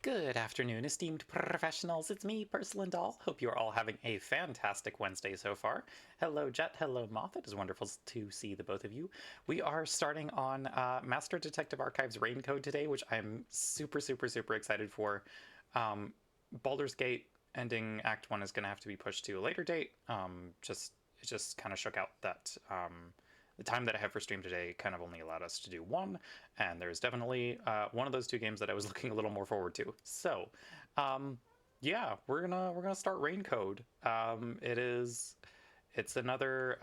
Good afternoon, esteemed professionals. It's me, Porcelain Doll. Hope you are all having a fantastic Wednesday so far. Hello, Jet. Hello, Moth. It is wonderful to see the both of you. We are starting on Master Detective Archives Rain Code today, which I'm super excited for. Baldur's Gate ending Act 1 is going to have to be pushed to a later date. It just kind of shook out that the time that I have for stream today kind of only allowed us to do one, and there's definitely one of those two games that I was looking a little more forward to. So, yeah, we're gonna start Rain Code. It's another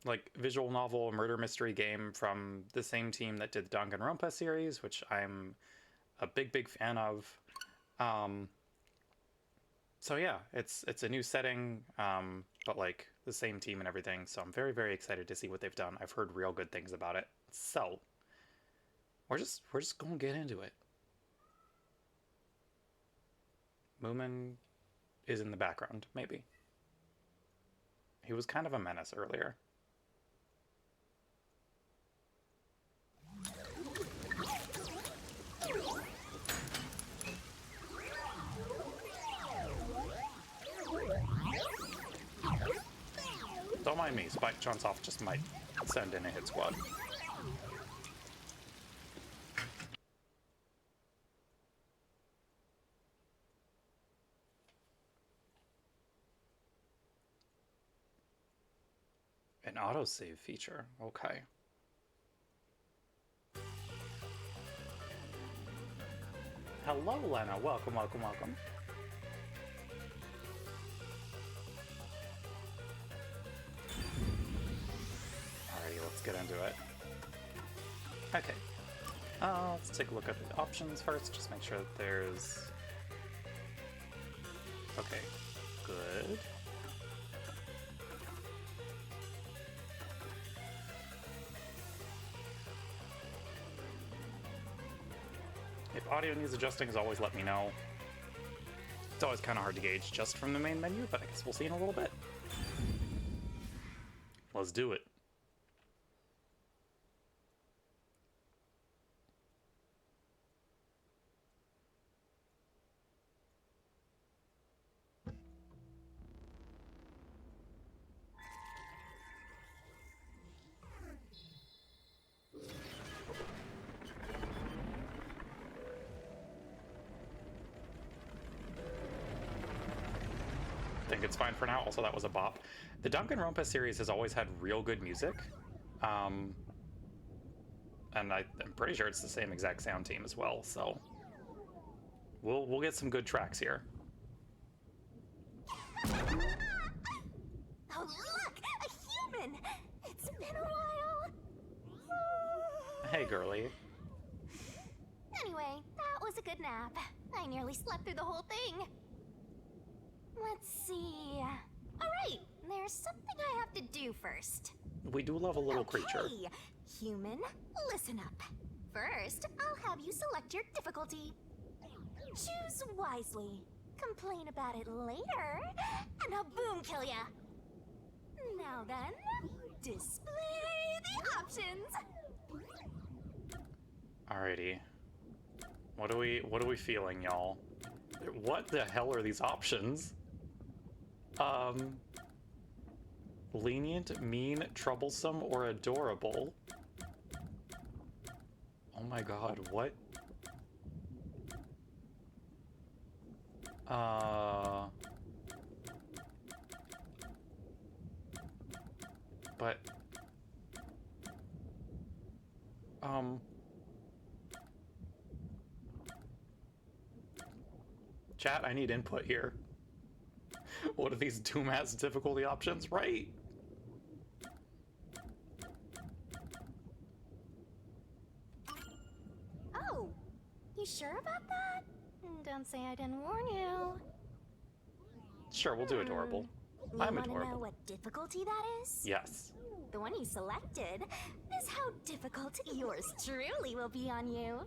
like visual novel murder mystery game from the same team that did the Danganronpa series, which I'm a big fan of. So yeah, it's a new setting, but like the same team and everything. So I'm very excited to see what they've done. I've heard real good things about it. So we're just gonna get into it. Moomin is in the background, maybe. He was kind of a menace earlier. Don't mind me, Spike Chunsoft just might send in a hit squad. An autosave feature, okay. Hello, Lena, welcome. Alrighty, let's get into it. Okay, let's take a look at the options first, just make sure that there's... Okay, good. If audio needs adjusting, as always, let me know. It's always kind of hard to gauge just from the main menu, but I guess we'll see in a little bit. Let's do it. I think it's fine for now. Also, that was a bop. The Danganronpa series has always had real good music. And I'm pretty sure it's the same exact sound team as well, so we'll get some good tracks here. Oh look! A human! It's been a while! Hey, girly. Anyway, that was a good nap. I nearly slept through the whole thing. Let's see... Alright, there's something I have to do first. We do love a little creature. Hey, human, listen up. First, I'll have you select your difficulty. Choose wisely. Complain about it later, and I'll boom kill ya. Now then, display the options. Alrighty. What are we feeling, y'all? What the hell are these options? Lenient, mean, troublesome, or adorable? Oh my god, what? But... Chat, I need input here. What are these Doom-ass difficulty options, right? Oh, you sure about that? Don't say I didn't warn you. Sure, we'll do adorable. You I'm wanna adorable. know what difficulty that is? Yes. The one you selected is how difficult yours truly will be on you.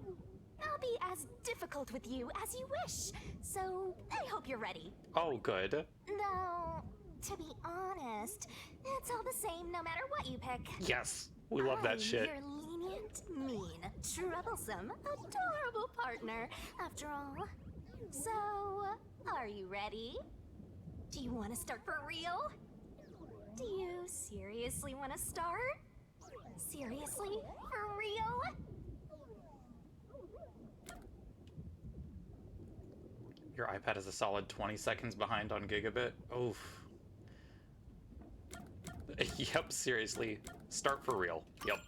I'll be as difficult with you as you wish, so I hope you're ready. Oh, good. Though, to be honest, it's all the same no matter what you pick. Yes, we love that shit. Your lenient convenient, mean, troublesome, adorable partner, after all. So, are you ready? Do you want to start for real? Do you seriously want to start? Seriously? For real? Your iPad is a solid 20 seconds behind on gigabit. Oof. Yep, seriously. Start for real. Yep.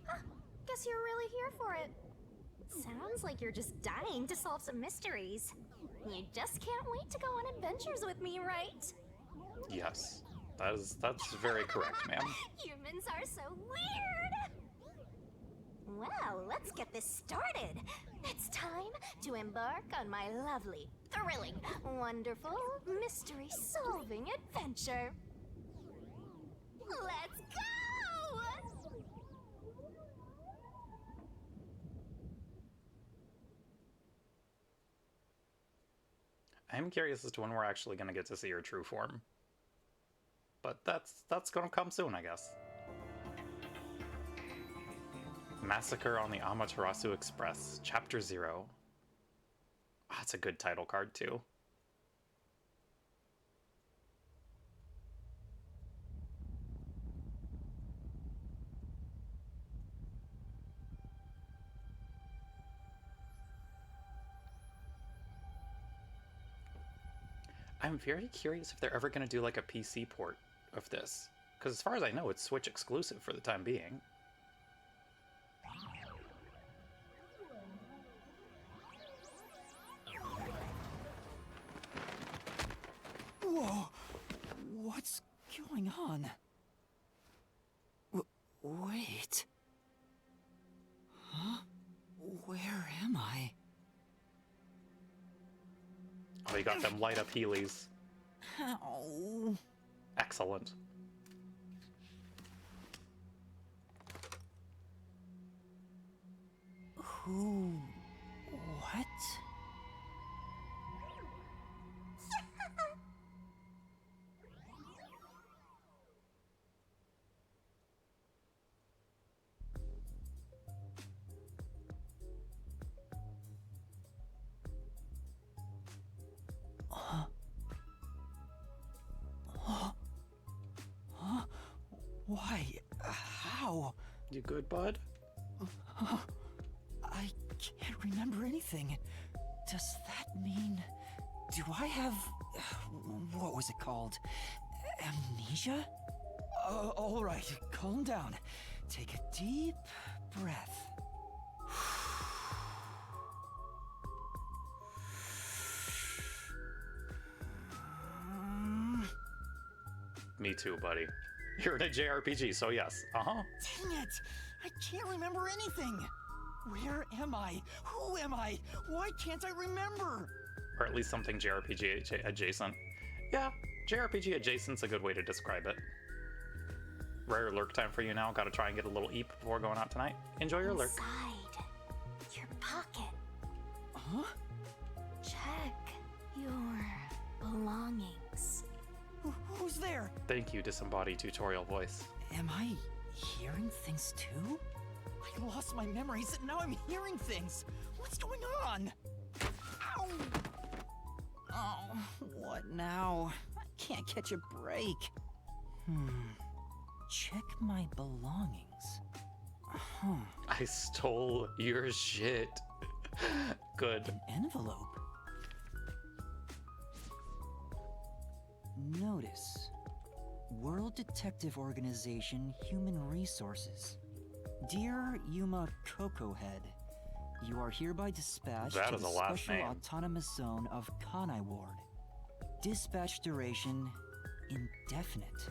Huh, guess you're really here for it. Sounds like you're just dying to solve some mysteries. You just can't wait to go on adventures with me, right? Yes. That's very correct, ma'am. Humans are so weird! Well, let's get this started. It's time to embark on my lovely, thrilling, wonderful, mystery-solving adventure. Let's go! I'm curious as to when we're actually going to get to see her true form. But that's going to come soon, I guess. Massacre on the Amaterasu Express, Chapter 0. Oh, that's a good title card, too. I'm very curious if they're ever going to do like a PC port of this. Because as far as I know, it's Switch exclusive for the time being. Whoa! What's going on? Wait. Huh? Where am I? Oh, you got them light up Heelys. How? Excellent. Who? What? Why? How? You good, bud? I can't remember anything. Does that mean... Do I have... What was it called? Amnesia? All right, calm down. Take a deep breath. Me too, buddy. You're in a JRPG, so yes. Uh-huh. Dang it! I can't remember anything! Where am I? Who am I? Why can't I remember? Or at least something JRPG adjacent. Yeah, JRPG adjacent's a good way to describe it. Rare lurk time for you now. Gotta try and get a little eep before going out tonight. Enjoy your lurk. Inside your pocket. Huh? Check your belongings. Who's there? Thank you, disembodied tutorial voice. Am I hearing things too? I lost my memories and now I'm hearing things. What's going on? Ow! Oh, what now? I can't catch a break. Check my belongings. Huh. I stole your shit. Good. An envelope. Notice. World Detective Organization Human Resources. Dear Yuma Cocohead, you are hereby dispatched That to is the a last Special name. Autonomous Zone of Kanai Ward. Dispatch duration indefinite.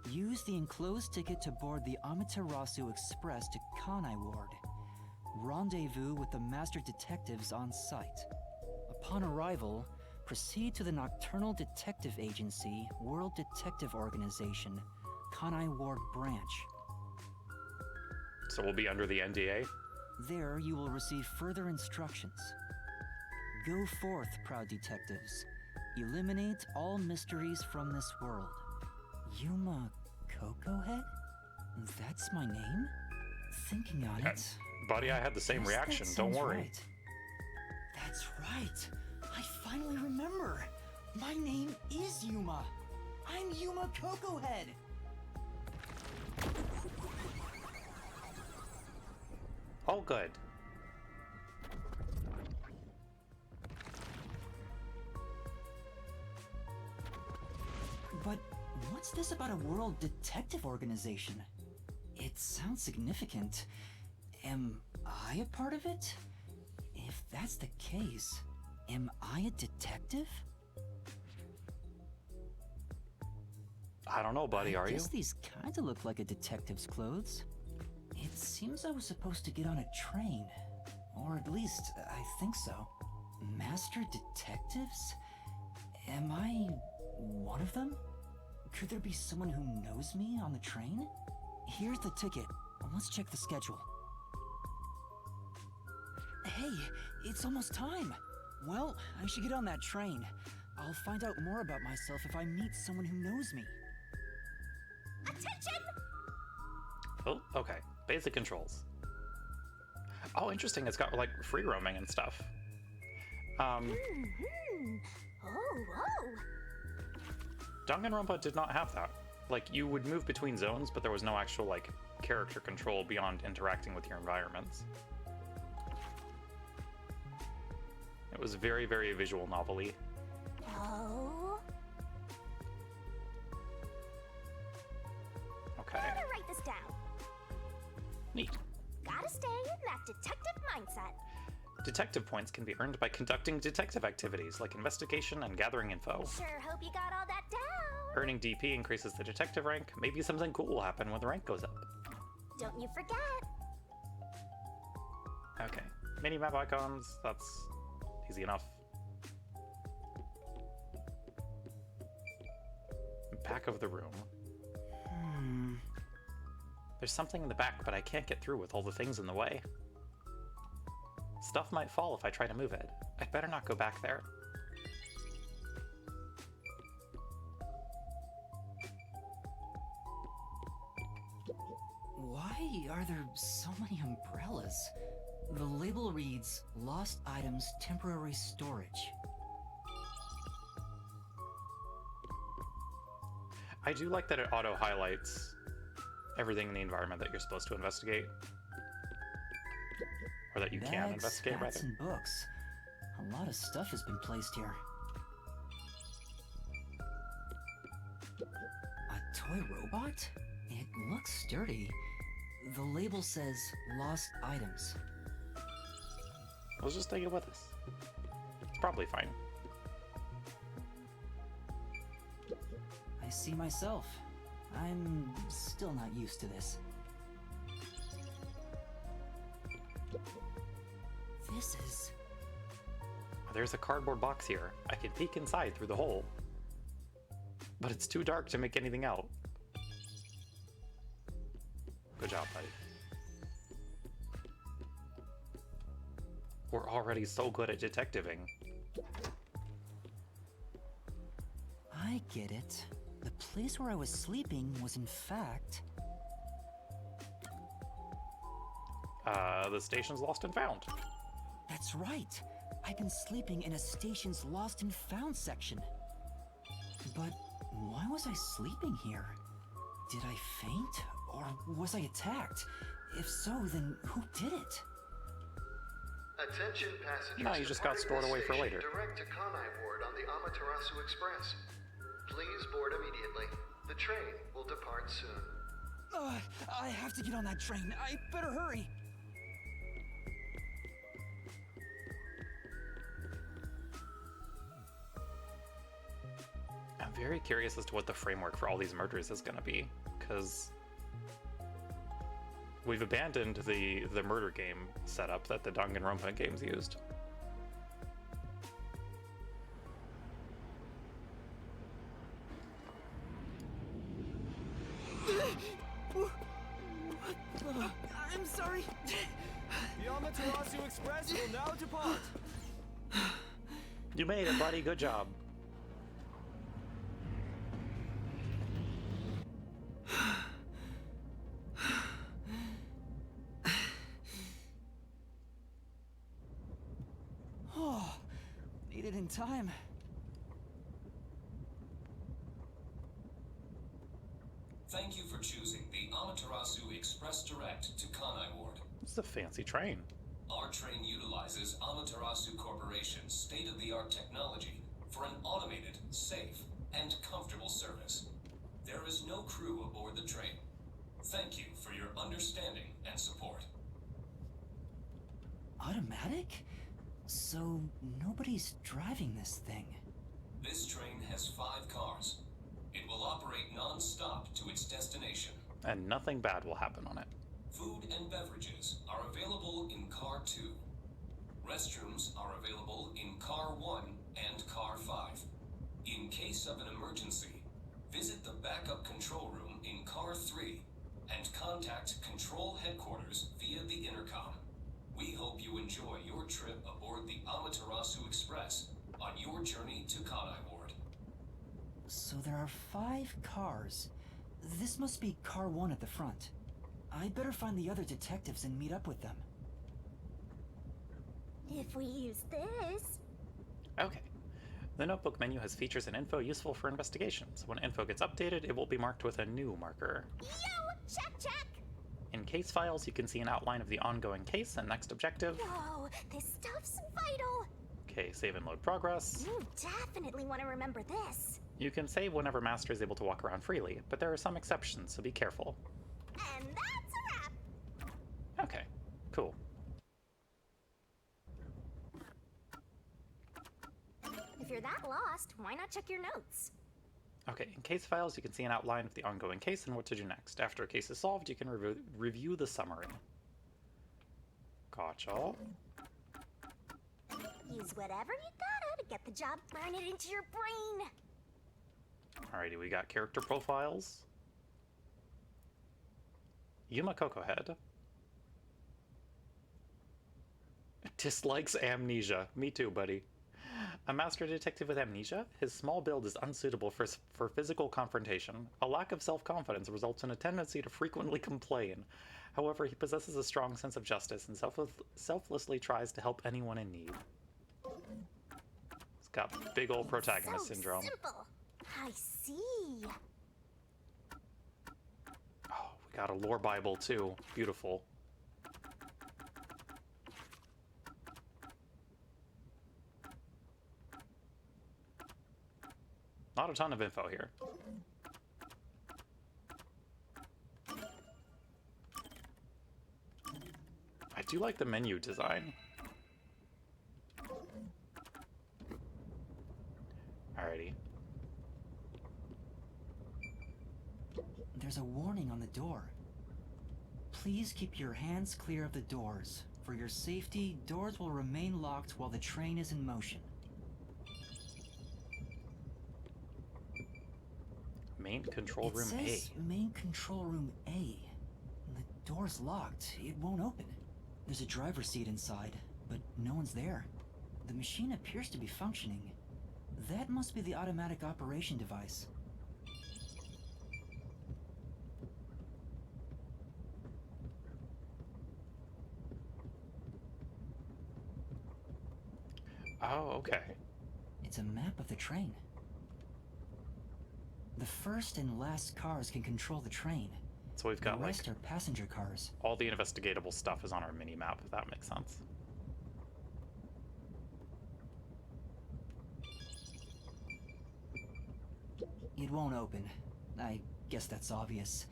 Use the enclosed ticket to board the Amaterasu Express to Kanai Ward. Rendezvous with the master detectives on site. Upon arrival, proceed to the Nocturnal Detective Agency, World Detective Organization, Kanai Ward Branch. So we'll be under the NDA? There you will receive further instructions. Go forth, proud detectives. Eliminate all mysteries from this world. Yuma Cocohead? That's my name? thinking on Yeah, it. buddy, I had the same guess that reaction. Don't sounds worry. right. That's right. I finally remember. My name is Yuma. I'm Yuma Cocohead. Oh, good. But what's this about a world detective organization? It sounds significant. Am I a part of it? If that's the case, am I a detective? I don't know, buddy, are I you? guess these kinda look like a detective's clothes. It seems I was supposed to get on a train. Or at least, I think so. Master detectives? Am I one of them? Could there be someone who knows me on the train? Here's the ticket. Let's check the schedule. Hey, it's almost time. Well, I should get on that train. I'll find out more about myself if I meet someone who knows me. Attention! Oh, okay. Basic controls. Oh, interesting. It's got, like, free roaming and stuff. Mm-hmm. Oh. Danganronpa did not have that. Like, you would move between zones, but there was no actual, like, character control beyond interacting with your environments. It was very, very visual novel-y. Oh. Okay. Gotta write this down. Neat. Gotta stay in that detective mindset. Detective points can be earned by conducting detective activities like investigation and gathering info. Sure hope you got all that down. Earning DP increases the detective rank. Maybe something cool will happen when the rank goes up. Don't you forget. Okay. Mini-map icons, that's easy enough. Back of the room. There's something in the back, but I can't get through with all the things in the way. Stuff might fall if I try to move it. I'd better not go back there. Why are there so many umbrellas? The label reads, Lost Items Temporary Storage. I do like that it auto-highlights everything in the environment that you're supposed to investigate. Or that you can Bags, investigate, hats, rather. and books. A lot of stuff has been placed here. A toy robot? It looks sturdy. The label says Lost Items. Let's just take it with us. It's probably fine. I see myself. I'm still not used to this. This is... There's a cardboard box here. I can peek inside through the hole. But it's too dark to make anything out. Good job, buddy. We're already so good at detectiving. I get it. The place where I was sleeping was in fact... The station's lost and found. That's right. I've been sleeping in a station's lost and found section. But why was I sleeping here? Did I faint? Or was I attacked? If so, then who did it? Attention passengers. No, you just got departing stored this away for station later. Direct to Kanai Ward on the Amaterasu Express. Please board immediately. The train will depart soon. I have to get on that train. I better hurry. I'm very curious as to what the framework for all these murders is going to be, because we've abandoned the murder game setup that the Danganronpa games used. I'm sorry. The Amaterasu Express will now depart. You made it, buddy. Good job. time. Thank you for choosing the Amaterasu Express Direct to Kanai Ward. This is a fancy train. Our train utilizes Amaterasu Corporation's state-of-the-art technology for an automated, safe, and comfortable service. There is no crew aboard the train. Thank you for your understanding and support. Automatic? So nobody's driving this thing. This train has 5 cars. It will operate non-stop to its destination. And nothing bad will happen on it. Food and beverages are available in Car 2. Restrooms are available in Car 1 and Car 5. In case of an emergency, visit the backup control room in Car 3 and contact Control Headquarters via the intercom. We hope you enjoy your trip aboard the Amaterasu Express on your journey to Kanai Ward. So there are 5 cars. This must be car 1 at the front. I'd better find the other detectives and meet up with them. If we use this... Okay. The notebook menu has features and info useful for investigations. When info gets updated, it will be marked with a new marker. Yo! Check, check! In case files, you can see an outline of the ongoing case and next objective. Yo, this stuff's vital! Okay, save and load progress. You definitely want to remember this. You can save whenever Master is able to walk around freely, but there are some exceptions, so be careful. And that's a wrap! Okay, cool. If you're that lost, why not check your notes? Okay, in case files, you can see an outline of the ongoing case and what to do next. After a case is solved, you can review the summary. Gotcha. Use whatever you gotta to get the job, burn it into your brain. Alrighty, we got character profiles. Yuma Cocohead. Dislikes amnesia. Me too, buddy. A master detective with amnesia? His small build is unsuitable for physical confrontation. A lack of self-confidence results in a tendency to frequently complain. However, he possesses a strong sense of justice and selflessly tries to help anyone in need. It's got big ol' protagonist So syndrome. simple. I see. Oh, we got a lore Bible too. Beautiful. Not a ton of info here. I do like the menu design. Alrighty. There's a warning on the door. Please keep your hands clear of the doors. For your safety, doors will remain locked while the train is in motion. Main control It room says main control room A. The door's locked. It won't open. There's a driver's seat inside, but no one's there. The machine appears to be functioning. That must be the automatic operation device. A. Oh, okay. It's a map of the train. The first and last cars can control the train. So we've got The like rest are passenger cars. all the investigatable stuff is on our mini map, if that makes sense. It won't open. I guess that's obvious.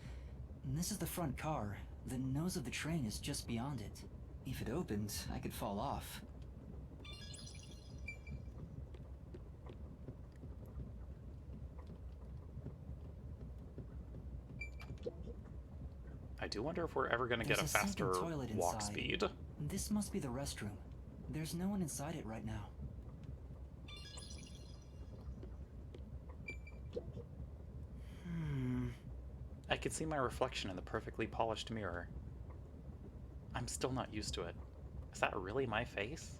This is the front car. The nose of the train is just beyond it. If it opened, I could fall off. I do wonder if we're ever going to get a There's a sink and faster toilet walk inside. speed. This must be the restroom. There's no one inside it right now. I can see my reflection in the perfectly polished mirror. I'm still not used to it. Is that really my face?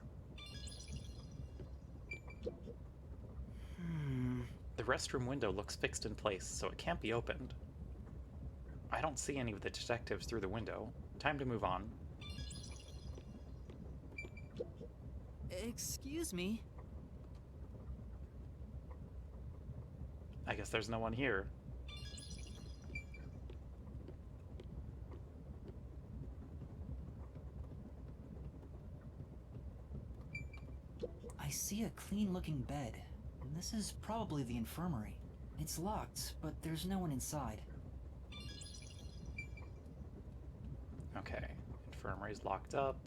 The restroom window looks fixed in place, so it can't be opened. I don't see any of the detectives through the window. Time to move on. Excuse me. I guess there's no one here. I see a clean-looking bed. This is probably the infirmary. It's locked, but there's no one inside. Okay, infirmary's locked up.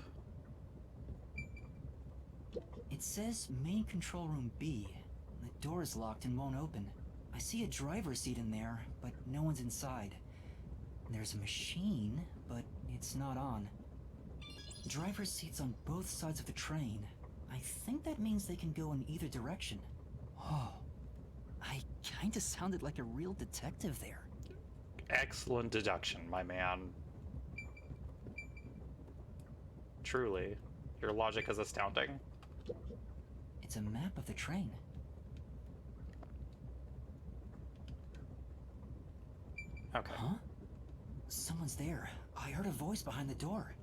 It says main control room B. The door is locked and won't open. I see a driver's seat in there, but no one's inside. There's a machine, but it's not on. Driver's seats on both sides of the train. I think that means they can go in either direction. Oh, I kinda sounded like a real detective there. Excellent deduction, my man. Truly, your logic is astounding. It's a map of the train. Okay. Huh? Someone's there. I heard a voice behind the door.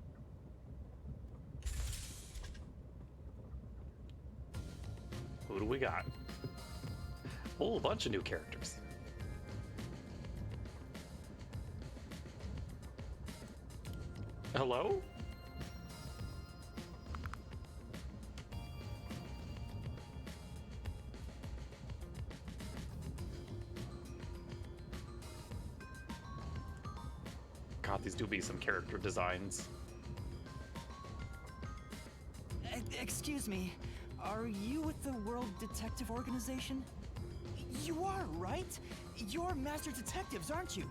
Who do we got? Whole bunch of new characters. Hello? God, these do be some character designs. Excuse me, are you with the World Detective Organization? You are, right? You're master detectives, aren't you?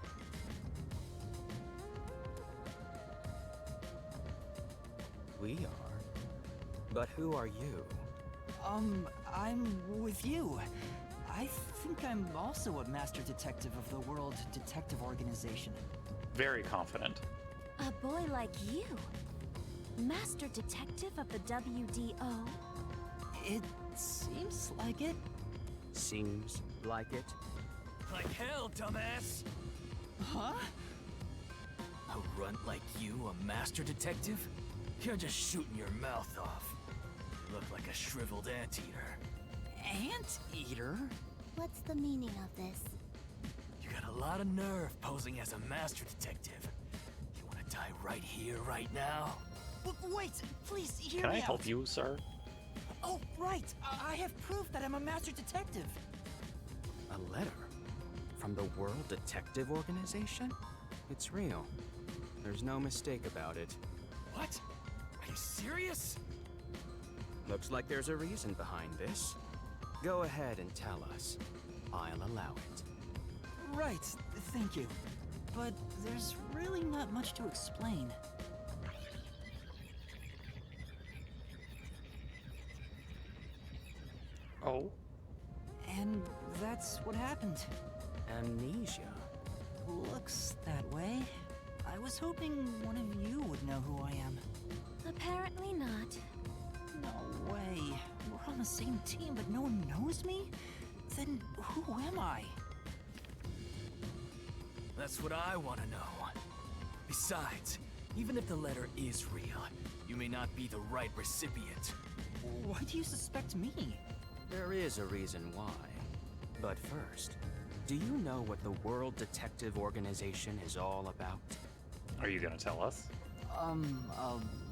We are. But who are you? I'm with you. I think I'm also a master detective of the World Detective Organization. Very confident. A boy like you? Master Detective of the WDO? It seems like it. Seems like it. Like hell, dumbass! Huh? A runt like you, a master detective? You're just shooting your mouth off. You look like a shriveled anteater. Anteater? What's the meaning of this? You got a lot of nerve posing as a master detective. You wanna die right here, right now? Wait, please hear Can me I out. help you, sir? Oh, right. I have proof that I'm a master detective. A letter? From the World Detective Organization? It's real. There's no mistake about it. What? Are you serious? Looks like there's a reason behind this. Go ahead and tell us. I'll allow it. Right, thank you. But there's really not much to explain. Oh, And that's what happened. Amnesia. Looks that way. I was hoping one of you would know who I am. Apparently not. No way. We're on the same team, but no one knows me? Then who am I? That's what I want to know. Besides, even if the letter is real, you may not be the right recipient. Why do you suspect me? There is a reason why. But first, do you know what the World Detective Organization is all about? are you gonna tell us? A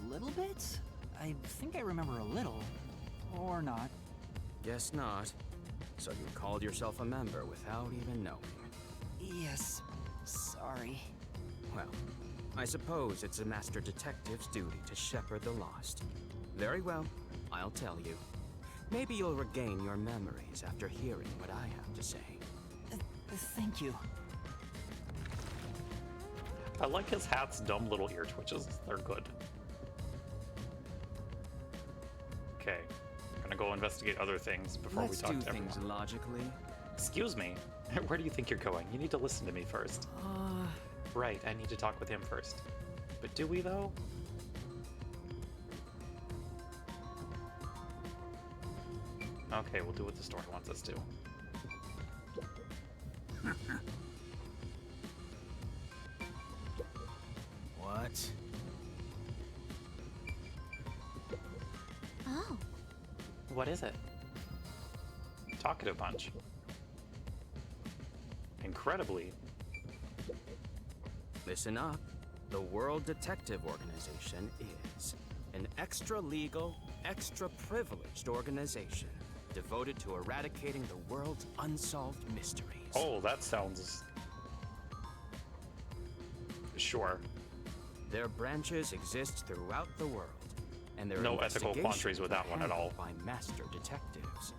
little bit? I think I remember a little. Or not. Guess not. So you called yourself a member without even knowing. Yes. Sorry. Well, I suppose it's a master detective's duty to shepherd the lost. Very well, I'll tell you. Maybe you'll regain your memories after hearing what I have to say. Thank you. I like his hat's dumb little ear twitches. They're good. Okay, I'm gonna go investigate other things before Let's we talk do to things everyone. logically. Excuse me, where do you think you're going? You need to listen to me first. Right, I need to talk with him first. But do we though? Okay, we'll do what the story wants us to. What? Oh, What is it? Talkative bunch. Incredibly. Listen up. The World Detective Organization is an extra-legal, extra-privileged organization devoted to eradicating the world's unsolved mysteries. Oh, that sounds... Sure. Their branches exist throughout the world, and their No ethical investigations quandaries with that are one at all. handled by master detectives.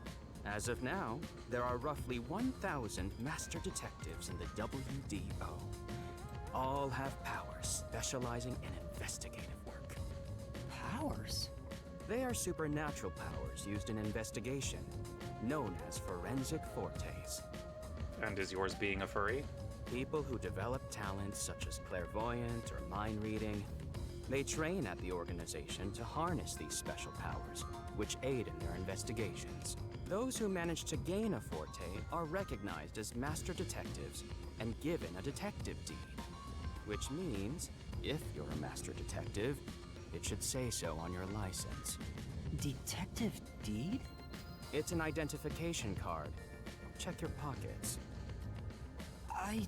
As of now, there are roughly 1,000 master detectives in the WDO. All have powers specializing in investigative work. Powers? They are supernatural powers used in investigation, known as forensic fortes. And is yours being a furry? People who develop talents such as clairvoyant or mind reading, they train at the organization to harness these special powers, which aid in their investigations. Those who manage to gain a forte are recognized as master detectives and given a detective deed. Which means, if you're a master detective, it should say so on your license. Detective deed? It's an identification card. Check your pockets. I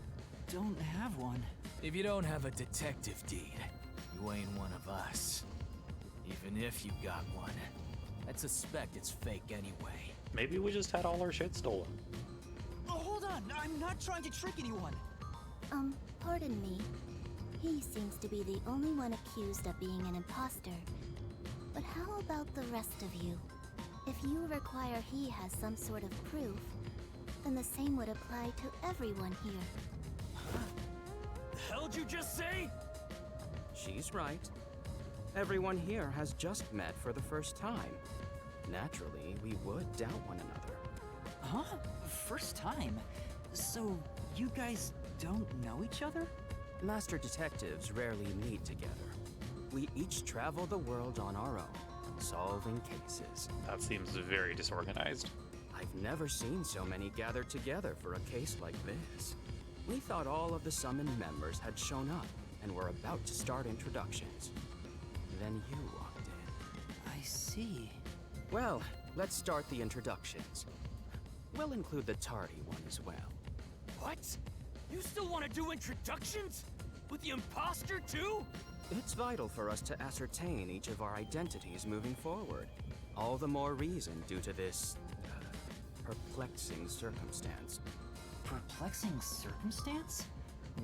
don't have one. If you don't have a detective deed, you ain't one of us. Even if you got one, I'd suspect it's fake anyway. Maybe we just had all our shit stolen. Oh, hold on! I'm not trying to trick anyone! Pardon me. He seems to be the only one accused of being an imposter. But how about the rest of you? If you require he has some sort of proof, then the same would apply to everyone here. The hell'd you just say? She's right. Everyone here has just met for the first time. Naturally, we would doubt one another. Huh? First time? So, you guys don't know each other? Master detectives rarely meet together. We each travel the world on our own, solving cases. That seems very disorganized. I've never seen so many gathered together for a case like this. We thought all of the summoned members had shown up and were about to start introductions. Then you walked in. I see. Well, let's start the introductions. We'll include the tardy one as well. What? You still want to do introductions? With the imposter too? It's vital for us to ascertain each of our identities moving forward. All the more reason due to this perplexing circumstance. Perplexing circumstance?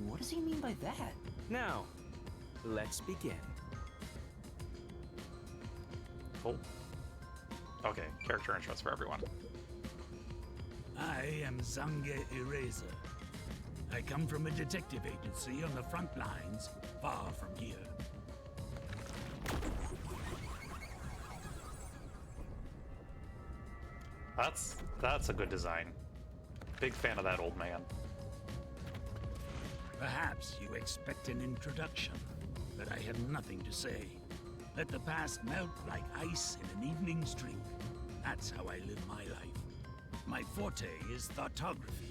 What does he mean by that? Now, let's begin. Cool. Okay, character intros for everyone. I am Zange Eraser. I come from a detective agency on the front lines, far from here. That's a good design. Big fan of that old man. Perhaps you expect an introduction, but I have nothing to say. Let the past melt like ice in an evening's drink. That's how I live my life. My forte is thoughtography.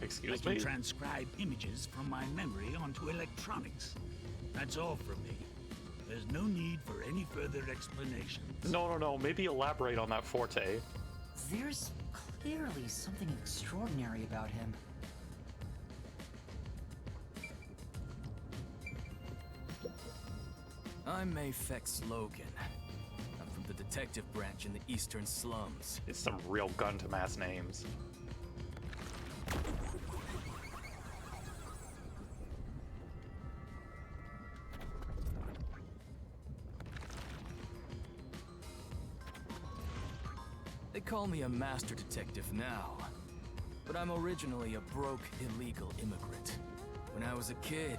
Excuse I can me? transcribe images from my memory onto electronics. That's all from me. There's no need for any further explanations. No. Maybe elaborate on that forte. There's clearly something extraordinary about him. I'm Mayfex Logan. I'm from the detective branch in the eastern slums. It's some real gun to mass names. They call me a master detective now, but I'm originally a broke, illegal immigrant. When I was a kid,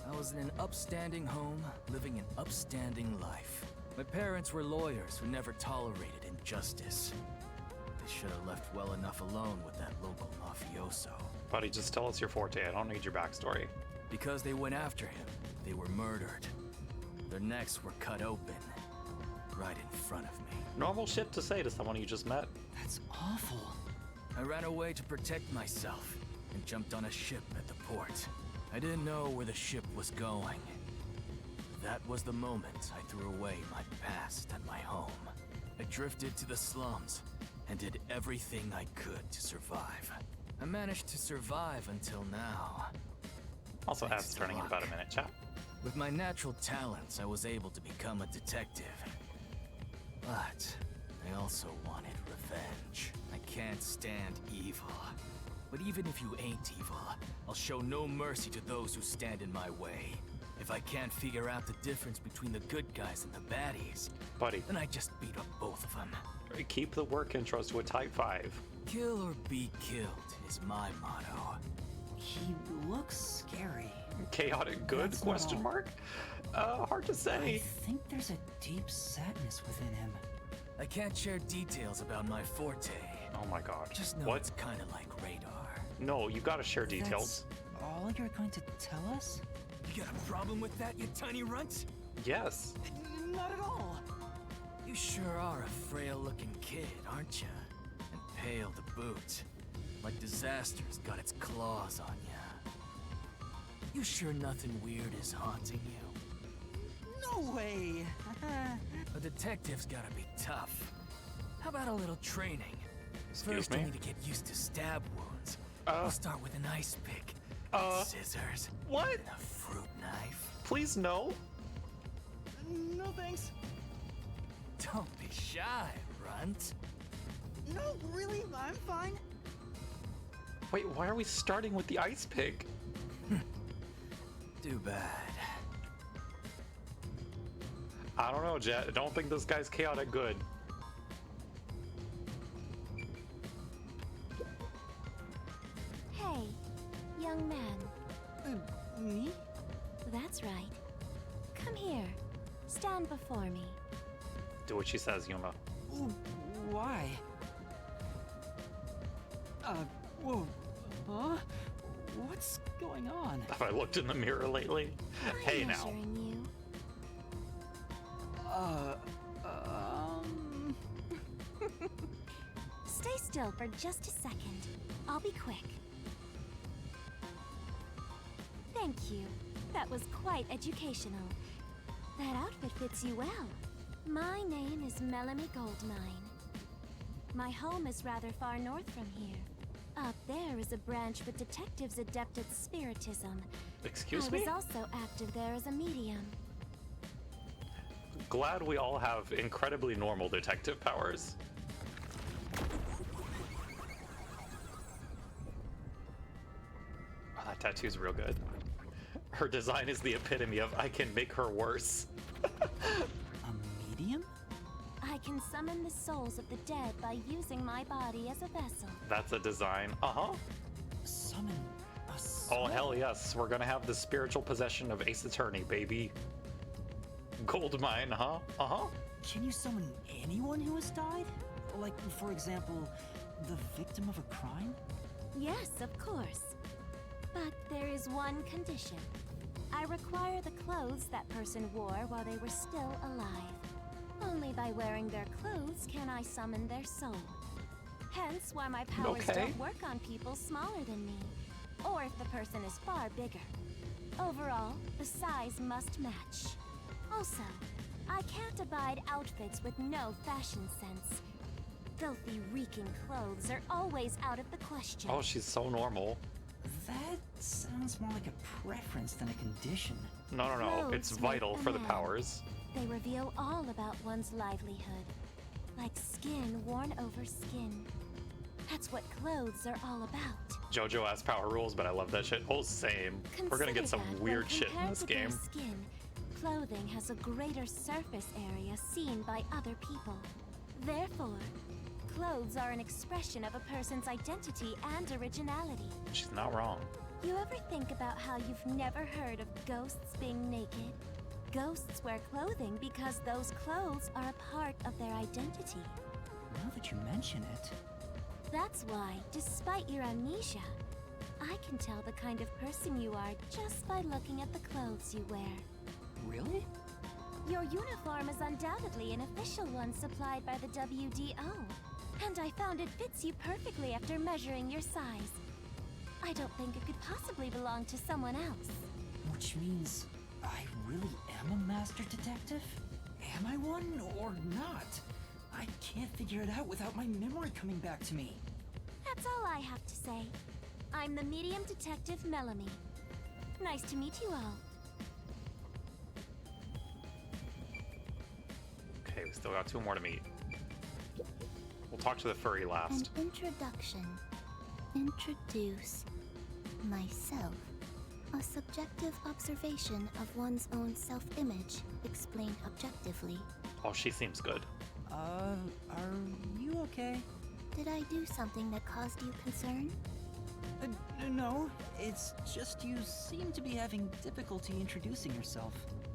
I was in an upstanding home, living an upstanding life. My parents were lawyers who never tolerated injustice. They should have left well enough alone with that local mafioso. Buddy, just tell us your forte. I don't need your backstory. Because they went after him, they were murdered. Their necks were cut open, right in front of me. Normal shit to say to someone you just met. That's awful. I ran away to protect myself and jumped on a ship at the port. I didn't know where the ship was going. That was the moment I threw away my past and my home. I drifted to the slums and did everything I could to survive. I managed to survive until now. Also, Thanks ads to turning in luck. about a minute, chat. With my natural talents, I was able to become a detective. But I also wanted revenge. I can't stand evil. But even if you ain't evil, I'll show no mercy to those who stand in my way. If I can't figure out the difference between the good guys and the baddies, Buddy, then I just beat up both of them. keep the work intros to a type 5. Kill or be killed is my motto. He looks scary. Chaotic good? That's not Question all. mark? Hard to I say. think there's a deep sadness within him. I can't share details about my forte. Oh my god. Just know What? it's kind of like radar. No, you gotta share details. That's all you're going to tell us? You got a problem with that, you tiny runt? Yes. Not at all. You sure are a frail-looking kid, aren't you? And pale to boot. Like disaster's got its claws on ya. You sure nothing weird is haunting you? No way! A detective's gotta be tough. How about a little training? Excuse First, me? you need to get used to stab wounds. We'll start with an ice pick, scissors, What? and a fruit knife. Please no. No thanks. Don't be shy, runt. No, really, I'm fine. Wait, why are we starting with the ice pick? Too bad. I don't know, Jet. I don't think this guy's chaotic good. Hey, young man. Me? That's right. Come here. Stand before me. Do what she says, Yuma. Ooh, why? Whoa. Huh? What's going on? Have I looked in the mirror lately? I'm Hey now. measuring you. Stay still for just a second. I'll be quick. Thank you. That was quite educational. That outfit fits you well. My name is Melanie Goldmine. My home is rather far north from here. Up there is a branch with detectives adept at spiritism. Excuse I me? was also active there as a medium. Glad we all have incredibly normal detective powers. Oh, that tattoo's real good. Her design is the epitome of I can make her worse. A medium? I can summon the souls of the dead by using my body as a vessel. That's a design. Uh-huh. Summon a Oh, soul? hell yes. We're gonna have the spiritual possession of Ace Attorney, baby. Goldmine, huh? Uh-huh. Can you summon anyone who has died? Like, for example, the victim of a crime? Yes, of course. But there is one condition. I require the clothes that person wore while they were still alive. Only by wearing their clothes can I summon their soul. Hence why my powers Okay. don't work on people smaller than me, or if the person is far bigger. Overall, the size must match. Also, I can't abide outfits with no fashion sense. Filthy, reeking clothes are always out of the question. Oh, she's so normal. That sounds more like a preference than a condition. No, no, no. It's Clothes make vital a for the man. powers. They reveal all about one's livelihood, like skin worn over skin. That's what clothes are all about. JoJo has power rules, but I love that shit. Oh, same. We're gonna get Consider some that weird when shit in compared this to their game. Skin, clothing has a greater surface area seen by other people. Therefore, clothes are an expression of a person's identity and originality. She's not wrong. You ever think about how you've never heard of ghosts being naked? Ghosts wear clothing because those clothes are a part of their identity. Now that you mention it, That's why, despite your amnesia, I can tell the kind of person you are just by looking at the clothes you wear. really? Your uniform is undoubtedly an official one supplied by the WDO. And I found it fits you perfectly after measuring your size. I don't think it could possibly belong to someone else. Which means I really am a master detective? Am I one or not? I can't figure it out without my memory coming back to me. That's all I have to say. I'm the medium detective Melanie. Nice to meet you all. Okay, we still got 2 more to meet. We'll talk to the furry last. An introduction. Introduce myself. A subjective observation of one's own self-image, explained objectively. Oh, she seems good. Are you okay? Did I do something that caused you concern? No, it's just you seem to be having difficulty introducing yourself.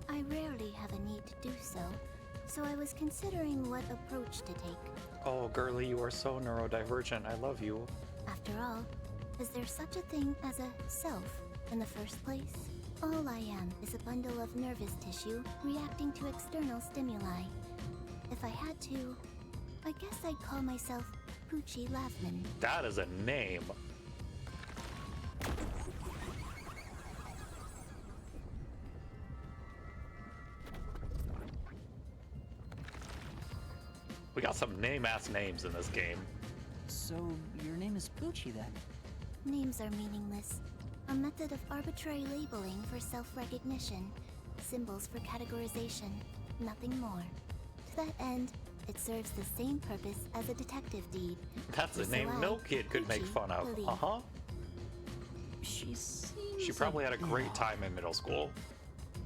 I rarely have a need to do so I was considering what approach to take. Oh, girly, you are so neurodivergent. I love you. After all, is there such a thing as a self in the first place? All I am is a bundle of nervous tissue reacting to external stimuli. If I had to, I guess I'd call myself Poochie Lavman. That is a name. We got some name-ass names in this game. So, your name is Poochie then? Names are meaningless. A method of arbitrary labeling for self-recognition. Symbols for categorization. Nothing more. To that end, it serves the same purpose as a detective deed. That's a So name I, no kid could make Poochie, fun of. believe. Uh-huh. She seems She probably had a bit great odd. time in middle school.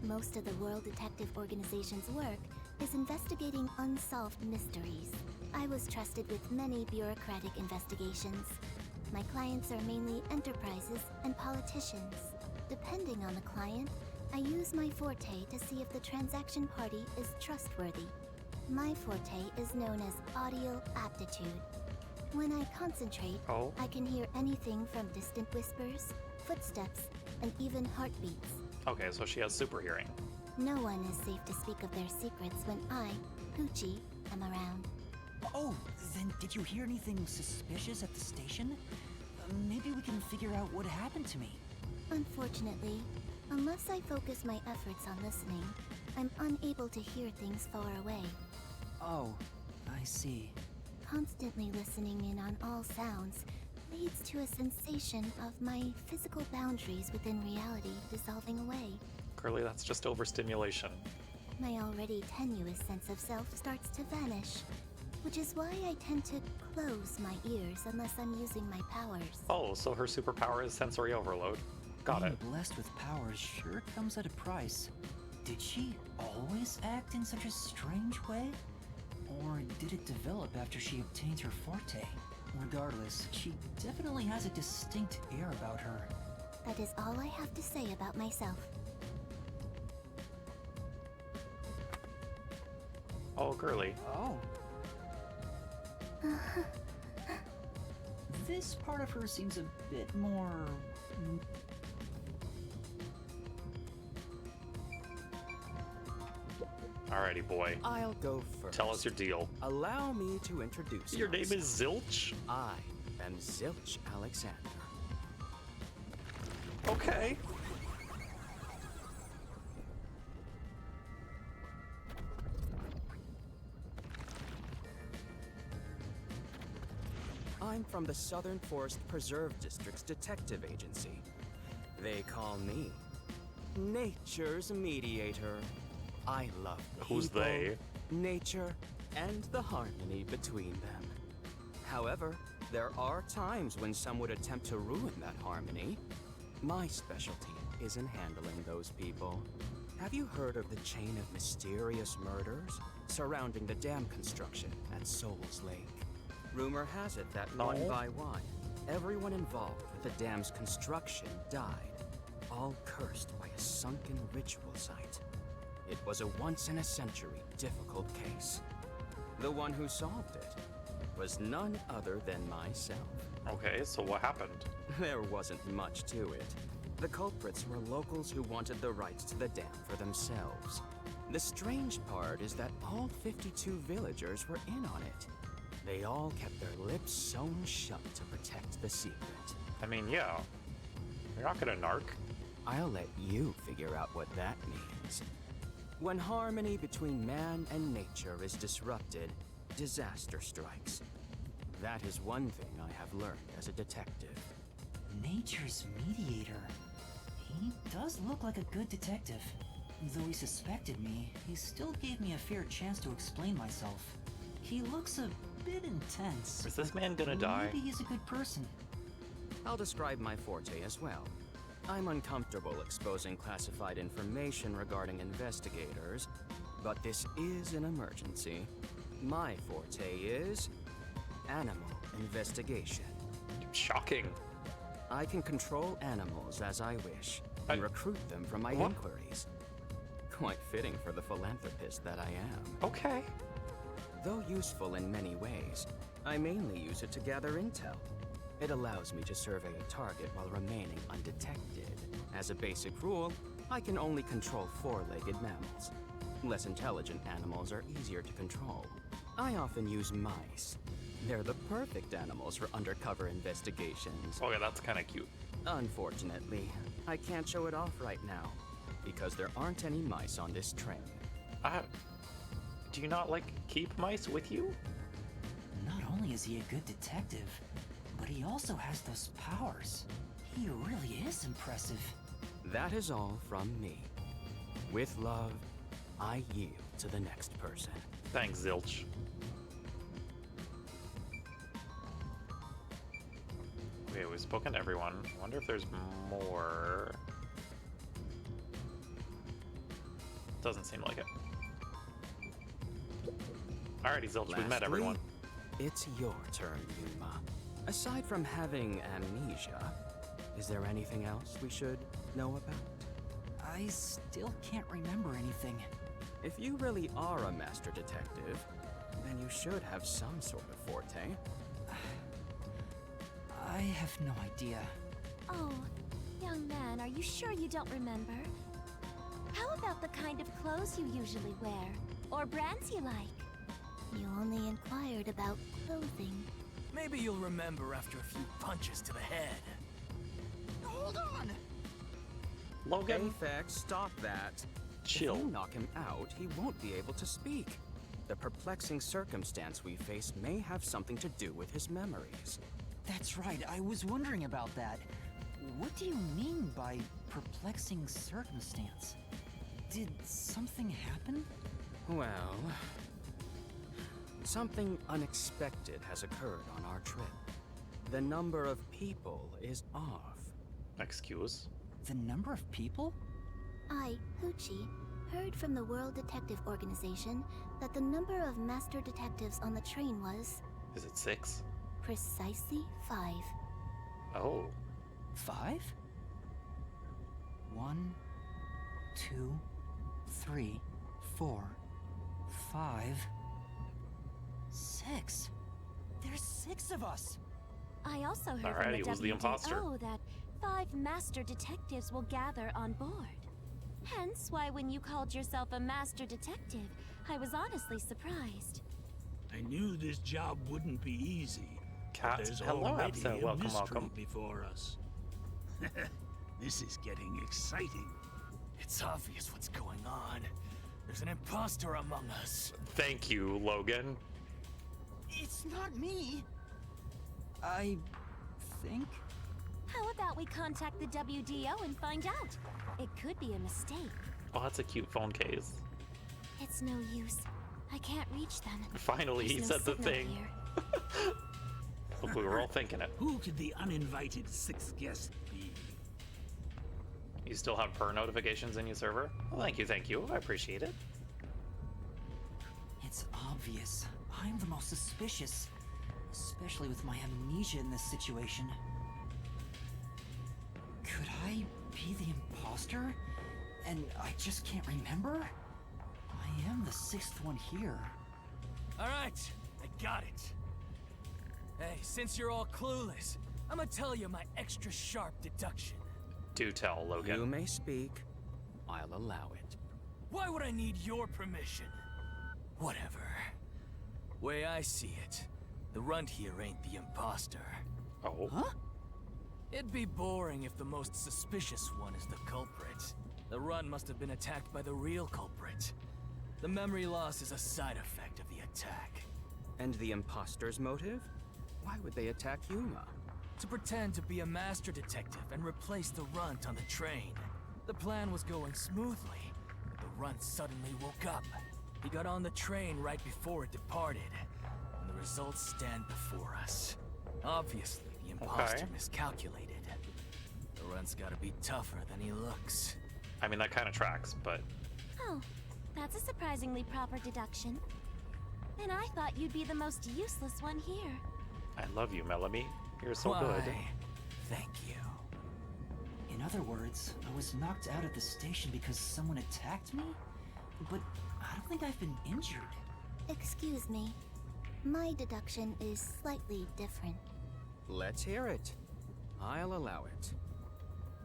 Most of the World Detective Organization's work is investigating unsolved mysteries. I was trusted with many bureaucratic investigations. My clients are mainly enterprises and politicians. Depending on the client, I use my forte to see if the transaction party is trustworthy. My forte is known as audio aptitude. When I concentrate, Oh. I can hear anything from distant whispers, footsteps, and even heartbeats. Okay, so she has super hearing. No one is safe to speak of their secrets when I, Poochie, am around. Oh, then did you hear anything suspicious at the station? Maybe we can figure out what happened to me. Unfortunately, unless I focus my efforts on listening, I'm unable to hear things far away. Oh, I see. Constantly listening in on all sounds leads to a sensation of my physical boundaries within reality dissolving away. Girly, that's just overstimulation. My already tenuous sense of self starts to vanish, which is why I tend to close my ears unless I'm using my powers. Oh, so her superpower is sensory overload. Got Being it. blessed with powers sure comes at a price. Did she always act in such a strange way? Or did it develop after she obtained her forte? Regardless, she definitely has a distinct air about her. That is all I have to say about myself. Oh, girly. Oh. This part of her seems a bit more... Alrighty, boy. I'll go first. Tell us your deal. Allow me to introduce Your name myself. is Zilch? I am Zilch Alexander. Okay. I'm from the Southern Forest Preserve District's detective agency. They call me Nature's Mediator. I love Who's people, they? nature, and the harmony between them. However, there are times when some would attempt to ruin that harmony. My specialty is in handling those people. Have you heard of the chain of mysterious murders surrounding the dam construction at Souls Lake? Rumor has it that No. one by one, everyone involved with the dam's construction died, all cursed by a sunken ritual site. It was a once-in-a-century difficult case. The one who solved it was none other than myself. Okay, so what happened? There wasn't much to it. The culprits were locals who wanted the rights to the dam for themselves. The strange part is that all 52 villagers were in on it. They all kept their lips sewn shut to protect the secret. I mean, yeah. You're not gonna narc. I'll let you figure out what that means. When harmony between man and nature is disrupted, disaster strikes. That is one thing I have learned as a detective. Nature's mediator. He does look like a good detective. Though he suspected me, he still gave me a fair chance to explain myself. He looks a bit intense. Is this man gonna die? Maybe he's a good person. I'll describe my forte as well. I'm uncomfortable exposing classified information regarding investigators, but this is an emergency. My forte is animal investigation. Shocking. I can control animals as I wish and recruit them for my What? inquiries. Quite fitting for the philanthropist that I am. Okay. Though useful in many ways, I mainly use it to gather intel. It allows me to survey a target while remaining undetected. As a basic rule, I can only control four-legged mammals. Less intelligent animals are easier to control. I often use mice. They're the perfect animals for undercover investigations. Okay, that's kind of cute. Unfortunately, I can't show it off right now, because there aren't any mice on this train. Do you not, like, keep mice with you? Not only is he a good detective, but he also has those powers. He really is impressive. That is all from me. With love, I yield to the next person. Thanks, Zilch. Okay, we've spoken to everyone. I wonder if there's more. Doesn't seem like it. Alrighty, Zilch, we met Lastly, everyone. It's your turn, Yuma. Aside from having amnesia, is there anything else we should know about? I still can't remember anything. If you really are a master detective, then you should have some sort of forte. I have no idea. Oh, young man, are you sure you don't remember? How about the kind of clothes you usually wear? Or brands you like? You only inquired about clothing. Maybe you'll remember after a few punches to the head. Hold on! Logan, Aphex, stop that. chill. If you knock him out, he won't be able to speak. The perplexing circumstance we face may have something to do with his memories. That's right, I was wondering about that. What do you mean by perplexing circumstance? Did something happen? Well, something unexpected has occurred on our trip. The number of people is off. Excuse. The number of people? I, Hoochie, heard from the World Detective Organization that the number of master detectives on the train was Is it 6? precisely 5. Oh. 5? 1, 2, 3, 4, 5, 6. There's 6 of us. I also heard Alrighty, from it was the the imposter. WDO that 5 master detectives will gather on board. Hence why when you called yourself a master detective, I was honestly surprised. I knew this job wouldn't be easy. Cat, There's hello, already Absa. a Welcome, mystery welcome. before us. This is getting exciting. It's obvious what's going on. There's an imposter among us. Thank you, Logan. It's not me. I think. How about we contact the WDO and find out? It could be a mistake. Oh, that's a cute phone case. It's no use. I can't reach them. Finally, he There's no said the signal thing. here. We were all thinking it. Who could the uninvited 6th guest be? You still have per notifications in your server? Well, thank you, thank you. I appreciate it. It's obvious. I'm the most suspicious. Especially with my amnesia in this situation. Could I be the imposter? And I just can't remember? I am the 6th one here. All right, I got it. Hey, since you're all clueless, I'm gonna tell you my extra sharp deduction. Do tell, Logan. You may speak. I'll allow it. Why would I need your permission? Whatever. Way I see it, the runt here ain't the imposter. Oh. Huh? It'd be boring if the most suspicious one is the culprit. The run must have been attacked by the real culprit. The memory loss is a side effect of the attack. And the imposter's motive? Why would they attack Yuma? To pretend to be a master detective and replace the runt on the train. The plan was going smoothly, but the runt suddenly woke up. He got on the train right before it departed, and the results stand before us. Obviously, the imposter miscalculated. The runt's gotta be tougher than he looks. I mean, that kind of tracks, but Oh, that's a surprisingly proper deduction. And I thought you'd be the most useless one here. I love you, Melanie. You're so Why, good. thank you. In other words, I was knocked out at the station because someone attacked me? But I don't think I've been injured. Excuse me. My deduction is slightly different. Let's hear it. I'll allow it.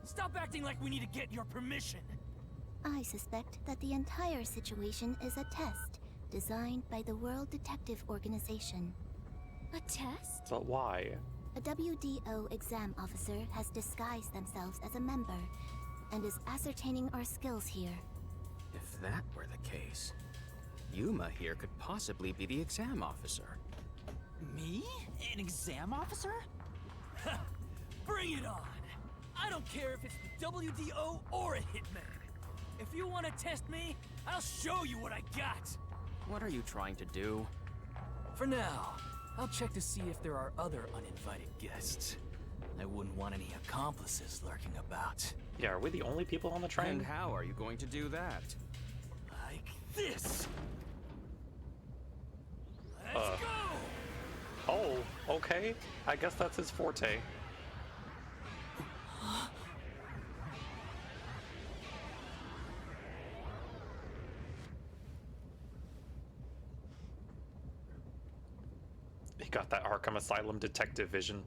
Stop acting like we need to get your permission! I suspect that the entire situation is a test designed by the World Detective Organization. A test? But why? A WDO exam officer has disguised themselves as a member and is ascertaining our skills here. If that were the case, Yuma here could possibly be the exam officer. Me? An exam officer? Bring it on! I don't care if it's the WDO or a hitman. If you want to test me, I'll show you what I got. What are you trying to do? For now, I'll check to see if there are other uninvited guests. I wouldn't want any accomplices lurking about. Yeah, are we the only people on the train? And how are you going to do that? Like this! Let's go! Oh, okay. I guess that's his forte. He got that Arkham Asylum detective vision.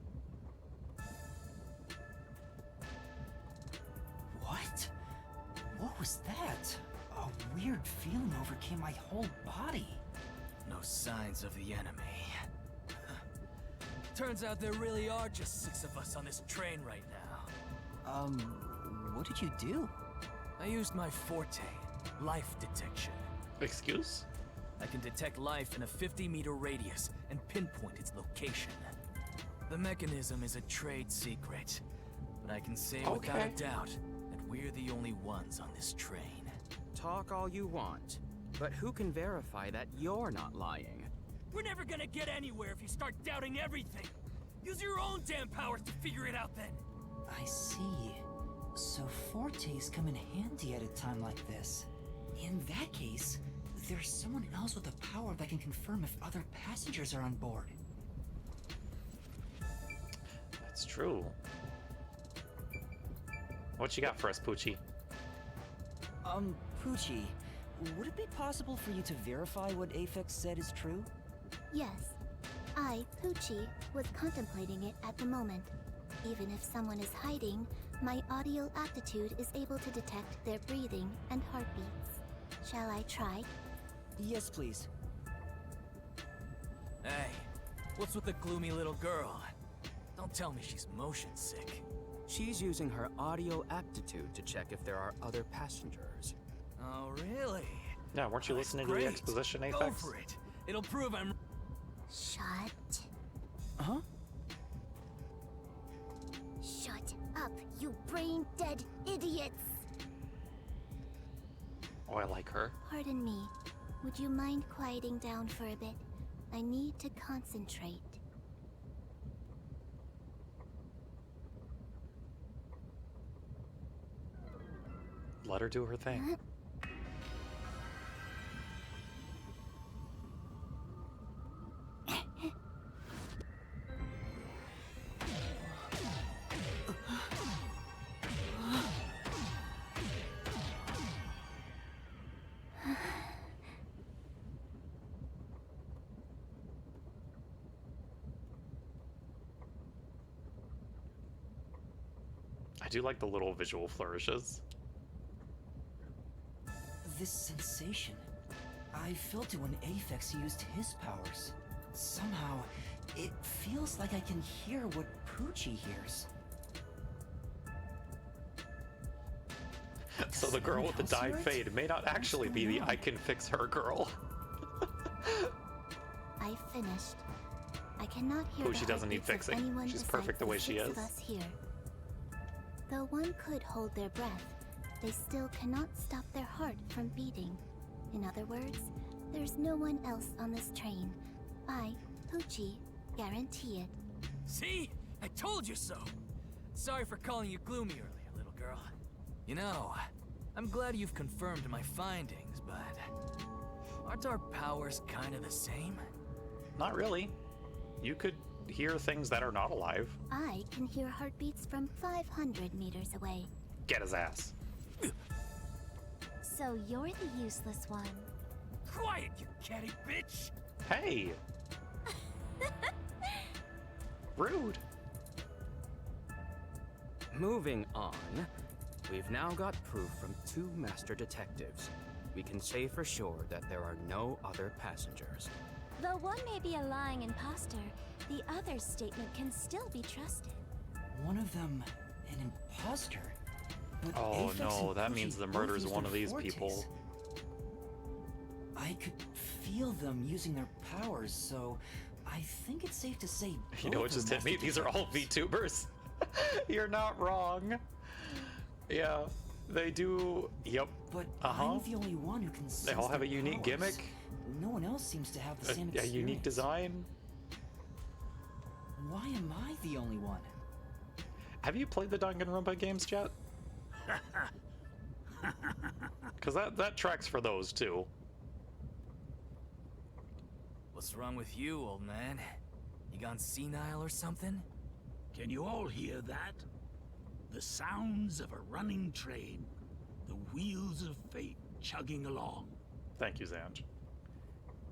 What? What was that? A weird feeling overcame my whole body. No signs of the enemy. Turns out there really are just 6 of us on this train right now. What did you do? I used my forte, life detection. Excuse? I can detect life in a 50-meter radius and pinpoint its location. The mechanism is a trade secret, but I can say without a doubt that we're the only ones on this train. Talk all you want, but who can verify that you're not lying? We're never gonna get anywhere if you start doubting everything. Use your own damn powers to figure it out then. I see. So fortes come in handy at a time like this. In that case, there's someone else with a power that can confirm if other passengers are on board. That's true. What you got for us, Poochie? Poochie, would it be possible for you to verify what Aphex said is true? Yes. I, Poochie, was contemplating it at the moment. Even if someone is hiding, my audio aptitude is able to detect their breathing and heartbeats. Shall I try? Yes, please. Hey, what's with the gloomy little girl? Don't tell me she's motion sick. She's using her audio aptitude to check if there are other passengers. Oh, really? Yeah, weren't you listening to the exposition, Go Aphex? for it. It'll prove I'm... Shut. Huh? Shut up, you brain-dead idiots! Oh, I like her. Pardon me. Would you mind quieting down for a bit? I need to concentrate. Let her do her thing. I do like the little visual flourishes. This sensation. I felt it when Aphex used his powers. Somehow, it feels like I can hear what Poochie hears. So the girl with the someone else dyed hear it? fade may not actually be the I can fix her girl. I finished. I I cannot hear Oh, the she doesn't need heartbeats of fixing. anyone She's besides perfect the way she six is. of us here. Though one could hold their breath, they still cannot stop their heart from beating. In other words, there's no one else on this train. I, Poochie, guarantee it. See? I told you so! Sorry for calling you gloomy earlier, little girl. You know, I'm glad you've confirmed my findings, but aren't our powers kind of the same? Not really. You could hear things that are not alive. I can hear heartbeats from 500 meters away. Get his ass. So you're the useless one. Quiet, you catty bitch! Hey! Rude. Moving on, we've now got proof from 2 master detectives. We can say for sure that there are no other passengers. Though one may be a lying imposter, the other's statement can still be trusted. One of them, an imposter. But Oh Aphex no, and that Poochie means the both murder's used one their of these fortes. people. I could feel them using their powers, so I think it's safe to say. You know what just hit me? These are all VTubers. You're not wrong. Yeah, they do. Yep. But Uh-huh. I'm the only one who can. They all sense have a their unique powers. gimmick. No one else seems to have the same A unique experience. design. Why am I the only one? Have you played the Danganronpa games yet? Because that tracks for those too. What's wrong with you, old man? You gone senile or something? Can you all hear that? The sounds of a running train. The wheels of fate chugging along. Thank you, Zanj.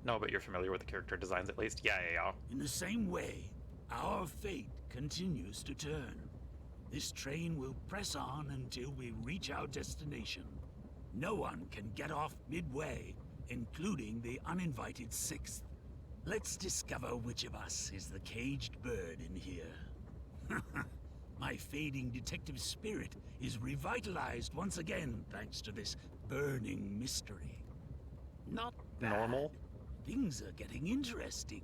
No, but you're familiar with the character designs at least? Yeah. In the same way, our fate continues to turn. This train will press on until we reach our destination. No one can get off midway, including the uninvited 6th. Let's discover which of us is the caged bird in here. My fading detective spirit is revitalized once again thanks to this burning mystery. Not bad. Normal? Things are getting interesting.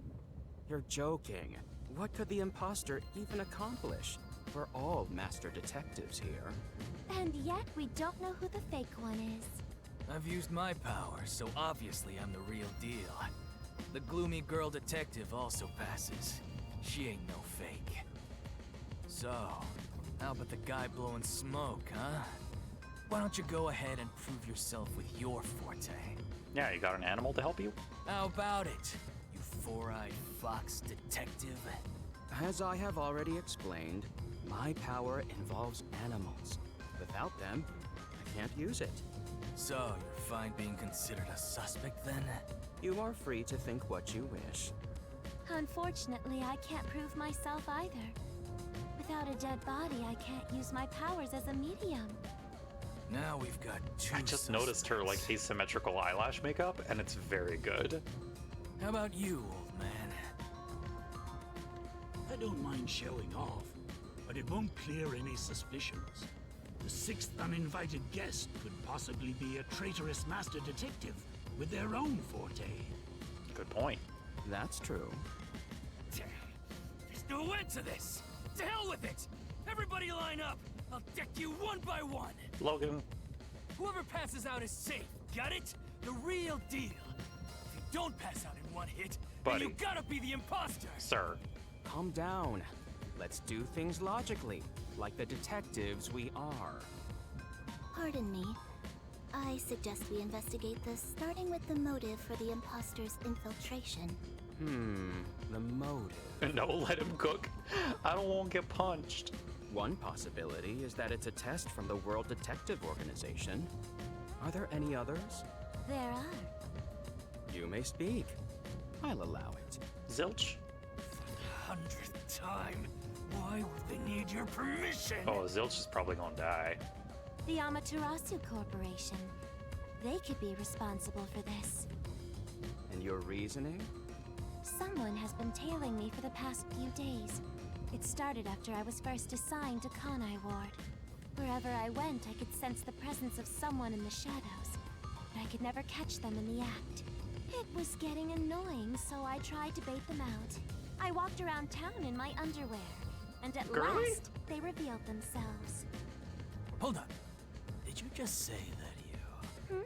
You're joking. What could the imposter even accomplish? We're all master detectives here. And yet we don't know who the fake one is. I've used my power, so obviously I'm the real deal. The gloomy girl detective also passes. She ain't no fake. So, how about the guy blowing smoke, huh? Why don't you go ahead and prove yourself with your forte? Yeah, you got an animal to help you? How about it, you four-eyed fox detective? As I have already explained, my power involves animals. Without them, I can't use it. So, you're fine being considered a suspect then? You are free to think what you wish. Unfortunately, I can't prove myself either. Without a dead body, I can't use my powers as a medium. Now we've got 2 I just noticed her like suspects. asymmetrical eyelash makeup, and it's very good. How about you, old man? I don't mind showing off, but it won't clear any suspicions. The 6th uninvited guest could possibly be a traitorous master detective with their own forte. Good point. That's true. There's no end to this! To hell with it! Everybody line up! I'll deck you one by one! Logan, Whoever passes out is safe, got it? The real deal. If you don't pass out in one hit, then Buddy. you gotta be the imposter! sir. Calm down. Let's do things logically, like the detectives we are. Pardon me. I suggest we investigate this, starting with the motive for the imposter's infiltration. The motive. No, let him cook. I don't want to get punched. One possibility is that it's a test from the World Detective Organization. Are there any others? There are. You may speak. I'll allow it. Zilch? 100th time. Why would they need your permission? Oh, Zilch is probably gonna die. The Amaterasu Corporation. They could be responsible for this. And your reasoning? Someone has been tailing me for the past few days. It started after I was first assigned to Kanai Ward. Wherever I went, I could sense the presence of someone in the shadows, but I could never catch them in the act. It was getting annoying, so I tried to bait them out. I walked around town in my underwear, and at Girly? last, they revealed themselves. Hold on. Did you just say that you...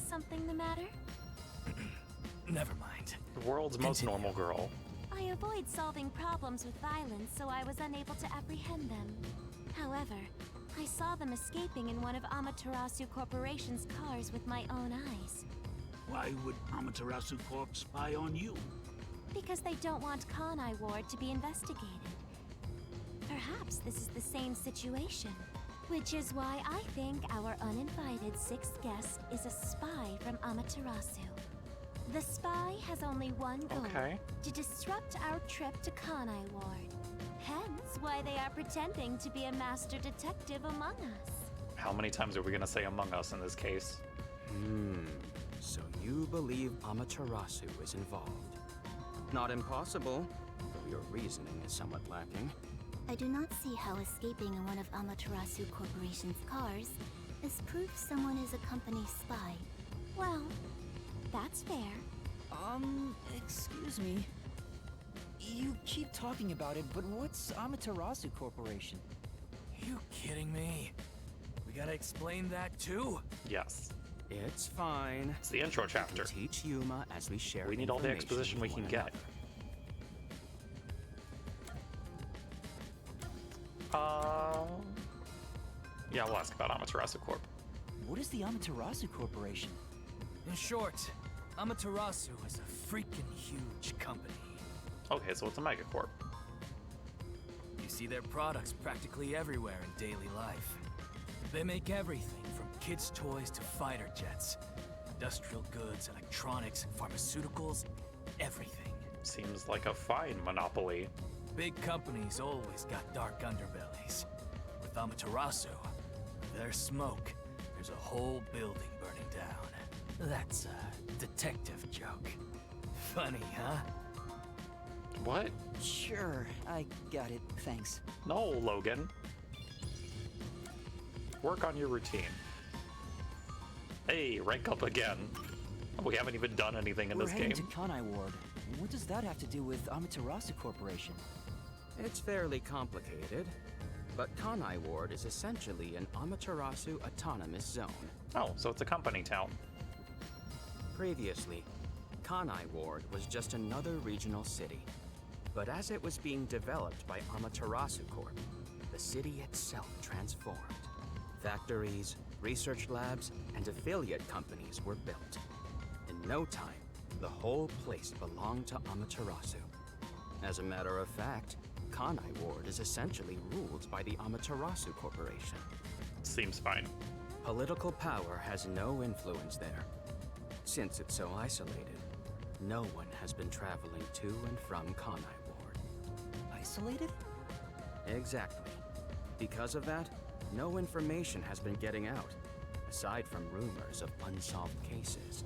Something the matter? Never mind. The world's most Continue. normal girl. I avoid solving problems with violence, so I was unable to apprehend them. However, I saw them escaping in one of Amaterasu Corporation's cars with my own eyes. Why would Amaterasu Corp spy on you? Because they don't want Kanai Ward to be investigated. Perhaps this is the same situation. Which is why I think our uninvited sixth guest is a spy from Amaterasu. The spy has only one goal. Okay. To disrupt our trip to Kanai Ward. Hence why they are pretending to be a master detective among us. How many times are we gonna say Among Us in this case? So you believe Amaterasu is involved? Not impossible, though your reasoning is somewhat lacking. I do not see how escaping in one of Amaterasu Corporation's cars is proof someone is a company spy. Well, that's fair. Excuse me. You keep talking about it, but what's Amaterasu Corporation? You kidding me? We gotta explain that too? Yes. It's fine. It's the intro We chapter. can teach Yuma as we share We need all the information exposition we with can one get. Yeah, we'll ask about Amaterasu Corp. What is the Amaterasu Corporation? In short, Amaterasu is a freaking huge company. Okay, so it's a megacorp. You see their products practically everywhere in daily life. They make everything from kids' toys to fighter jets, industrial goods, electronics, pharmaceuticals, everything. Seems like a fine monopoly. Big companies always got dark underbellies. With Amaterasu, there's smoke. There's a whole building burning down. That's a detective joke. Funny, huh? What? Sure, I got it, thanks. No, Logan. Work on your routine. Hey, rank up again. We haven't even done anything in We're this heading game. to Kanai Ward. What does that have to do with Amaterasu Corporation? It's fairly complicated, but Kanai Ward is essentially an Amaterasu autonomous zone. Oh, so it's a company town. Previously, Kanai Ward was just another regional city. But as it was being developed by Amaterasu Corp, the city itself transformed. Factories, research labs, and affiliate companies were built. In no time, the whole place belonged to Amaterasu. As a matter of fact, Kanai Ward is essentially ruled by the Amaterasu Corporation. Seems fine. Political power has no influence there. Since it's so isolated, no one has been traveling to and from Kanai Ward. Isolated? Exactly. Because of that, no information has been getting out, aside from rumors of unsolved cases.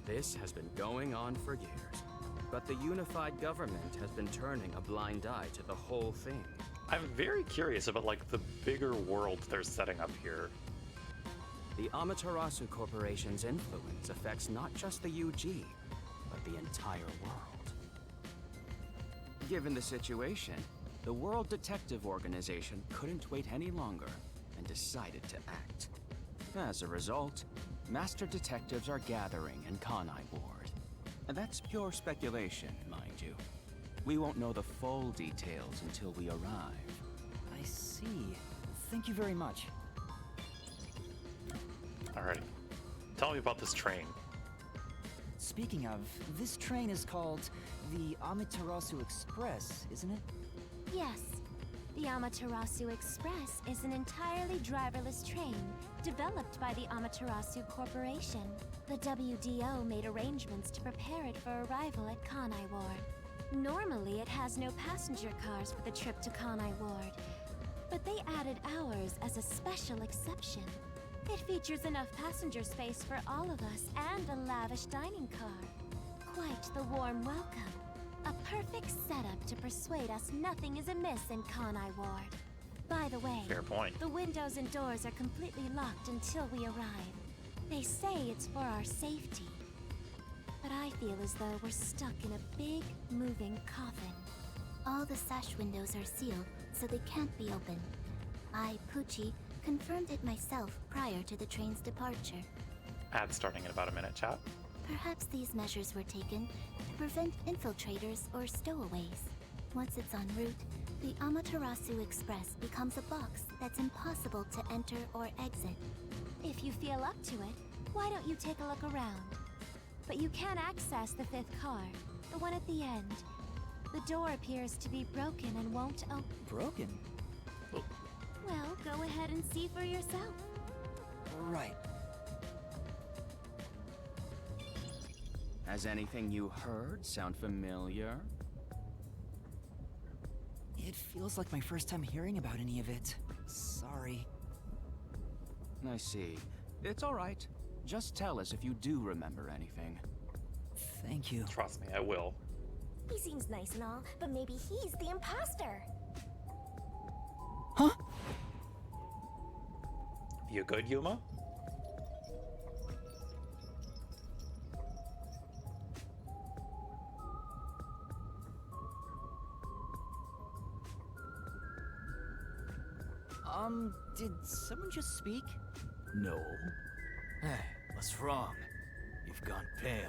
This has been going on for years, but the unified government has been turning a blind eye to the whole thing. I'm very curious about like the bigger world they're setting up here. The Amaterasu Corporation's influence affects not just the UG, but the entire world. Given the situation, the World Detective Organization couldn't wait any longer and decided to act. As a result, master detectives are gathering in Kanai Ward. And that's pure speculation, mind you. We won't know the full details until we arrive. I see. Thank you very much. Alrighty. Tell me about this train. Speaking of, this train is called the Amaterasu Express, isn't it? Yes. The Amaterasu Express is an entirely driverless train developed by the Amaterasu Corporation. The WDO made arrangements to prepare it for arrival at Kanai Ward. Normally, it has no passenger cars for the trip to Kanai Ward, but they added ours as a special exception. It features enough passenger space for all of us and a lavish dining car. Quite the warm welcome. A perfect setup to persuade us nothing is amiss in Kanai Ward. By the way, Fair point. the windows and doors are completely locked until we arrive. They say it's for our safety. but I feel as though we're stuck in a big, moving coffin. All the sash windows are sealed, so they can't be opened. I, Poochie, confirmed it myself prior to the train's departure. Ad starting in about a minute, chat. Perhaps these measures were taken to prevent infiltrators or stowaways. Once it's en route, the Amaterasu Express becomes a box that's impossible to enter or exit. If you feel up to it, why don't you take a look around? But you can't access the 5th car, the one at the end. The door appears to be broken and won't open. Broken? Well, go ahead and see for yourself. Right. Has anything you heard sound familiar? It feels like my first time hearing about any of it. Sorry. I see. It's all right. Just tell us if you do remember anything. Thank you. Trust me, I will. He seems nice and all, but maybe he's the imposter. Huh? You good, Yuma? Did someone just speak? No. Hey, what's wrong? You've gone pale.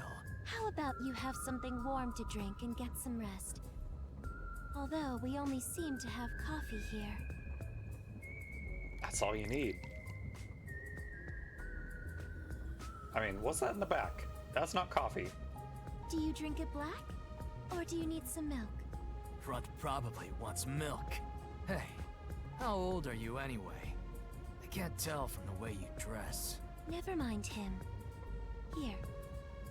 How about you have something warm to drink and get some rest? Although we only seem to have coffee here. That's all you need. I mean, what's that in the back? That's not coffee. Do you drink it black? Or do you need some milk? Front probably wants milk. Hey, how old are you anyway? I can't tell from the way you dress. Never mind him. Here,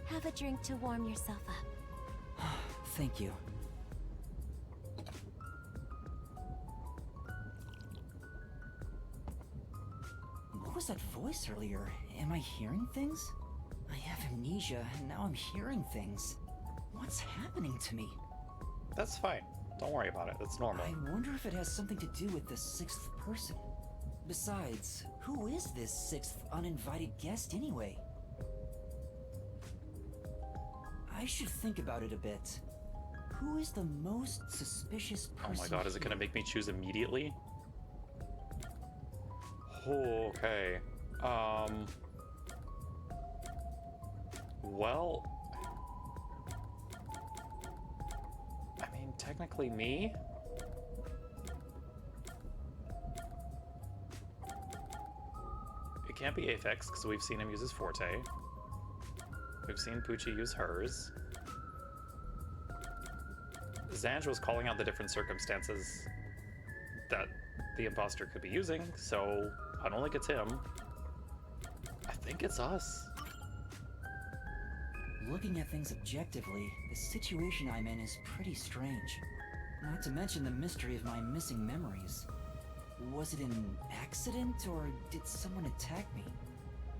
have a drink to warm yourself up. Thank you. What was that voice earlier? Am I hearing things? I have amnesia, and now I'm hearing things. What's happening to me? That's fine. Don't worry about it. That's normal. I wonder if it has something to do with the 6th person. Besides, who is this 6th uninvited guest anyway? I should think about it a bit. Who is the most suspicious person? Oh my god, is it gonna here? make me choose immediately? Oh, okay. Well... I mean, technically me? It can't be Aphex, because we've seen him use his Forte. We've seen Poochie use hers. Zanj was calling out the different circumstances that the imposter could be using, so I don't think it's him. I think it's us. Looking at things objectively, the situation I'm in is pretty strange. Not to mention the mystery of my missing memories. Was it an accident, or did someone attack me?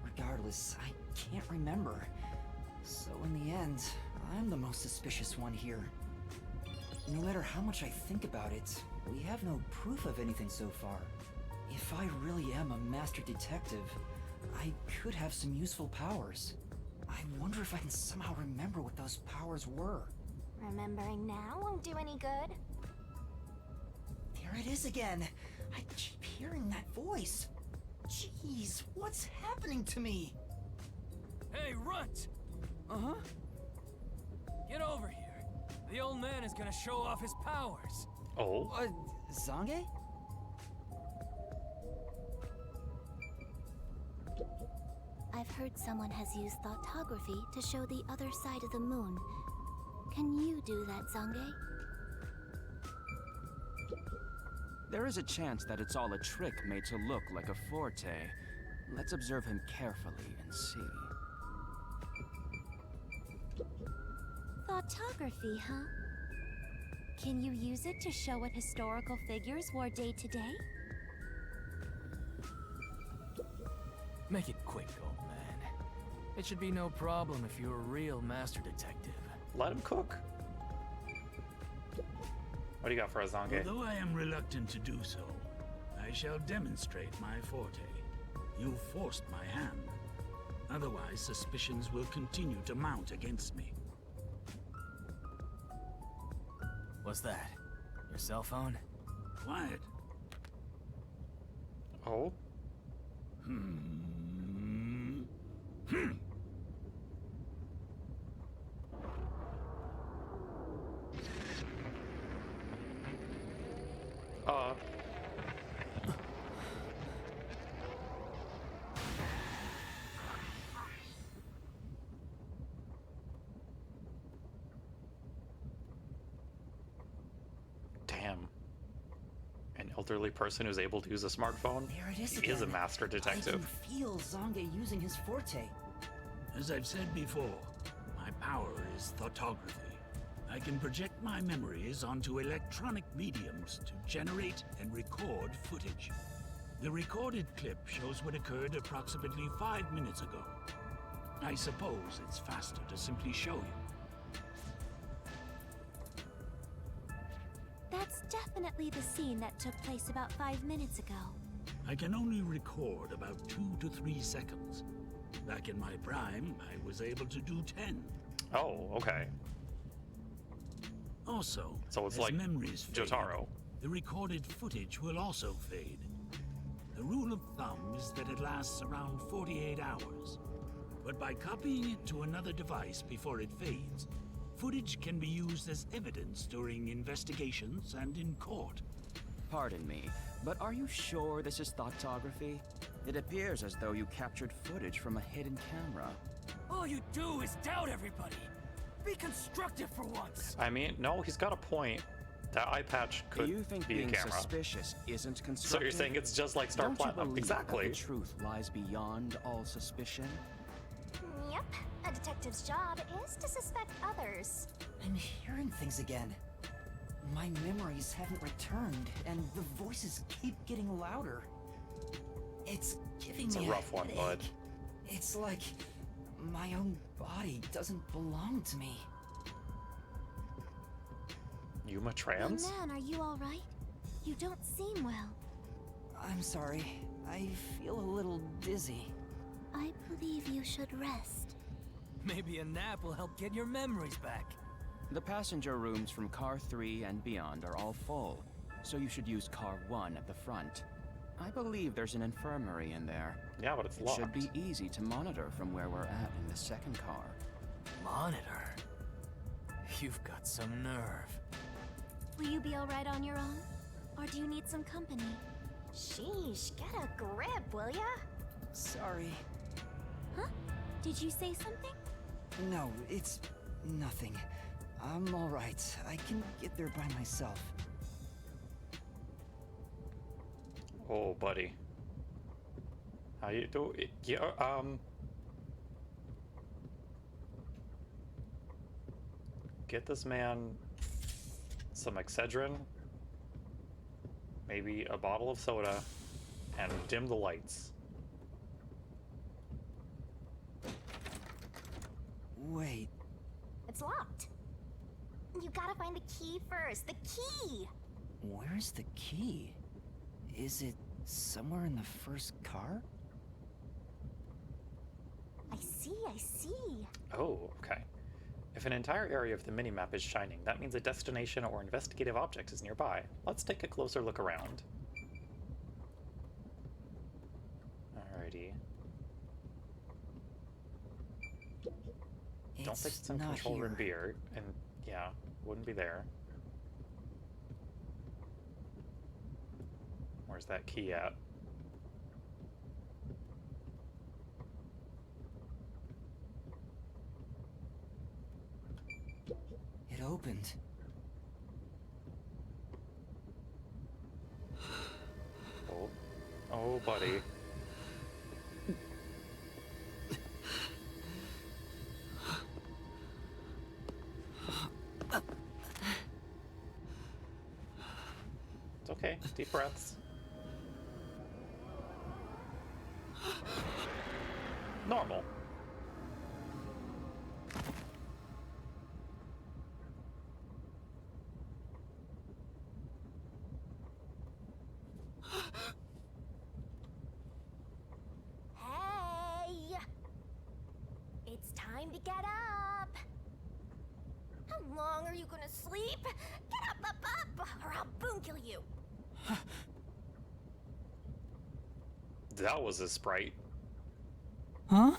Regardless, I can't remember. So in the end, I'm the most suspicious one here. No matter how much I think about it, we have no proof of anything so far. If I really am a master detective, I could have some useful powers. I wonder if I can somehow remember what those powers were. Remembering now won't do any good. There it is again. I keep hearing that voice. Jeez, what's happening to me? Hey, Runt! Uh-huh. Get over here. The old man is gonna show off his powers. Oh? Zange? I've heard someone has used thoughtography to show the other side of the moon. Can you do that, Zange? There is a chance that it's all a trick made to look like a Forte. Let's observe him carefully and see. Thoughtography, huh? Can you use it to show what historical figures wore day to day? Make it quick, old man. It should be no problem if you're a real master detective. Let him cook. What do you got for us, Zange? Although I am reluctant to do so, I shall demonstrate my forte. You forced my hand. Otherwise, suspicions will continue to mount against me. What's that? Your cell phone? Quiet. Oh, uh, damn. An elderly person who's able to use a smartphone? There it is He is a again. master I can detective. feel Zange using his forte. As I've said before, my power is thoughtography. I can project my memories onto electronic mediums to generate and record footage. The recorded clip shows what occurred approximately 5 minutes ago. I suppose it's faster to simply show you. That's definitely the scene that took place about 5 minutes ago. I can only record about 2 to 3 seconds. Back in my prime, I was able to do 10. Oh, okay. Also, So it's as like memories fade, Jotaro. the recorded footage will also fade. The rule of thumb is that it lasts around 48 hours. But by copying it to another device before it fades, footage can be used as evidence during investigations and in court. Pardon me, but are you sure this is thoughtography? It appears as though you captured footage from a hidden camera. All you do is doubt everybody. Be constructive for once. I mean, no, he's got a point. That eye patch Do could you think be a being camera. suspicious isn't constructive? So you're saying it's just like Star Don't you Platinum? believe Exactly. that the truth lies beyond all suspicion? Yep, a detective's job is to suspect others. I'm hearing things again. My memories haven't returned, and the voices keep getting louder. It's giving It's a me rough one, headache. bud. It's like my own body doesn't belong to me. Yuma Young trans? man, are you all right? You don't seem well. I'm sorry. I feel a little dizzy. I believe you should rest. Maybe a nap will help get your memories back. The passenger rooms from Car 3 and beyond are all full, so you should use Car 1 at the front. I believe there's an infirmary in there. Yeah, but it's It locked. should be easy to monitor from where we're at in the second car. Monitor? You've got some nerve. Will you be all right on your own? Or do you need some company? Sheesh, get a grip, will ya? Sorry. Huh? Did you say something? No, it's nothing. I'm all right. I can get there by myself. Oh, buddy. How you do? Yeah, get this man some Excedrin, maybe a bottle of soda, and dim the lights. Wait, It's locked. You gotta find the key first. The key! where's the key? Is it somewhere in the first car? I see. Oh, okay. If an entire area of the minimap is shining, that means a destination or investigative object is nearby. Let's take a closer look around. Alrighty. Don't think it's in not control room here. B, and yeah, wouldn't be there. Where's that key at? It opened. Oh, oh, buddy. It's okay. Deep breaths. Normal. Hey! It's time to get up! How long are you gonna sleep? Get up or I'll boom kill you. That was a sprite. Huh?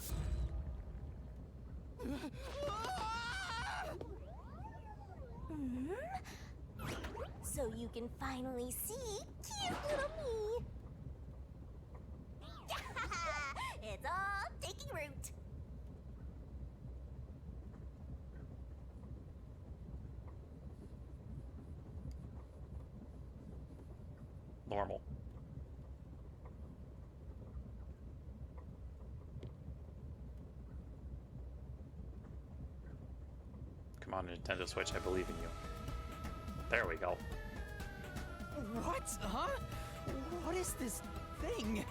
So you can finally see cute little me. It's all taking root. Normal. Come on, Nintendo Switch, I believe in you. There we go. What? Huh? What is this thing?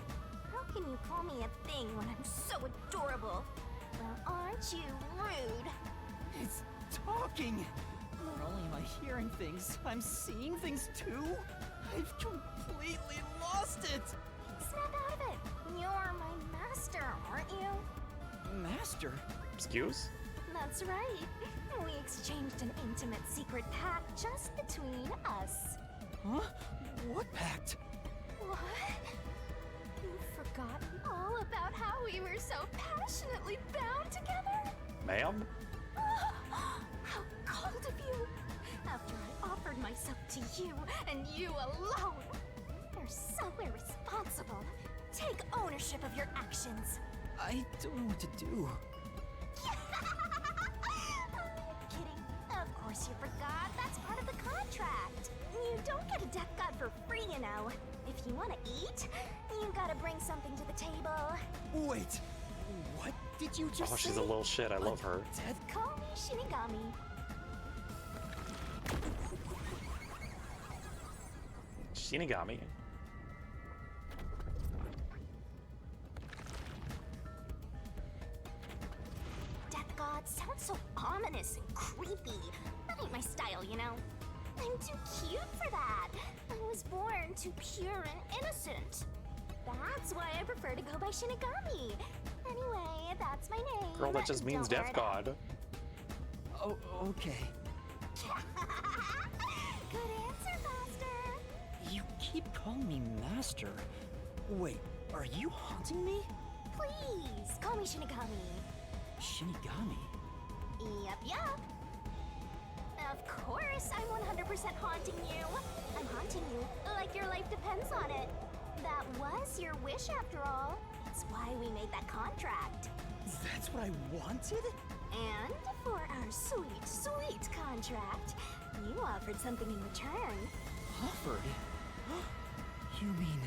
How can you call me a thing when I'm so adorable? Well, aren't you rude? It's talking. Not only am I hearing things, I'm seeing things too. I've completely lost it. Snap out of it. You're my master, aren't you? Master? Excuse? That's right. We exchanged an intimate secret pact just between us. Huh? What pact? What? You've forgotten all about how we were so passionately bound together? Ma'am? How cold of you! After I offered myself to you, and you alone! You're so irresponsible. Take ownership of your actions. I don't know what to do. Kidding. Of course you forgot. That's part of the contract. You don't get a death god for free, you know. If you want to eat, you gotta bring something to the table. Wait. What did you just Oh, say? she's a little shit. I love her. Dead? Call me Shinigami. Shinigami. Death god sounds so ominous and creepy. That ain't my style, you know. I'm too cute for that. I was born too pure and innocent. That's why I prefer to go by Shinigami. Anyway, that's my name. Girl, that just means Don't wear Death it out. God. Oh, okay. Good answer, Master. You keep calling me Master. Wait, are you haunting me? Please, call me Shinigami. Shinigami? Yup. Of course, I'm 100% haunting you. I'm haunting you like your life depends on it. That was your wish after all. It's why we made that contract. That's what I wanted? And for our sweet contract, you offered something in return. Offered? You mean...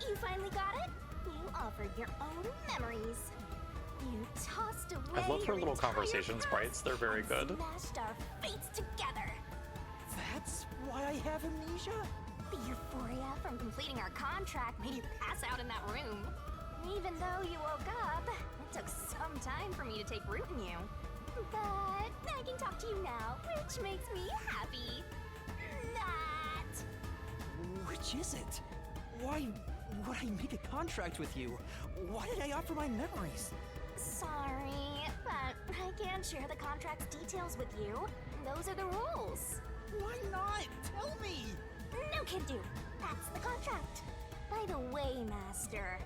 You finally got it? You offered your own memories. You tossed away I love her your little entire conversation past sprites. They're very and good. Smashed our fates together. That's why I have amnesia? The euphoria from completing our contract made you pass out in that room. Even though you woke up, it took some time for me to take root in you. But I can talk to you now, which makes me happy. That. Which is it? Why would I make a contract with you? Why did I offer my memories? Sorry, but I can't share the contract's details with you. Those are the rules. Why not? Tell me! No can do. That's the contract. By the way, Master,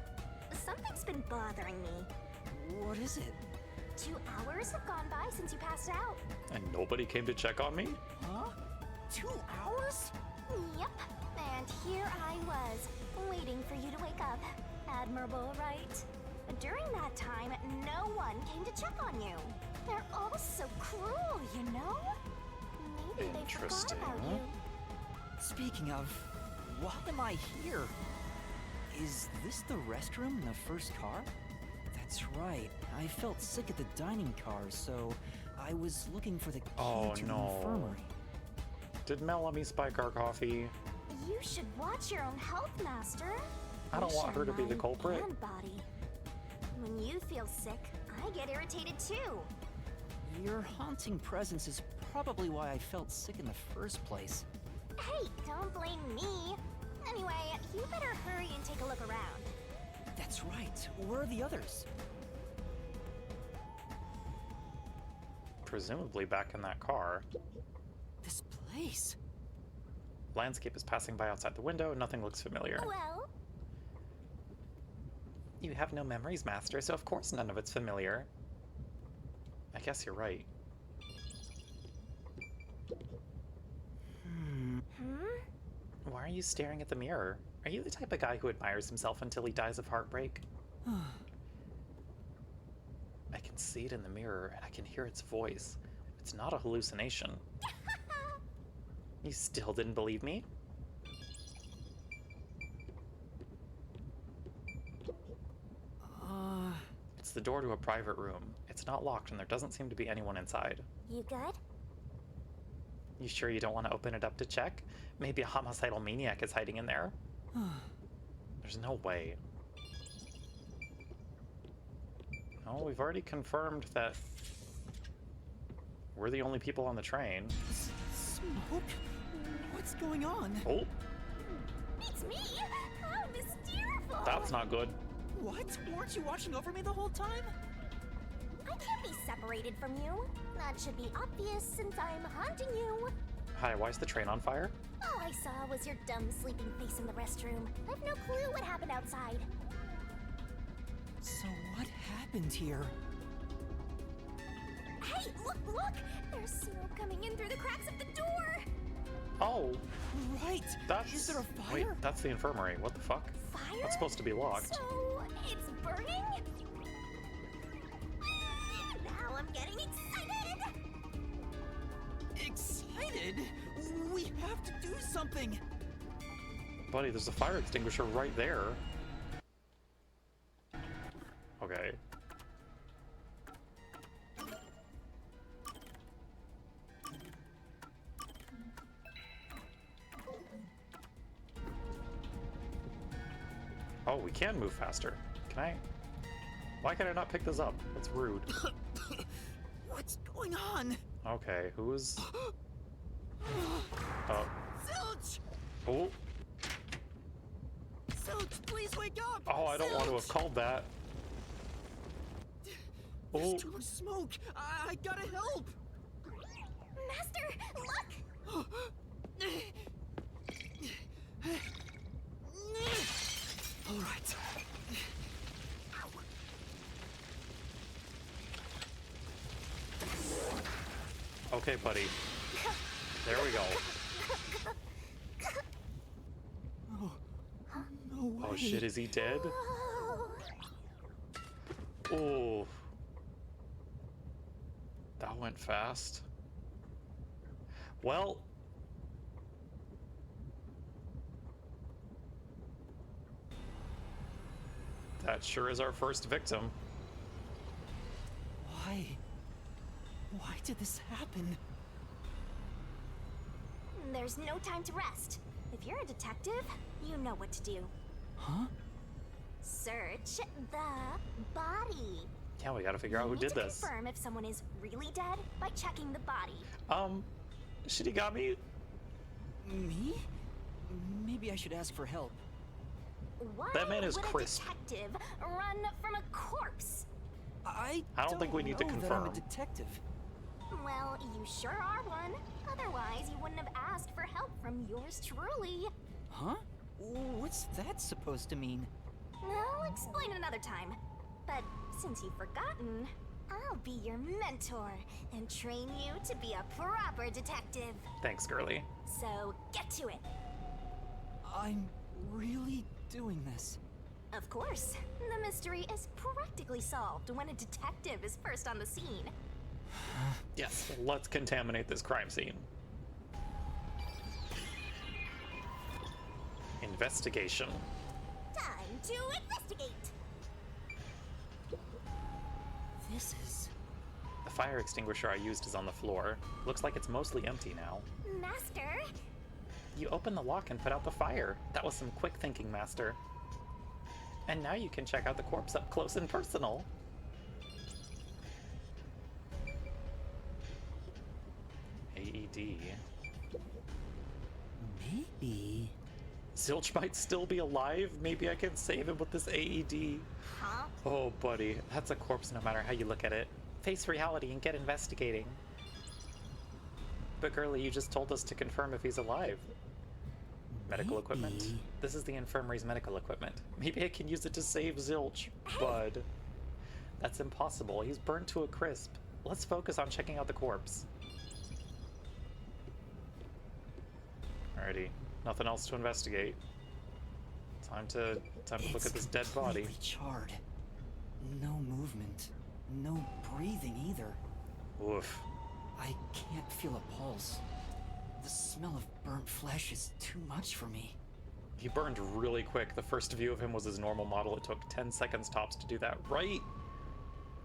something's been bothering me. What is it? 2 hours have gone by since you passed out. And nobody came to check on me? Huh? 2 hours? Yep. And here I was, waiting for you to wake up. Admirable, right? During that time, no one came to check on you. They're all so cruel, you know? Maybe they forgot Interesting. about you. Speaking of, why am I here? Is this the restroom in the first car? That's right. I felt sick at the dining car, so I was looking for the key Oh, to no. the infirmary. Did Mel let me spike our coffee? You should watch your own health, Master. I don't We want share her to be the mind culprit. and body. When you feel sick, I get irritated too. Your haunting presence is probably why I felt sick in the first place. Hey, don't blame me. Anyway, you better hurry and take a look around. That's right. Where are the others? Presumably back in that car. This place. Landscape is passing by outside the window. Nothing looks familiar. Well, You have no memories, Master, so of course none of it's familiar. I guess you're right. Why are you staring at the mirror? Are you the type of guy who admires himself until he dies of heartbreak? I can see it in the mirror, and I can hear its voice. It's not a hallucination. You still didn't believe me? It's the door to a private room. It's not locked, and there doesn't seem to be anyone inside. you good? You sure you don't want to open it up to check? Maybe a homicidal maniac is hiding in there? There's no way. No, we've already confirmed that we're the only people on the train. Smoke? What's going on? Oh, It's me! How mysterious! that's not good. What? Weren't you watching over me the whole time? I can't be separated from you. That should be obvious since I'm haunting you. Hi, why is the train on fire? All I saw was your dumb sleeping face in the restroom. I've no clue what happened outside. So what happened here? Hey, look! There's smoke coming in through the cracks of the door! Oh, Right! that's... Is there a fire? Wait, that's the infirmary. What the fuck? Fire? That's supposed to be locked. So, it's burning? Now I'm getting excited! Excited? We have to do something! Buddy, there's a fire extinguisher right there. Okay. Oh, we can move faster. Can I? Why can I not pick this up? That's rude. What's going on? Okay, who's... Zilch! Oh, Zilch, please wake up! oh, I don't want to have Zilch! called that. There's Oh, too much smoke! I gotta help! Master, look! All right. okay, buddy. There we go. No way. Oh shit, is he dead? Oh, Oh. That went fast. Well. That sure is our first victim. Why? Why did this happen? there's no time to rest. If you're a detective, you know what to do. Huh? Search the body. Yeah, we gotta figure out who You need did to this. confirm if someone is really dead by checking the body. Shinigami? Me? Maybe I should ask for help. Why That man is would crisp. a detective run from a corpse? I don't think we need to know that I'm a confirm. detective. Well, you sure are one. Otherwise, you wouldn't have asked for help from yours truly. Huh? What's that supposed to mean? I'll explain another time. But since you've forgotten, I'll be your mentor and train you to be a proper detective. Thanks, girly. So get to it. I'm really doing this. Of course, the mystery is practically solved when a detective is first on the scene. Yes, let's contaminate this crime scene. Investigation. Time to investigate. This is... The fire extinguisher I used is on the floor. Looks like it's mostly empty now. Master, You opened the lock and put out the fire. That was some quick thinking, Master. And now you can check out the corpse up close and personal. AED. Maybe... Zilch might still be alive. Maybe I can save him with this AED. huh? Oh, buddy. That's a corpse no matter how you look at it. Face reality and get investigating. But girly, you just told us to confirm if he's alive. medical equipment. Maybe. This is the infirmary's medical equipment. Maybe I can use it to save Zilch, bud. That's impossible. He's burned to a crisp. Let's focus on checking out the corpse. Alrighty. Nothing else to investigate. Time to look at this dead body. Completely charred. No movement. No breathing either. Oof. I can't feel a pulse. The smell of burnt flesh is too much for me. He burned really quick. The first view of him was his normal model. It took 10 seconds tops to do that, right?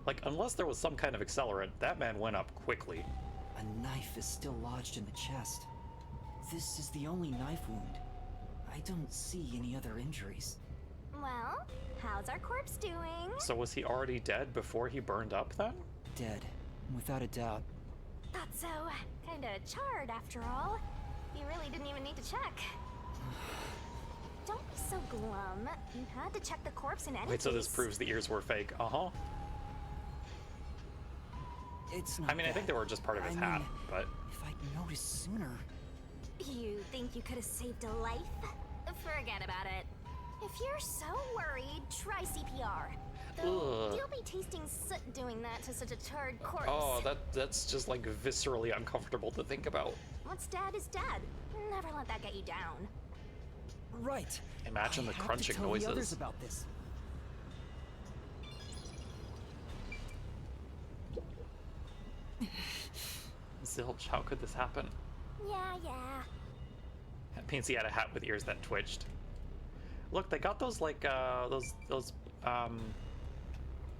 Like, unless there was some kind of accelerant, that man went up quickly. A knife is still lodged in the chest. This is the only knife wound. I don't see any other injuries. Well, how's our corpse doing? So was he already dead before he burned up then? Dead, without a doubt. Thought so. Kinda charred after all. You really didn't even need to check. Don't be so glum. You had to check the corpse in any Wait, so this case. proves the ears were fake. Uh-huh. It's not I mean, I think they that. were just part of his I hat, mean, but... if I'd noticed sooner. You think you could have saved a life? Forget about it. If you're so worried, try CPR. Though Ugh. you'll be tasting soot doing that to such a charred corpse. Oh, that's just, like, viscerally uncomfortable to think about. What's dead is dead. Never let that get you down. Right. Imagine the I have crunching to tell the others noises. about this. Zilch, how could this happen? Yeah. That means he had a hat with ears that twitched. Look, they got those, like,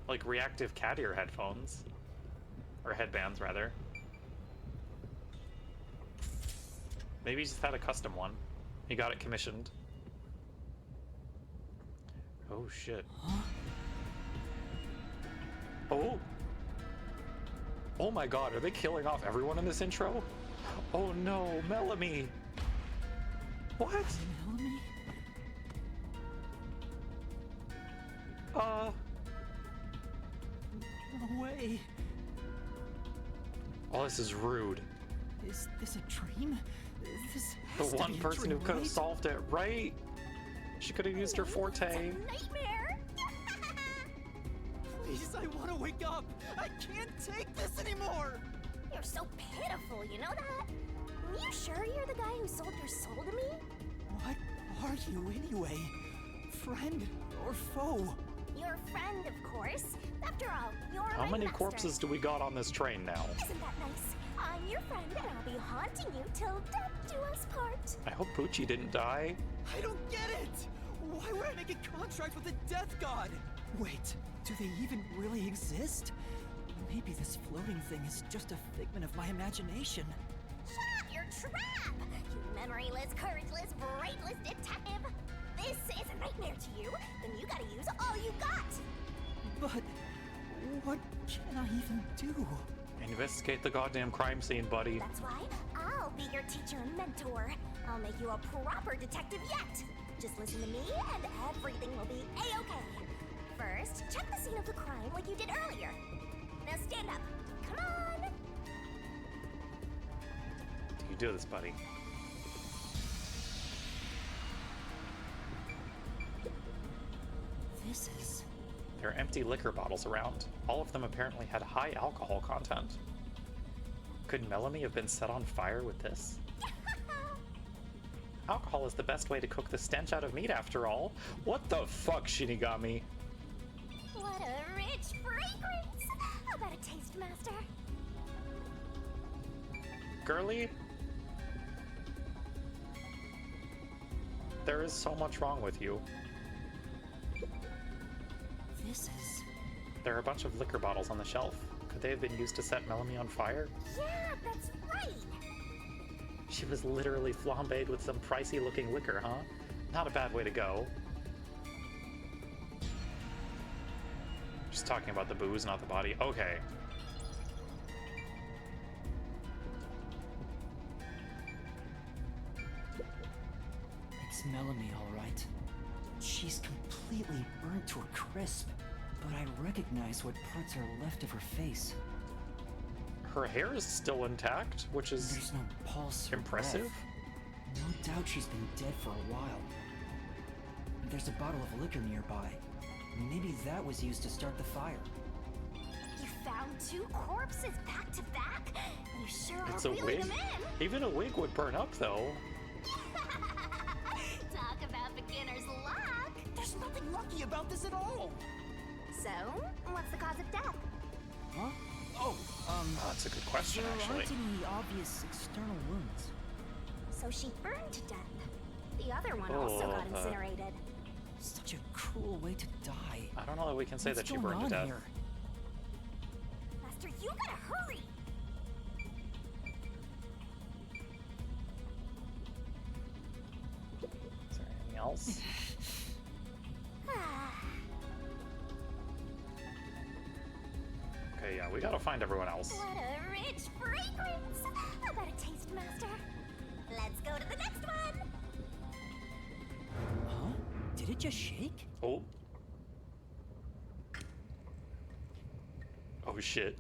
like, reactive cat ear headphones. Or headbands, rather. Maybe he just had a custom one. He got it commissioned. Oh, shit. Oh! Oh my god, are they killing off everyone in this intro? Oh no, Melanie! What? Melanie? No way. Oh, this is rude. Is this a dream? This The has to one be a person who dream, could have right? solved it, right? She could have used her It's forte. a nightmare. Please, I want to wake up. I can't take this anymore. You're so pitiful, you know that? You sure you're the guy who sold your soul to me? What are you anyway? Friend or foe? Your friend, of course. After all, you're How my many master. corpses do we got on this train now? Isn't that nice? I'm your friend, and I'll be haunting you till death do us part. I hope Poochie didn't die. I don't get it. Why would I make a contract with the death god? Wait, do they even really exist? Maybe this floating thing is just a figment of my imagination. Shut up, you're trap! You memoryless, courageless, brainless detective! This is a nightmare to you, then you gotta use all you got! But what can I even do? Investigate the goddamn crime scene, buddy. That's why I'll be your teacher and mentor. I'll make you a proper detective yet! Just listen to me and everything will be A-okay. First, check the scene of the crime like you did earlier. Now stand up. Come on! You do this, buddy. This is... There are empty liquor bottles around. All of them apparently had high alcohol content. Could Melanie have been set on fire with this? Alcohol is the best way to cook the stench out of meat, after all. What the fuck, Shinigami? What a rich fragrance! How about a taste, Master? Girly? There is so much wrong with you. This is... There are a bunch of liquor bottles on the shelf. Could they have been used to set Melanie on fire? Yeah, that's right! She was literally flambéed with some pricey looking liquor, huh? Not a bad way to go. Just talking about the booze, not the body. Okay. It's Melanie, all right. She's completely burnt to a crisp, but I recognize what parts are left of her face. Her hair is still intact, which is There's no pulse or impressive. breath. No doubt she's been dead for a while. There's a bottle of liquor nearby. Maybe that was used to start the fire. You found 2 corpses back to back? You sure It's are a reeling wig. them in. Even a wig would burn up, though. Talk about beginner's luck. There's nothing lucky about this at all! So, what's the cause of death? Huh? Oh, That's a good question, there actually. aren't any obvious external wounds. So she burned to death. The other one also got incinerated. Such a cruel way to die. I don't know that we can say What's that she going burned to on death. here? Master, you gotta hurry! Is there anything else? Okay, yeah, we gotta find everyone else. What a rich fragrance! How about a taste, Master? Let's go to the next one! Huh? Did it just shake? Oh. Oh shit.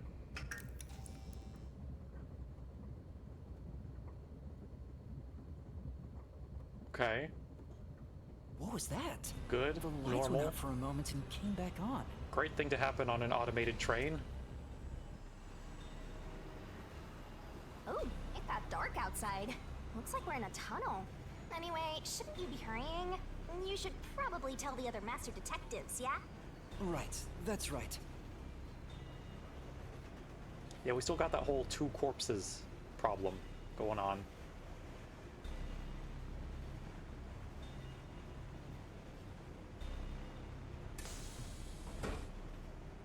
Okay. What was that? Good. The lights went Normal. out for a moment and came back on. Great thing to happen on an automated train. Oh, it got dark outside. Looks like we're in a tunnel. Anyway, shouldn't you be hurrying? You should probably tell the other master detectives, yeah? Right, that's right. Yeah, we still got that whole 2 corpses problem going on.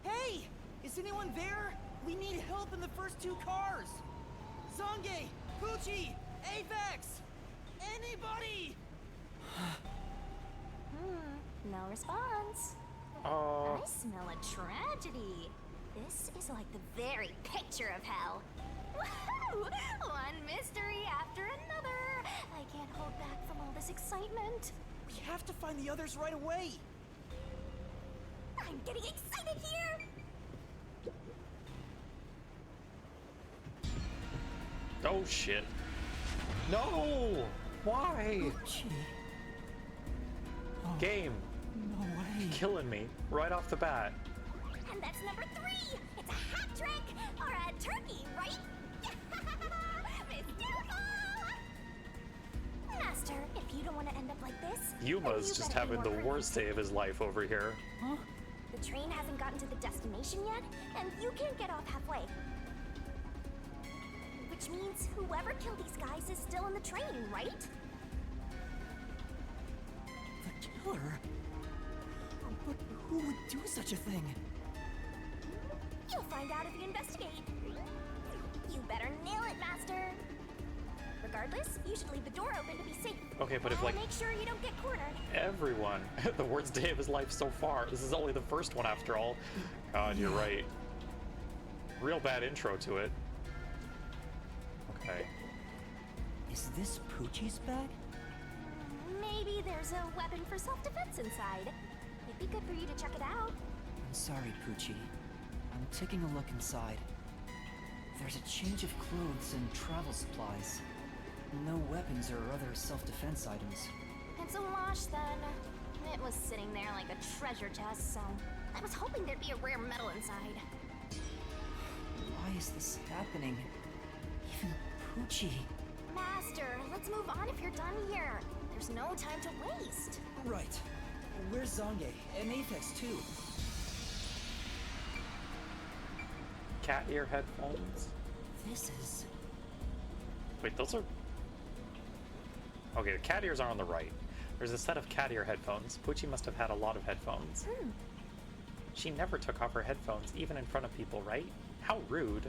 Hey! Is anyone there? We need help in the first 2 cars! Zange! Pucci! Avex! Anybody! No response. Oh. I smell a tragedy. This is like the very picture of hell. Woohoo! One mystery after another. I can't hold back from all this excitement. We have to find the others right away! I'm getting excited here! Oh shit. No! Why? Pucci. Game. No way. Killing me right off the bat. And that's number 3! It's a hat trick! Or a turkey, right? Mystical! Master, if you don't want to end up like this, Yuma's then you just better be having the more worst day of his life over here. Huh? The train hasn't gotten to the destination yet, and you can't get off halfway. Which means whoever killed these guys is still in the train, right? The killer? But who would do such a thing? You'll find out if you investigate. You better nail it, Master. Regardless, you should leave the door open to be safe. Okay, but if, And like, make sure you don't get cornered. everyone, the worst day of his life so far. This is only the first one after all. God, you're right. Real bad intro to it. Okay. Is this Pucci's bag? Maybe there's a weapon for self-defense inside. It'd be good for you to check it out. I'm sorry, Pucci. I'm taking a look inside. There's a change of clothes and travel supplies. No weapons or other self-defense items. It's a wash then. It was sitting there like a treasure chest, so I was hoping there'd be a rare metal inside. Why is this happening? Even Pucci. Master, let's move on if you're done here. There's no time to waste. Right. Where's Zange? And Apex too. Cat ear headphones. This is... Wait, those are... Okay, the cat ears are on the right. There's a set of cat ear headphones. Pucci must have had a lot of headphones. She never took off her headphones, even in front of people, right? How rude.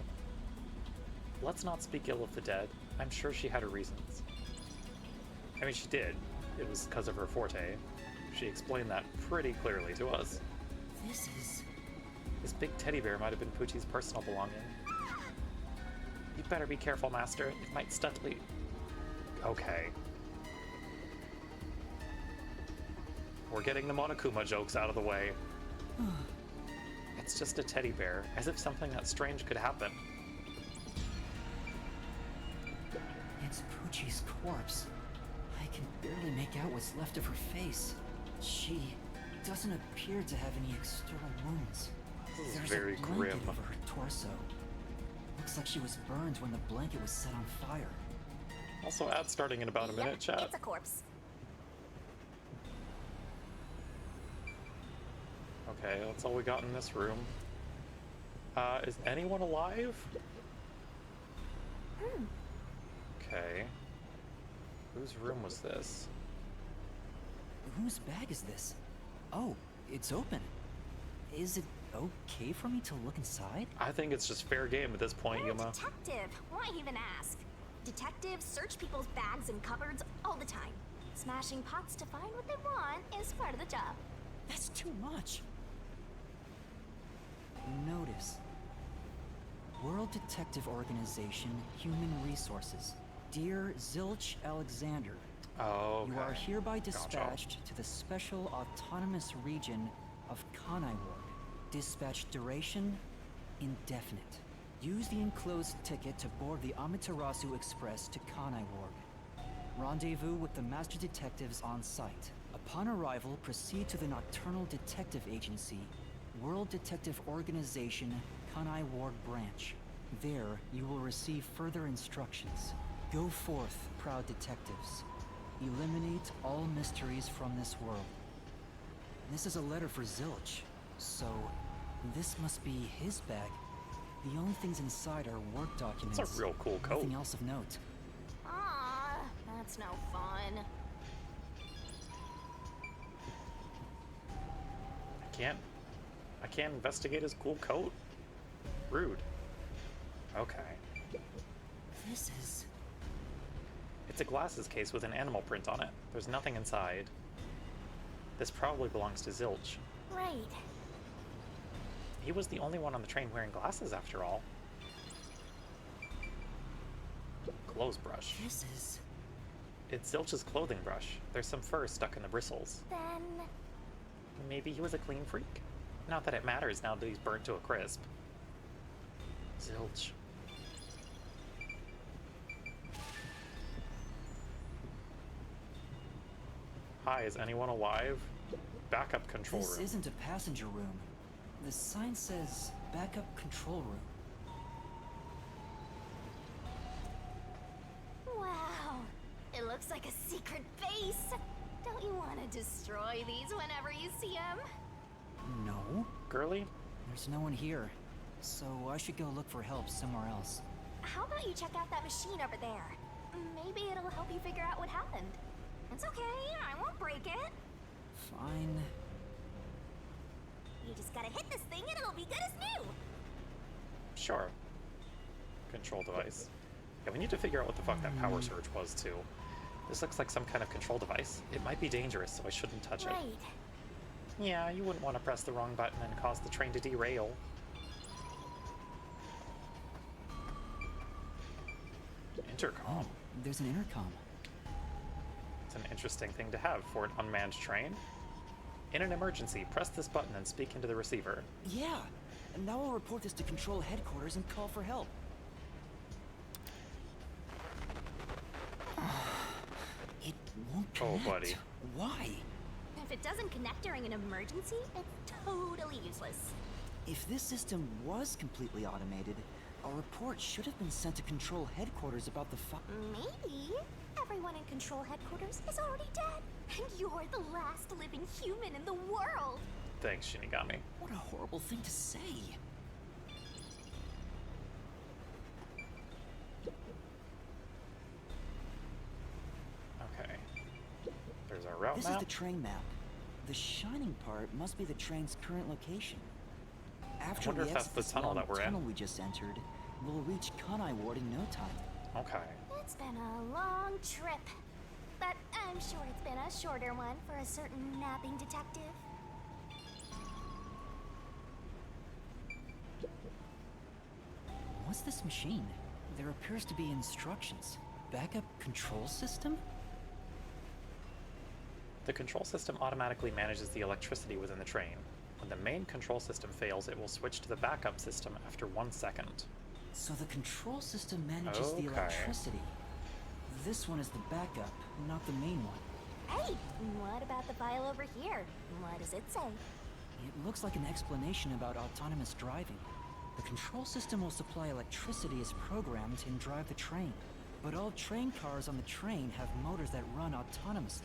Let's not speak ill of the dead. I'm sure she had her reasons. I mean, she did. It was because of her forte. She explained that pretty clearly to us. This is... This big teddy bear might have been Pucci's personal belonging. You better be careful, Master. It might stuntly... Okay. We're getting the Monokuma jokes out of the way. It's just a teddy bear, as if something that strange could happen. It's Pucci's corpse. I can barely make out what's left of her face. She doesn't appear to have any external wounds. This is There's very a blanket grim. over her torso. Looks like she was burned when the blanket was set on fire. Also, ad starting in about a minute, chat. It's a corpse. Okay, that's all we got in this room. Is anyone alive? Okay. Whose room was this? Whose bag is this? Oh, it's open. Is it okay for me to look inside? I think it's just fair game at this point, You're a Yuma. detective. Why even ask? Detectives search people's bags and cupboards all the time. Smashing pots to find what they want is part of the job. That's too much. Notice. World Detective Organization, Human Resources. Dear Zilch Alexander, Oh, you are hereby dispatched to the Special Autonomous Region of Kanai Ward. Dispatch duration, indefinite. Use the enclosed ticket to board the Amaterasu Express to Kanai Ward. Rendezvous with the Master Detectives on site. Upon arrival, proceed to the Nocturnal Detective Agency, World Detective Organization, Kanai Ward Branch. There, you will receive further instructions. Go forth, proud detectives. Eliminate all mysteries from this world. This is a letter for Zilch, so this must be his bag. The only things inside are work documents. It's a real cool coat. Nothing else of note. Ah, that's no fun. I can't investigate his cool coat? Rude. Okay. This is... It's a glasses case with an animal print on it. There's nothing inside. This probably belongs to Zilch. Right. He was the only one on the train wearing glasses after all. Clothes brush. This is... It's Zilch's clothing brush. There's some fur stuck in the bristles. Then Maybe he was a clean freak. Not that it matters now that he's burnt to a crisp. Zilch. Hi, is anyone alive? Backup control This room. isn't a passenger room. The sign says backup control room. wow, it looks like a secret base. Don't you want to destroy these whenever you see them? No, Girly? there's no one here. So I should go look for help somewhere else. How about you check out that machine over there? Maybe it'll help you figure out what happened. It's okay, I won't break it. Fine. You just gotta hit this thing and it'll be good as new. Sure. Control device. Yeah, we need to figure out what the fuck that power surge was, too. This looks like some kind of control device. It might be dangerous, so I shouldn't touch it. Right. Yeah, you wouldn't want to press the wrong button and cause the train to derail. Intercom. There's an intercom. It's an interesting thing to have for an unmanned train. In an emergency, press this button and speak into the receiver. Yeah, and now I'll report this to Control Headquarters and call for help. It won't Oh, connect. buddy. Why? If it doesn't connect during an emergency, it's totally useless. If this system was completely automated, a report should have been sent to Control Headquarters about the Maybe everyone in Control Headquarters is already dead, and you're the last living human in the world. Thanks, Shinigami. What a horrible thing to say. Okay. There's our route This map. is the train map. The shining part must be the train's current location. After wonder we if that's exit the this tunnel long that we're in. tunnel we just entered, we'll reach Kanai Ward in no time. Okay. It's been a long trip, but I'm sure it's been a shorter one for a certain napping detective. What's this machine? There appears to be instructions. Backup control system? The control system automatically manages the electricity within the train. When the main control system fails, it will switch to the backup system after 1 second. So the control system manages the Okay. electricity. This one is the backup, not the main one. Hey, what about the file over here? What does it say? It looks like an explanation about autonomous driving. The control system will supply electricity as programmed and drive the train. But all train cars on the train have motors that run autonomously.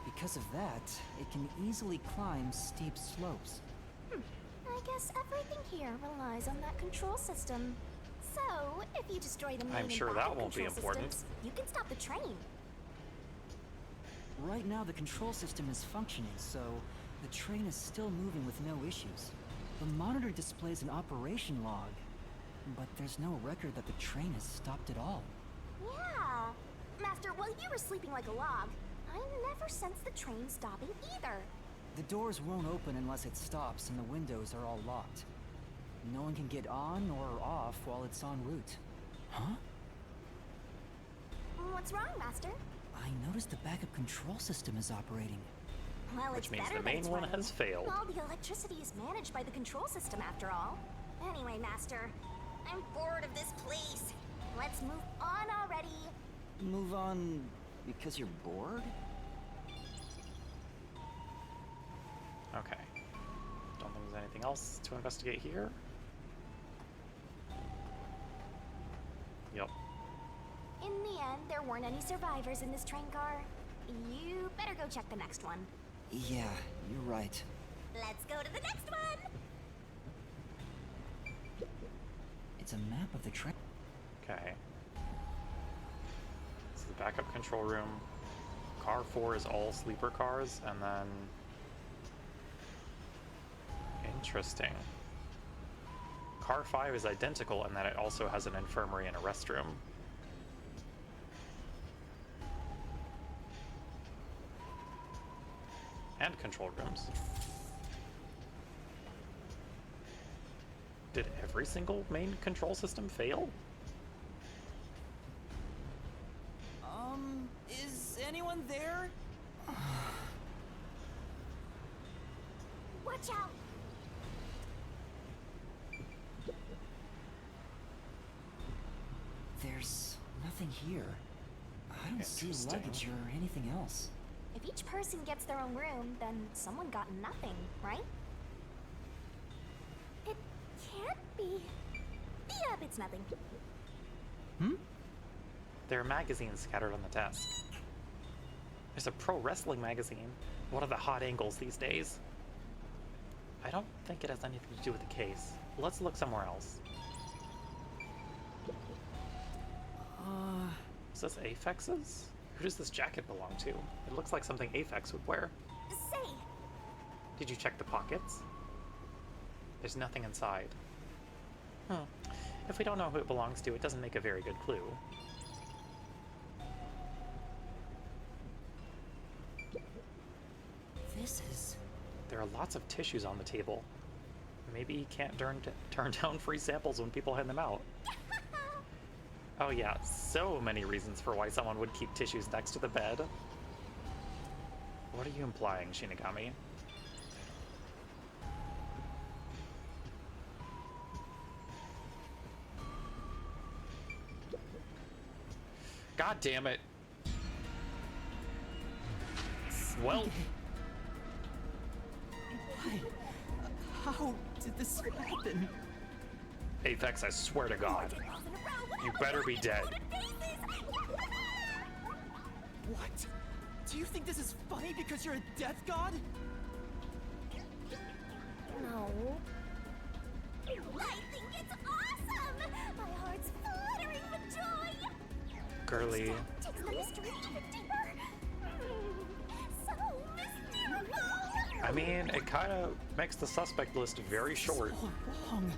Because of that, it can easily climb steep slopes. I guess everything here relies on that control system. So, if you destroy the main I'm and sure that backup won't be control important. systems, you can stop the train. Right now, the control system is functioning, so the train is still moving with no issues. The monitor displays an operation log, but there's no record that the train has stopped at all. Yeah. Master, while you were sleeping like a log, I never sensed the train stopping either. The doors won't open unless it stops, and the windows are all locked. No one can get on or off while it's en route. Huh? What's wrong, Master? I noticed the backup control system is operating. Well, Which it's means better the that main it's one running. has failed. All the electricity is managed by the control system after all. Anyway, Master, I'm bored of this place. Let's move on already. Move on because you're bored? Okay. Don't think there's anything else to investigate here. Yep. In the end, there weren't any survivors in this train car. You better go check the next one. Yeah, you're right. Let's go to the next one! It's a map of the train. Okay. This is the backup control room. Car 4 is all sleeper cars, and then... Interesting. Car 5 is identical in that it also has an infirmary and a restroom. And control rooms. Did every single main control system fail? Is anyone there? Watch out! There's nothing here. I don't see Interesting. luggage or anything else. If each person gets their own room, then someone got nothing, right? It can't be. Yep, it's nothing. There are magazines scattered on the desk. There's a pro wrestling magazine. One of the hot angles these days. I don't think it has anything to do with the case. Let's look somewhere else. Is this Aphex's? Who does this jacket belong to? It looks like something Aphex would wear. Say, Did you check the pockets? There's nothing inside. If we don't know who it belongs to, it doesn't make a very good clue. This is... There are lots of tissues on the table. Maybe you can't turn down free samples when people hand them out. Oh yeah, so many reasons for why someone would keep tissues next to the bed. What are you implying, Shinigami? God damn it. Well, Why? How did this happen? Aphex, I swear to God. did both in a row. You better be dead. Exploded faces. What? Do you think this is funny because you're a death god? No. I think it's awesome! My heart's fluttering with joy! Girly. Takes the mystery even deeper. So mystical! I mean, it kind of makes the suspect list very short. So wrong.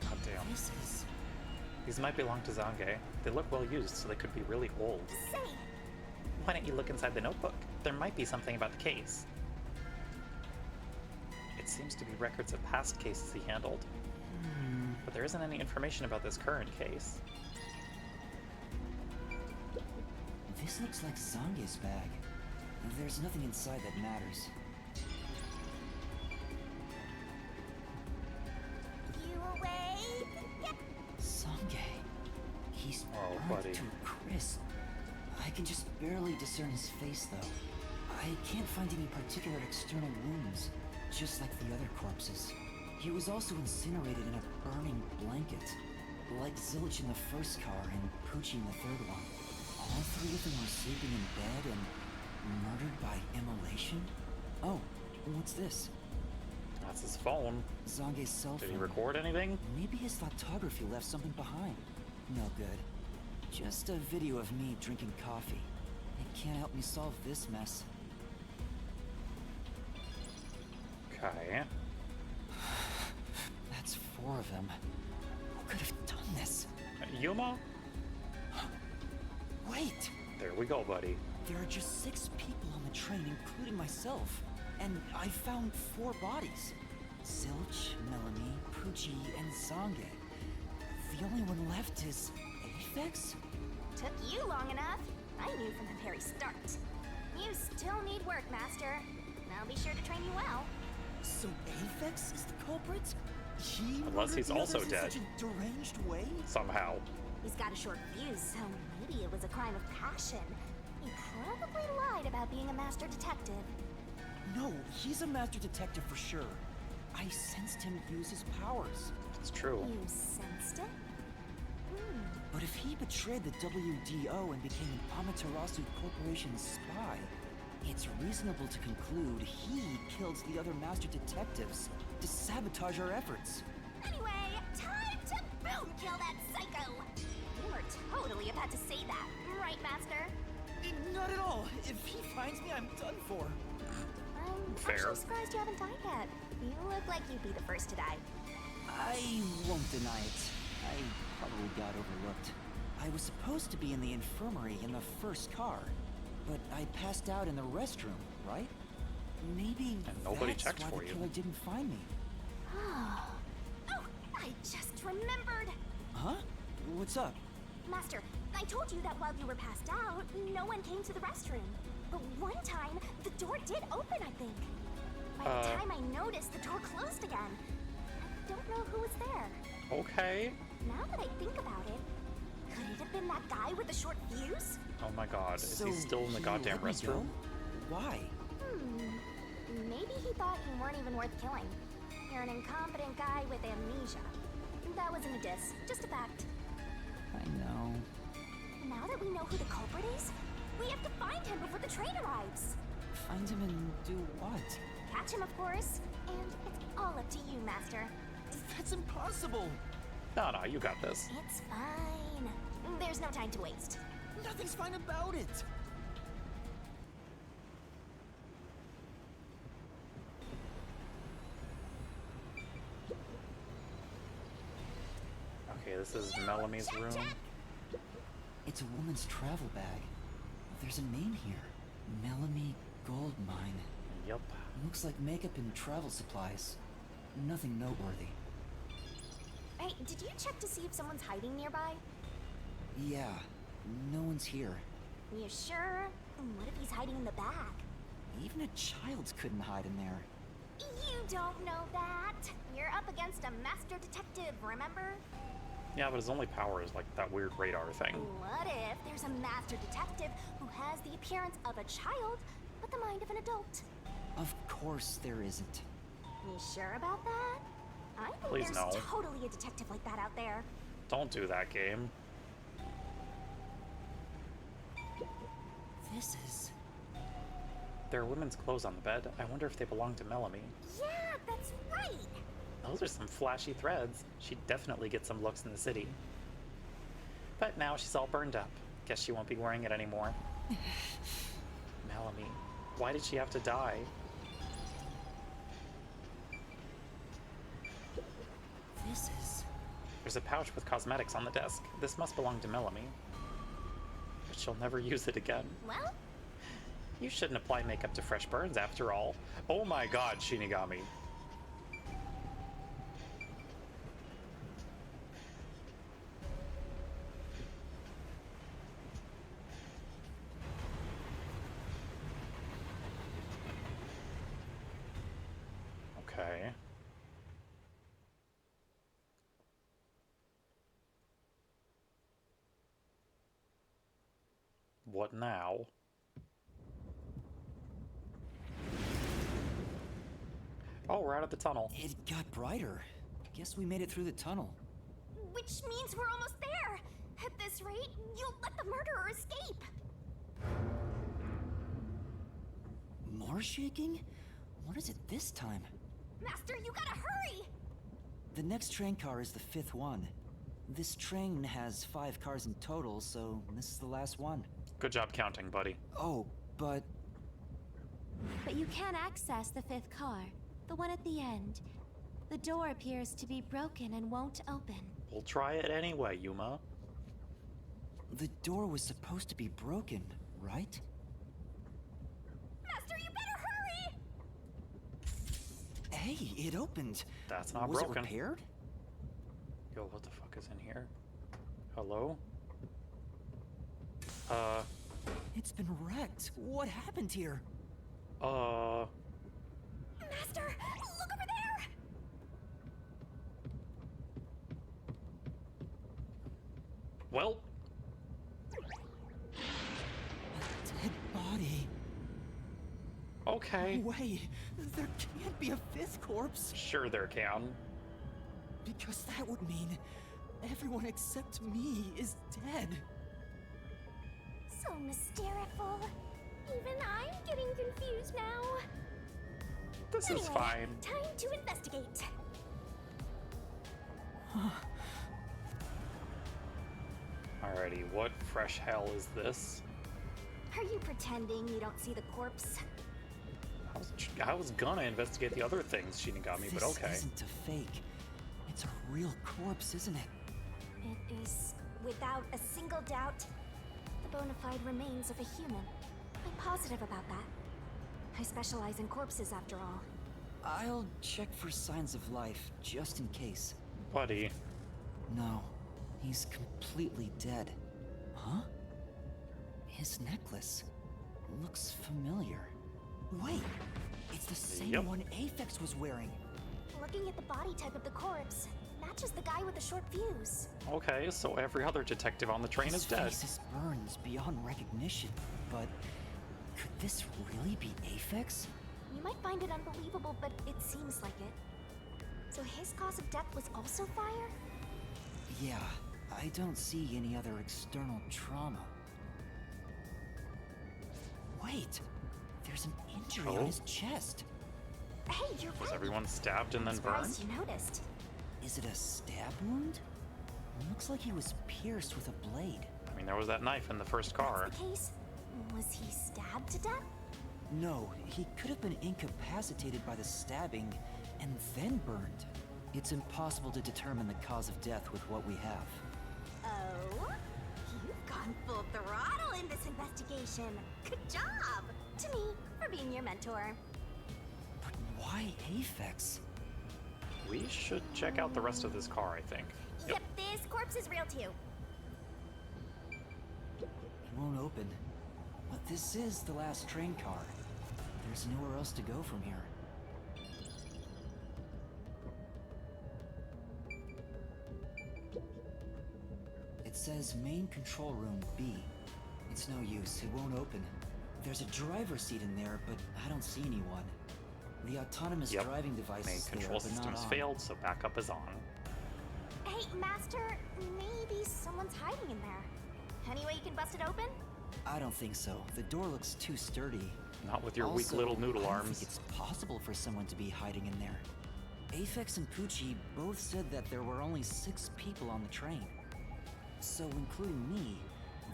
God damn. This is... These might belong to Zange. They look well used, so they could be really old. Say, Why don't you look inside the notebook? There might be something about the case. It seems to be records of past cases he handled. But there isn't any information about this current case. This looks like Zange's bag. There's nothing inside that matters. He's Oh, burnt buddy. to a crisp. I can just barely discern his face, though. I can't find any particular external wounds, just like the other corpses. He was also incinerated in a burning blanket, like Zilch in the first car and Poochie in the third one. All three of them were sleeping in bed and murdered by immolation? Oh, what's this? That's his phone. Zange's cell phone. Did he record anything? Maybe his photography left something behind. No good. Just a video of me drinking coffee. It can't help me solve this mess. Okay. That's 4 of them. Who could have done this? Yuma? Wait! There we go, buddy. There are just 6 people on the train, including myself. And I found 4 bodies. Zilch, Melanie, Poochie, and Zange. The only one left is Aphex? Took you long enough. I knew from the very start. You still need work, Master. I'll be sure to train you well. So Aphex is the culprit? He Unless murdered he's the also others dead. in such a deranged way? Somehow. He's got a short fuse, so maybe it was a crime of passion. He probably lied about being a master detective. No, he's a master detective for sure. I sensed him use his powers. It's true. You sensed it? But if he betrayed the WDO and became Amaterasu Corporation's spy, it's reasonable to conclude he killed the other master detectives to sabotage our efforts. Anyway, time to boom kill that psycho! You were totally about to say that, right, Master? Not at all. If he finds me, I'm done for. I'm Fair. actually surprised you haven't died yet. You look like you'd be the first to die. I won't deny it. I probably got overlooked. I was supposed to be in the infirmary in the first car, but I passed out in the restroom, right? Maybe And nobody that's checked why for the you. killer didn't find me. Oh, I just remembered! Huh? What's up? Master, I told you that while you were passed out, no one came to the restroom. But one time, the door did open, I think. By the time I noticed, the door closed again. I don't know who was there. Okay. Now that I think about it, could it have been that guy with the short fuse? Oh my god. Is So he still in the he goddamn let me go? restroom? Why? Maybe he thought you weren't even worth killing. You're an incompetent guy with amnesia. That wasn't a diss, just a fact. I know. Now that we know who the culprit is, we have to find him before the train arrives. Find him and do what? Catch him, of course. And it's all up to you, Master. That's impossible! No, no, you got this. It's fine. There's no time to waste. Nothing's fine about it! Okay, this is Melamie's room. It's a woman's travel bag. There's a name here. Melanie Goldmine. Yup. Looks like makeup and travel supplies. Nothing noteworthy. Hey, did you check to see if someone's hiding nearby? Yeah, no one's here. You sure? What if he's hiding in the bag? Even a child couldn't hide in there. You don't know that. You're up against a master detective, remember? Yeah, but his only power is like that weird radar thing. What if there's a master detective who has the appearance of a child, but the mind of an adult? Of course there isn't. You sure about that? I think Please there's no. totally a detective like that out there. Don't do that, game. This is... There are women's clothes on the bed. I wonder if they belong to Melanie. Yeah, that's right. Those are some flashy threads. She'd definitely get some looks in the city. But now she's all burned up. Guess she won't be wearing it anymore. Melanie, why did she have to die? This is... There's a pouch with cosmetics on the desk. This must belong to Melanie. But she'll never use it again. Well, You shouldn't apply makeup to fresh burns after all. Oh my god, Shinigami. Okay. What now? Oh, we're out of the tunnel. It got brighter. Guess we made it through the tunnel. Which means we're almost there. At this rate, you'll let the murderer escape. More shaking? What is it this time? Master, you gotta hurry! The next train car is the 5th one. This train has 5 cars in total, so this is the last one. Good job counting, buddy. Oh, but But you can access the 5th car, the one at the end. The door appears to be broken and won't open. We'll try it anyway, Yuma. the door was supposed to be broken, right? Master, you better hurry! Hey, it opened. That's not was broken. it repaired? Yo, what the fuck is in here? Hello? It's been wrecked. What happened here? Master, look over there! Well, A dead body. okay. No way. There can't be a 5th corpse. Sure there can. Because that would mean everyone except me is dead. So mysteriful. Even I'm getting confused now. This is Anyway, fine. time to investigate. Alrighty, what fresh hell is this? Are you pretending you don't see the corpse? I was gonna investigate the other things Shinigami, but This okay. isn't a fake. It's a real corpse, isn't it? It is, without a single doubt, the bona fide remains of a human. I'm positive about that. I specialize in corpses, after all. I'll check for signs of life, just in case. Buddy, No, he's completely dead. Huh? His necklace looks familiar. Wait, it's the same Yep. one Aphex was wearing. Looking at the body type of the corpse, matches the guy with the short fuse. okay, so every other detective on the train His is dead. face is burned beyond recognition, but could this really be Aphex? You might find it unbelievable, but it seems like it. So his cause of death was also fire? Yeah, I don't see any other external trauma. Wait, there's an injury Oh? on his chest. Hey, you're Was right. everyone stabbed and I'm then burned? surprised you noticed. Is it a stab wound? Looks like he was pierced with a blade. I mean, there was that knife in the first car. That's the case. Was he stabbed to death? No, he could have been incapacitated by the stabbing and then burned. It's impossible to determine the cause of death with what we have. Oh? You've gone full throttle in this investigation. Good job! To me, for being your mentor. But why Aphex? We should check out the rest of this car, I think. Yep, this corpse is real too. It won't open. But this is the last train car. There's nowhere else to go from here. It says main control room B. It's no use, it won't open. There's a driver's seat in there, but I don't see anyone. The autonomous Yep. driving device Main is there, control but not systems on. failed, so backup is on. Hey, Master, maybe someone's hiding in there. Any way you can bust it open? I don't think so. The door looks too sturdy. Not with your weak Also, little noodle I don't arms. think it's possible for someone to be hiding in there. Aphex and Poochie both said that there were only 6 people on the train. So, including me,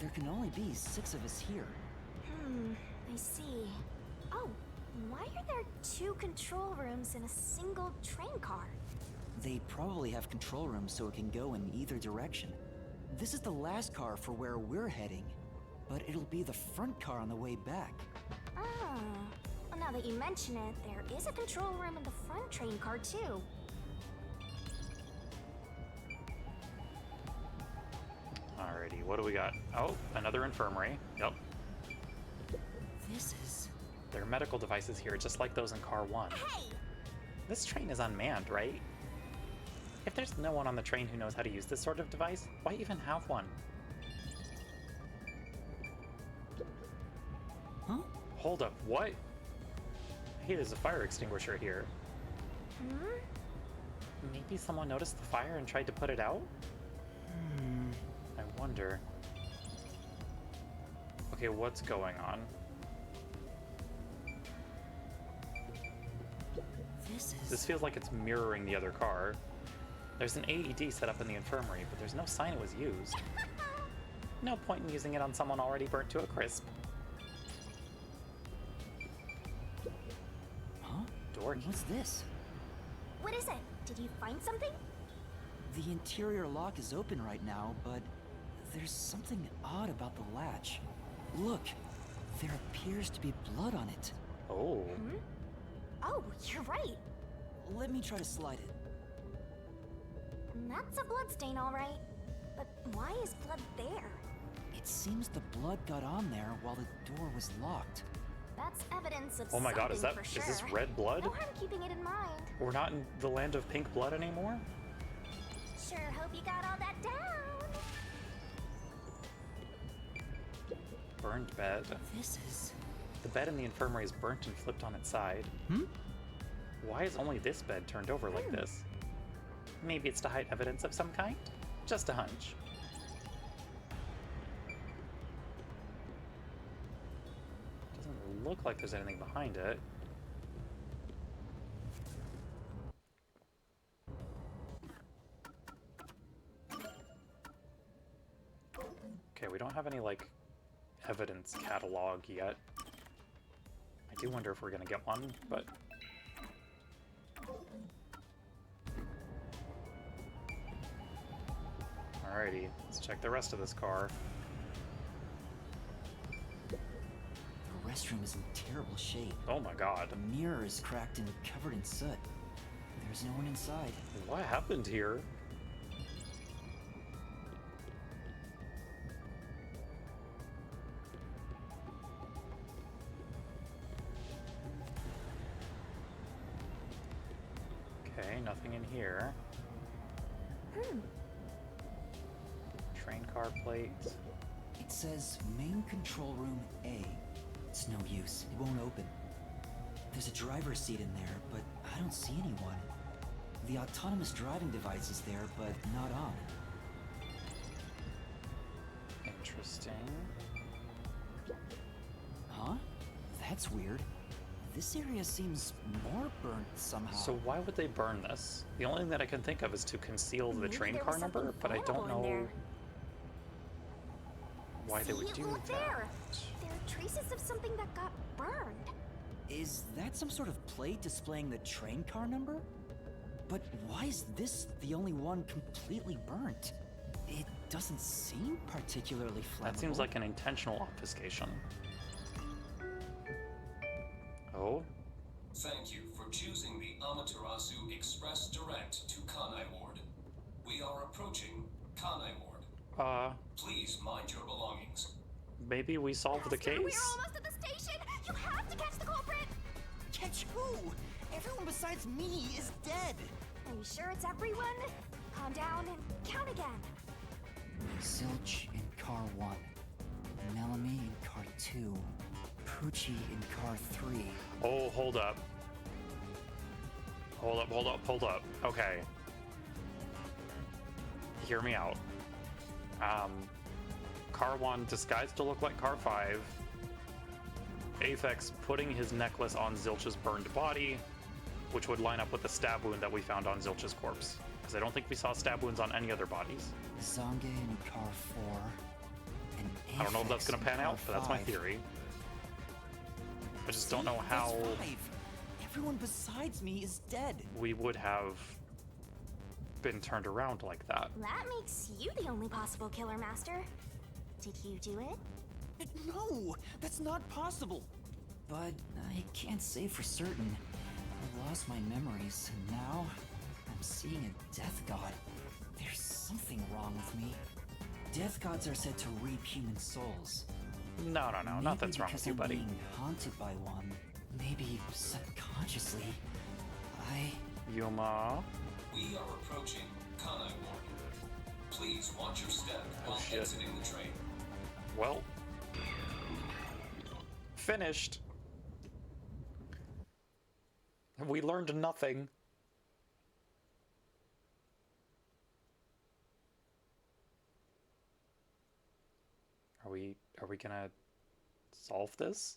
there can only be 6 of us here. I see. Oh, why are there 2 control rooms in a single train car? They probably have control rooms so it can go in either direction. This is the last car for where we're heading, but it'll be the front car on the way back. Oh, well, now that you mention it, there is a control room in the front train car too. Alrighty, what do we got? Oh, another infirmary. Yep. This is... There are medical devices here, just like those in car 1. Hey! This train is unmanned, right? If there's no one on the train who knows how to use this sort of device, why even have one? Huh? Hold up, what? Hey, there's a fire extinguisher here. Maybe someone noticed the fire and tried to put it out? I wonder. Okay, what's going on? This feels like it's mirroring the other car. There's an AED set up in the infirmary, but there's no sign it was used. No point in using it on someone already burnt to a crisp. Huh? Dorky. What's this? What is it? Did you find something? The interior lock is open right now, but there's something odd about the latch. Look, there appears to be blood on it. Oh. Oh, you're right. Let me try to slide it. That's a blood stain, all right. But why is blood there? It seems the blood got on there while the door was locked. That's evidence of Oh my god, is something that for is this sure. red blood? No harm keeping it in mind. We're not in the land of pink blood anymore? Sure hope you got all that down. Burned bed. This is... The bed in the infirmary is burnt and flipped on its side. Why is only this bed turned over like this? Maybe it's to hide evidence of some kind? Just a hunch. Doesn't look like there's anything behind it. Okay, we don't have any, like, evidence catalog yet. I do wonder if we're gonna get one, but... Alrighty, let's check the rest of this car. The restroom is in terrible shape. Oh my god. The mirror is cracked and covered in soot. There's no one inside. What happened here? Okay, nothing in here. Train car plate. It says main control room A. It's no use. It won't open. There's a driver's seat in there, but I don't see anyone. The autonomous driving device is there, but not on. Interesting. Huh? That's weird. This area seems more burnt somehow. So why would they burn this? The only thing that I can think of is to conceal the Maybe train there car was number, something but I don't flammable in know there. why they would See? do Look that. there. There are traces of something that got burned. Is that some sort of plate displaying the train car number? But why is this the only one completely burnt? It doesn't seem particularly flammable. That seems like an intentional obfuscation. Oh? Thank you for choosing the Amaterasu Express Direct to Kanai Ward. We are approaching Kanai Ward. Please mind your belongings. Maybe we solved the Master, case? We're almost at the station. You have to catch the culprit. Catch who? Everyone besides me is dead. Are you sure it's everyone? Calm down and count again. Zilch in car 1. Melanie in car 2. Poochie in car 3. Oh, hold up. Hold up. Okay. Hear me out. Car 1 disguised to look like car 5. Aphex putting his necklace on Zilch's burned body, which would line up with the stab wound that we found on Zilch's corpse. Because I don't think we saw stab wounds on any other bodies. Zange in car 4. And I don't know if that's Aphex going to in pan car out, but that's my 5. theory. I just don't know how That's 5. Everyone besides me is dead. we would have been turned around like that. That makes you the only possible killer, Master. Did you do it? No, that's not possible. But I can't say for certain. I lost my memories, and now I'm seeing a death god. There's something wrong with me. Death gods are said to reap human souls. No, Maybe nothing's wrong with because you, I'm buddy. being haunted by one. Maybe subconsciously. Yuma. We are approaching Kanai Ward. Please watch your step while shit. exiting the train. Well, finished. We learned nothing. Are we gonna solve this?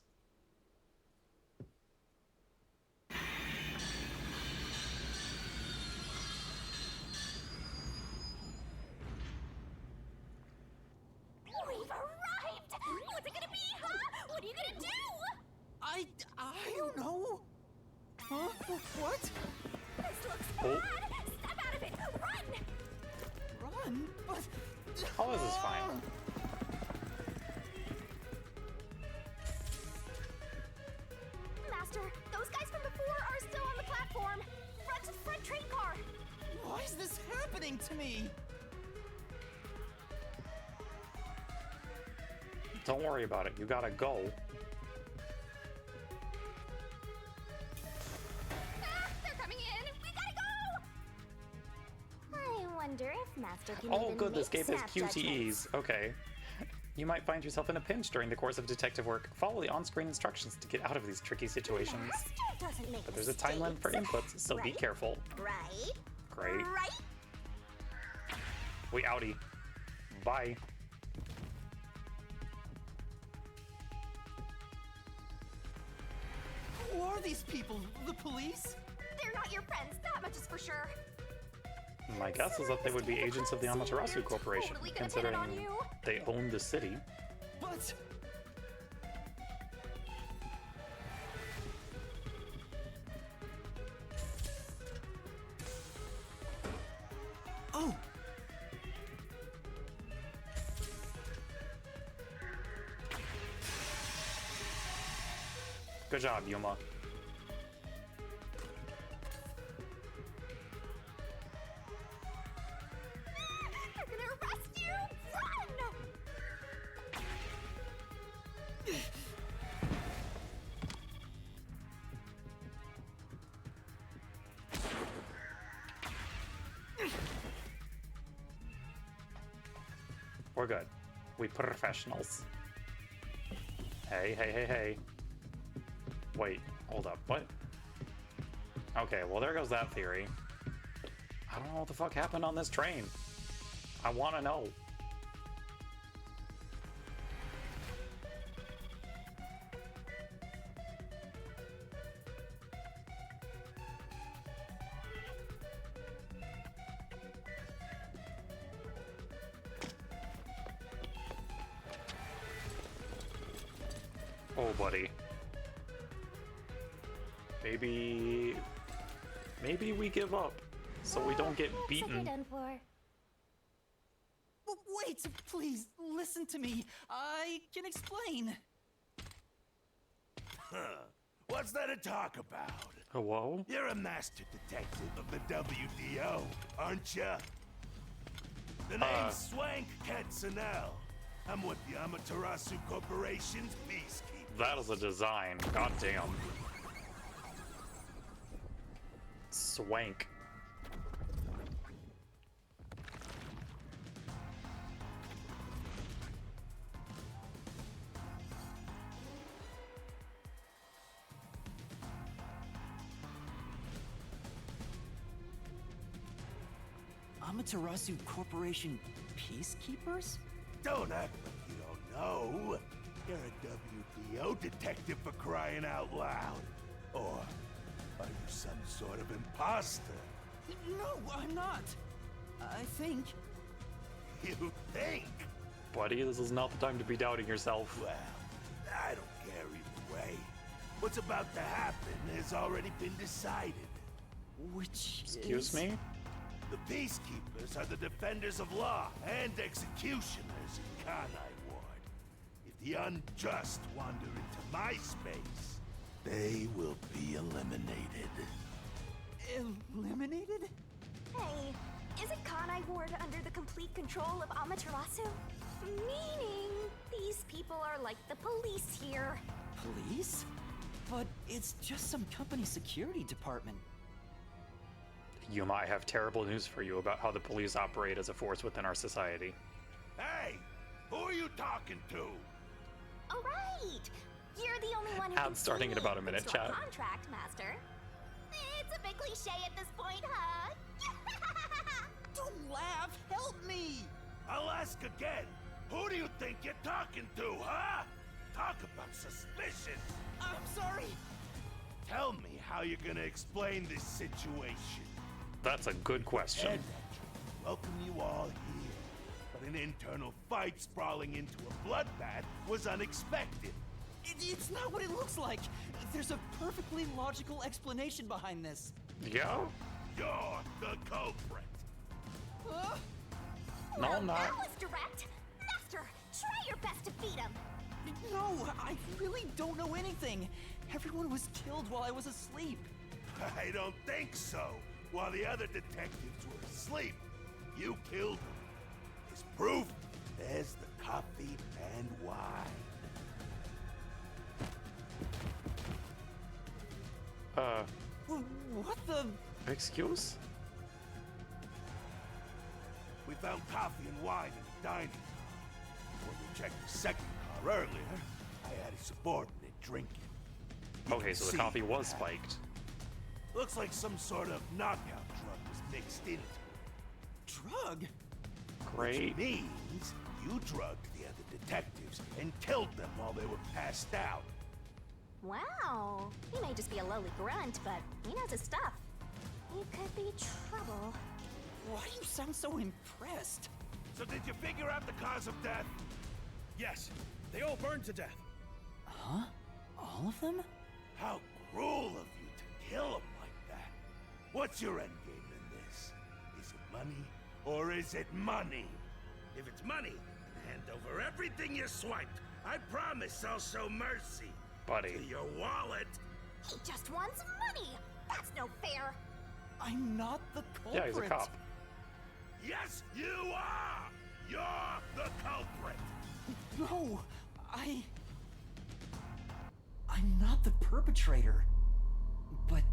We've arrived! What's it gonna be, huh? What are you gonna do? I don't know. Huh? What? This looks Oh. bad! Step out of it! Run! Run? But... Oh, this is fine. Master, those guys from before are still on the platform. Run to the front train car. Why is this happening to me? Don't worry about it. You gotta go. Ah, they're coming in. We gotta go. I wonder if Master can Oh, even good. This make game has snap QTEs. judgments. Okay. You might find yourself in a pinch during the course of detective work. Follow the on-screen instructions to get out of these tricky situations. Master doesn't make But there's a time limit for mistakes. inputs, so be Right? careful. Right? Great. Right? We outie. Bye. Who are these people? The police? They're not your friends, that much is for sure. My guess is that they would be agents of the Amaterasu Corporation, Totally gonna pin it considering on you. they own the city. But... Oh! Good job, Yuma. They're gonna arrest you! Run! We're good. We professionals. Hey, hey, hey, hey. Wait, hold up, what? Okay, well there goes that theory. I don't know what the fuck happened on this train. I wanna know. Oh, buddy. Maybe we give up, so we don't get Looks like beaten. you're done for. Wait, please, listen to me. I can explain. What's there to talk about? Hello? You're a master detective of the WDO, aren't ya? The name's Swank Katsunel. I'm with the Amaterasu Corporation's peacekeeper. That is a design. God damn. Swank. Amaterasu Corporation peacekeepers? Don't act like you don't know. You're a WDO detective for crying out loud. Or are you some sort of imposter? No, I'm not. I think... You think? Buddy, this is not the time to be doubting yourself. Well, I don't care either way. What's about to happen has already been decided. Which Excuse is... me? The peacekeepers are the defenders of law and executioners in Kanai Ward. If the unjust wander into my space, they will be eliminated. Eliminated? Hey, isn't Kanai Ward under the complete control of Amaterasu? Meaning, these people are like the police here. Police? But it's just some company security department. Yuma, I have terrible news for you about how the police operate as a force within our society. Hey, who are you talking to? Oh, right! You're the only one who Ad can starting see in about a me, minute, thanks to our chat. contract, Master. It's a bit cliche at this point, huh? Don't laugh! Help me! I'll ask again. Who do you think you're talking to, huh? Talk about suspicion. I'm sorry! Tell me how you're gonna explain this situation. That's a good question. Ed actually welcome you all here. But an internal fight sprawling into a bloodbath was unexpected. It's not what it looks like! There's a perfectly logical explanation behind this. Yeah? You're the culprit. Huh? No, I'm not. That was direct. Master, try your best to beat him. No, I really don't know anything. Everyone was killed while I was asleep. I don't think so. While the other detectives were asleep, you killed them. As proof, there's the coffee and wine. What the? Excuse? We found coffee and wine in the dining room. When we checked the second car earlier, I had a subordinate drinking. You Okay, can so the see coffee was that. spiked. Looks like some sort of knockout drug was mixed into it. Drug? Great. Which means you drugged the other detectives and killed them while they were passed out. Wow. He may just be a lowly grunt, but he knows his stuff. He could be trouble. Why do you sound so impressed? So did you figure out the cause of death? Yes, they all burned to death. Huh? All of them? How cruel of you to kill them like that. What's your end game in this? Is it money or is it money? If it's money, then hand over everything you swiped. I promise I'll show mercy. Buddy. To your wallet. He just wants money. That's no fair. I'm not the culprit. Yeah, he's a cop. Yes, you are! You're the culprit! No, I'm not the perpetrator. But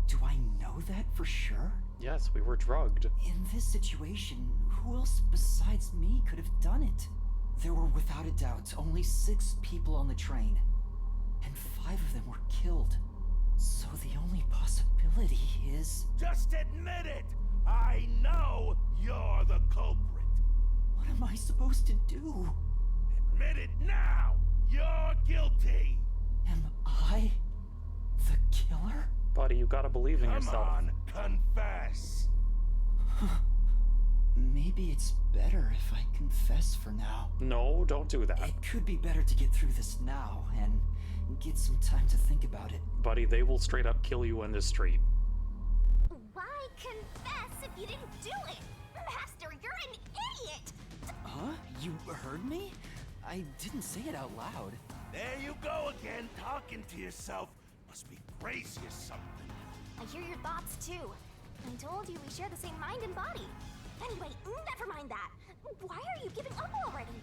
do I know that for sure? Yes, we were drugged. In this situation, who else besides me could have done it? There were without a doubt only 6 people on the train, and 5 of them were killed. So the only possibility is... Just admit it! I know you're the culprit! What am I supposed to do? Admit it now! You're guilty! Am I the killer? Buddy, you gotta believe in Come yourself. on, confess! Maybe it's better if I confess for now. No, don't do that. It could be better to get through this now and get some time to think about it. Buddy, they will straight up kill you in the street. Why confess if you didn't do it? Master, you're an idiot! Huh? You heard me? I didn't say it out loud. There you go again, talking to yourself. Must be crazy or something. I hear your thoughts too. I told you we share the same mind and body. Anyway, never mind that. Why are you giving up already?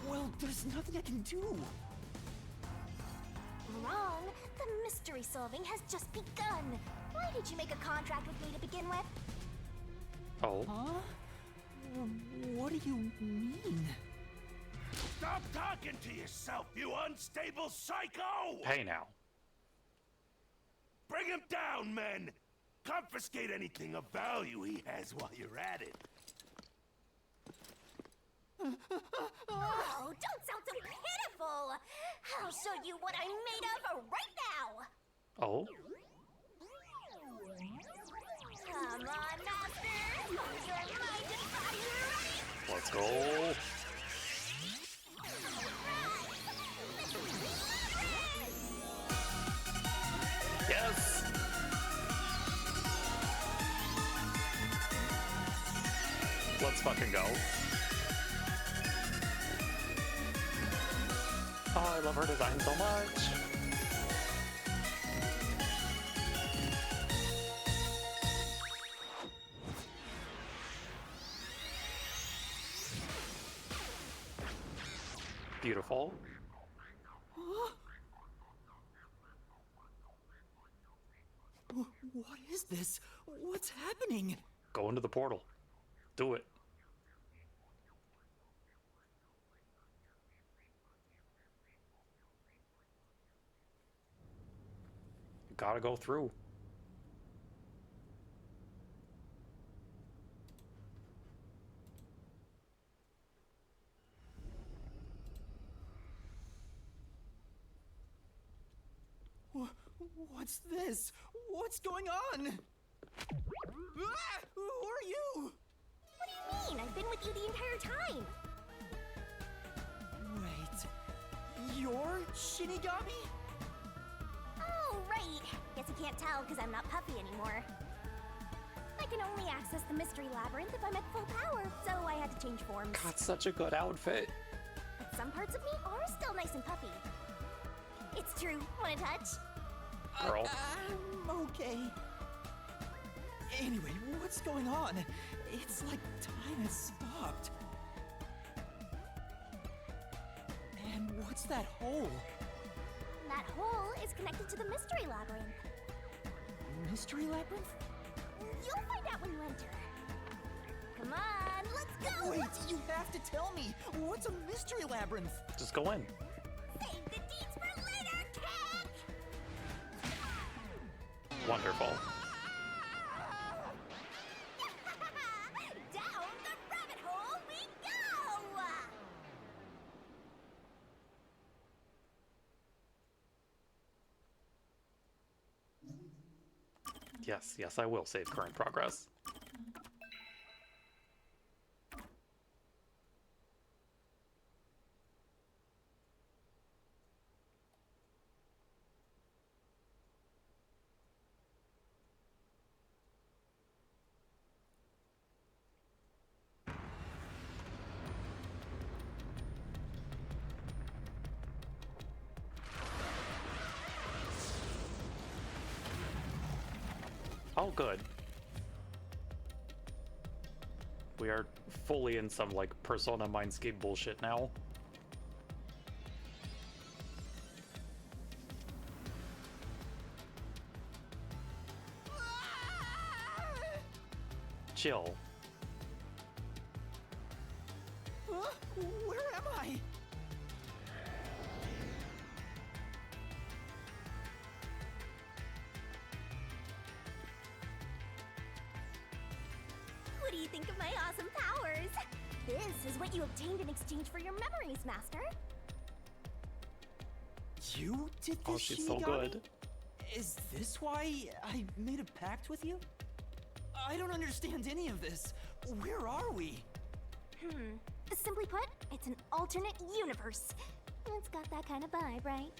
Well, there's nothing I can do. Wrong. The mystery solving has just begun. Why did you make a contract with me to begin with? Oh. Huh? What do you mean? Stop talking to yourself, you unstable psycho! Hey now. Bring him down, men! Confiscate anything of value he has while you're at it. Oh, don't sound so pitiful! I'll show you what I'm made of right now! Oh. Come on, Master! Use your mind and body ready! Let's go. Yes! Let's fucking go. Oh, I love her design so much. Beautiful. What is this? What's happening? Go into the portal. Do it. Gotta go through. What's this? What's going on? Ah! Who are you? What do you mean? I've been with you the entire time. Wait, you're Shinigami? Oh, right. Guess you can't tell because I'm not Puffy anymore. I can only access the Mystery Labyrinth if I'm at full power, so I had to change forms. Got such a good outfit. But some parts of me are still nice and puffy. It's true. Want a touch? Girl. I'm okay. Anyway, what's going on? It's like time has stopped. And what's that hole? That hole is connected to the Mystery Labyrinth. Mystery Labyrinth? You'll find out when you enter. Come on, let's go! Wait, you have to tell me. What's a Mystery Labyrinth? Just go in. Save the deeds for later, kid! Wonderful. Down the rabbit hole we go! Yes, I will save current progress. Oh, good. We are fully in some, like, Persona Mindscape bullshit now. Chill. Where am I? What do you think of my awesome powers? This is what you obtained in exchange for your memories, Master. You did this, Oh, she's so Shinigami? good. Is this why I made a pact with you? I don't understand any of this. Where are we? Simply put, it's an alternate universe. It's got that kind of vibe, right?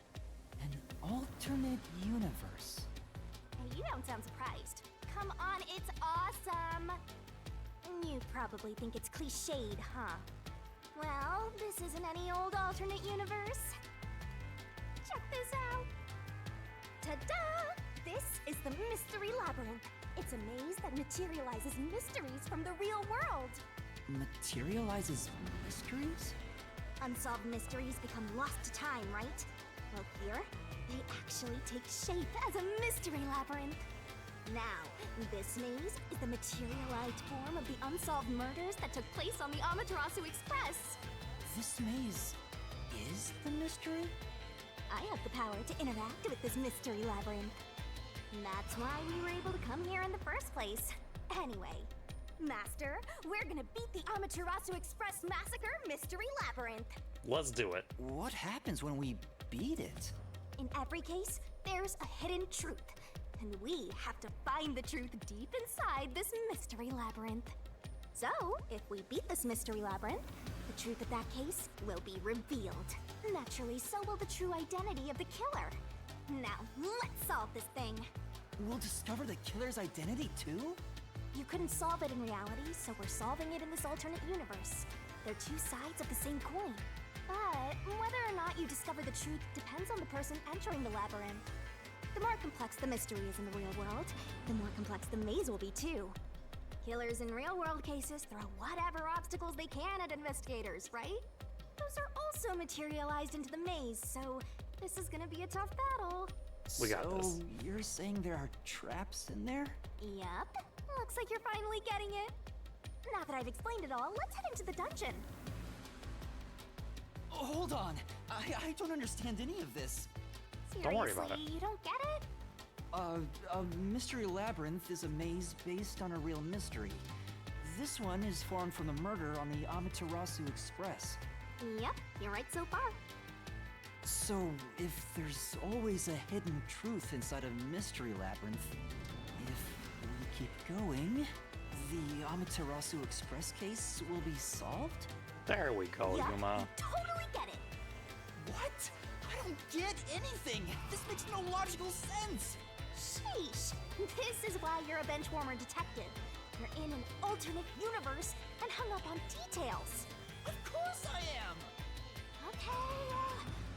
An alternate universe. Hey, you don't sound surprised. Come on, it's awesome! You probably think it's cliched, huh? Well, this isn't any old alternate universe. Check this out! Ta-da! This is the Mystery Labyrinth. It's a maze that materializes mysteries from the real world. Materializes mysteries? Unsolved mysteries become lost to time, right? Well, here, they actually take shape as a mystery labyrinth. Now, this maze is the materialized form of the unsolved murders that took place on the Amaterasu Express. This maze is the mystery? I have the power to interact with this mystery labyrinth. That's why we were able to come here in the first place. Anyway, Master, we're gonna beat the Amaterasu Express Massacre Mystery Labyrinth. Let's do it. What happens when we beat it? In every case, there's a hidden truth. And we have to find the truth deep inside this mystery labyrinth. So, if we beat this mystery labyrinth, the truth of that case will be revealed. Naturally, so will the true identity of the killer. Now, let's solve this thing. We'll discover the killer's identity too? You couldn't solve it in reality, so we're solving it in this alternate universe. They're two sides of the same coin. But whether or not you discover the truth depends on the person entering the labyrinth. The more complex the mystery is in the real world, the more complex the maze will be too. Killers in real-world cases throw whatever obstacles they can at investigators, right? Those are also materialized into the maze, so this is gonna be a tough battle. We got this. So you're saying there are traps in there? Yep. Looks like you're finally getting it. Now that I've explained it all, let's head into the dungeon. Hold on. I don't understand any of this. Don't worry about Seriously, you don't get it? A mystery labyrinth is a maze based on a real mystery. This one is formed from the murder on the Amaterasu Express. Yep, you're right so far. So, if there's always a hidden truth inside a mystery labyrinth, if we keep going, the Amaterasu Express case will be solved? There we go, Yeah, Yuma. you totally get it. What? I don't get anything! This makes no logical sense! Sheesh. This is why you're a benchwarmer detective. You're in an alternate universe and hung up on details. Of course I am! Okay,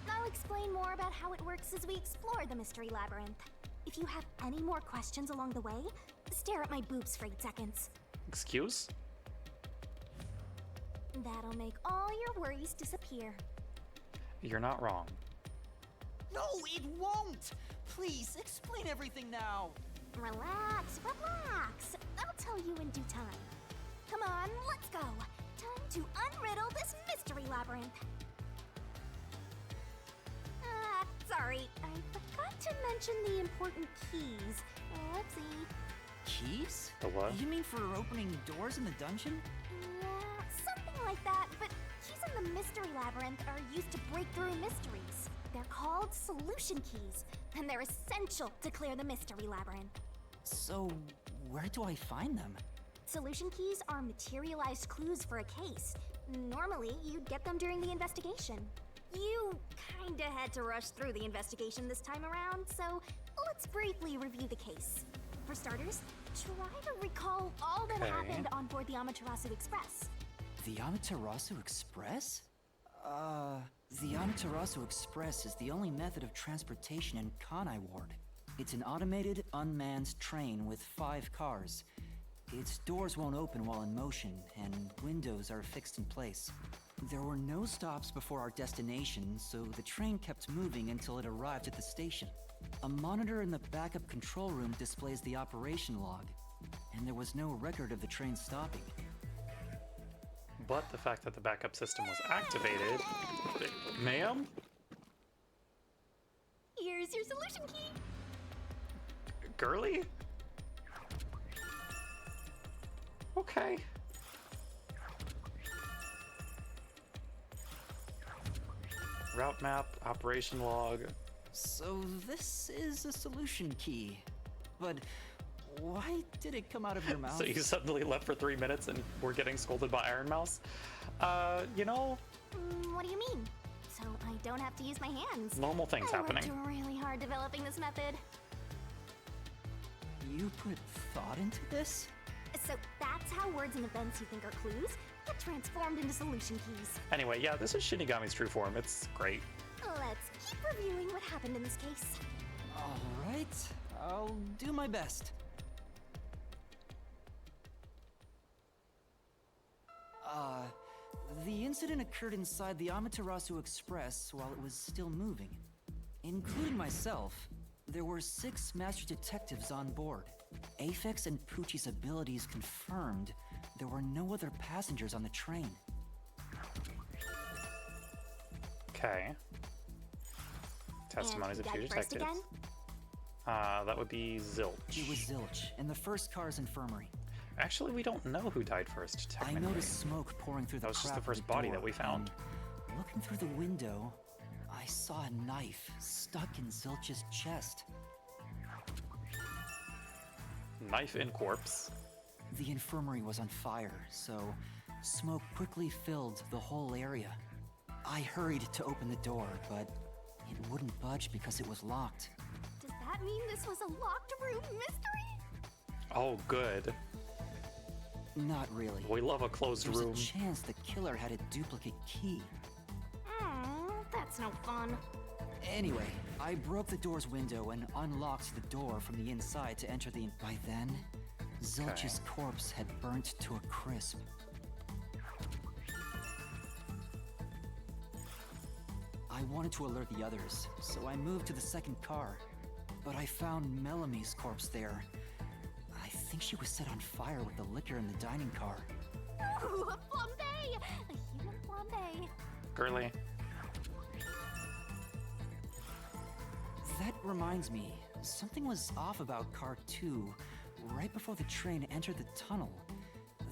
I'll explain more about how it works as we explore the mystery labyrinth. If you have any more questions along the way, stare at my boobs for 8 seconds. Excuse? That'll make all your worries disappear. You're not wrong. No, it won't! Please, explain everything now! Relax, relax. I'll tell you in due time. Come on, let's go. Time to unriddle this mystery labyrinth. Sorry, I forgot to mention the important keys. Whoopsie. Keys? The what? You mean for opening doors in the dungeon? Yeah, something like that, but keys in the mystery labyrinth are used to break through mysteries. They're called solution keys, and they're essential to clear the mystery labyrinth. So, where do I find them? Solution keys are materialized clues for a case. Normally, you'd get them during the investigation. You kinda had to rush through the investigation this time around, so let's briefly review the case. For starters, try to recall all that Okay. happened on board the Amaterasu Express. The Amaterasu Express? The Amaterasu Express is the only method of transportation in Kanai Ward. It's an automated, unmanned train with 5 cars. Its doors won't open while in motion, and windows are fixed in place. There were no stops before our destination, so the train kept moving until it arrived at the station. A monitor in the backup control room displays the operation log, and there was no record of the train stopping. But the fact that the backup system was activated... Ma'am? Here's your solution key. Girly? Okay. Route map, operation log. So this is a solution key. But why did it come out of your mouth? So you suddenly left for 3 minutes and we're getting scolded by Iron Mouse? You know... What do you mean? So I don't have to use my hands. Normal things happening. I worked really hard developing this method. You put thought into this? So that's how words and events you think are clues get transformed into solution keys. Anyway, yeah, this is Shinigami's true form. It's great. Let's keep reviewing what happened in this case. Alright, I'll do my best. The incident occurred inside the Amaterasu Express while it was still moving. Including myself, there were 6 master detectives on board. Aphex and Poochie's abilities confirmed there were no other passengers on the train. Okay. Testimonies And of 2 who died first detectives. That would be Zilch. It was Zilch, in the first car's infirmary. Actually, we don't know who died first, I technically. noticed smoke pouring through the That was just crack the of first body that door, we found. and looking through the window, I saw a knife stuck in Zilch's chest. Knife in corpse. The infirmary was on fire, so smoke quickly filled the whole area. I hurried to open the door, but it wouldn't budge because it was locked. Does that mean this was a locked room mystery? Oh, good. Not really. We love a closed There's room. a chance the killer had a duplicate key. That's no fun. Anyway, I broke the door's window and unlocked the door from the inside to enter the... By then, Zilch's corpse had burnt to a crisp. I wanted to alert the others, so I moved to the second car. But I found Melamie's corpse there. I think she was set on fire with the liquor in the dining car. Ooh, a flambe! A human flambe. Girly. That reminds me, something was off about Car 2. Right before the train entered the tunnel,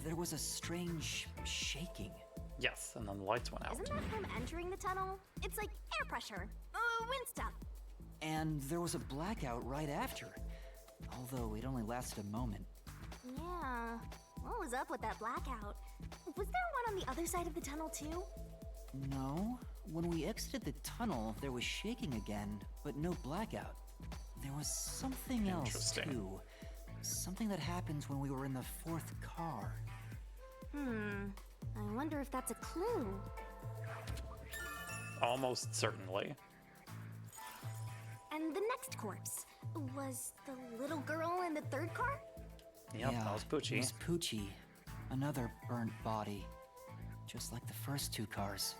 there was a strange shaking. Yes, and then the lights went out. Isn't that from entering the tunnel? It's like air pressure. Wind stuff. And there was a blackout right after, although it only lasted a moment. Yeah. What was up with that blackout? Was there one on the other side of the tunnel too? No. When we exited the tunnel, there was shaking again, but no blackout. There was something else too. Something that happened when we were in the fourth car. I wonder if that's a clue. Almost certainly. And the next corpse was the little girl in the third car? Yep, Yeah, that was Poochie. It was Poochie. Another burnt body. Just like the first two cars.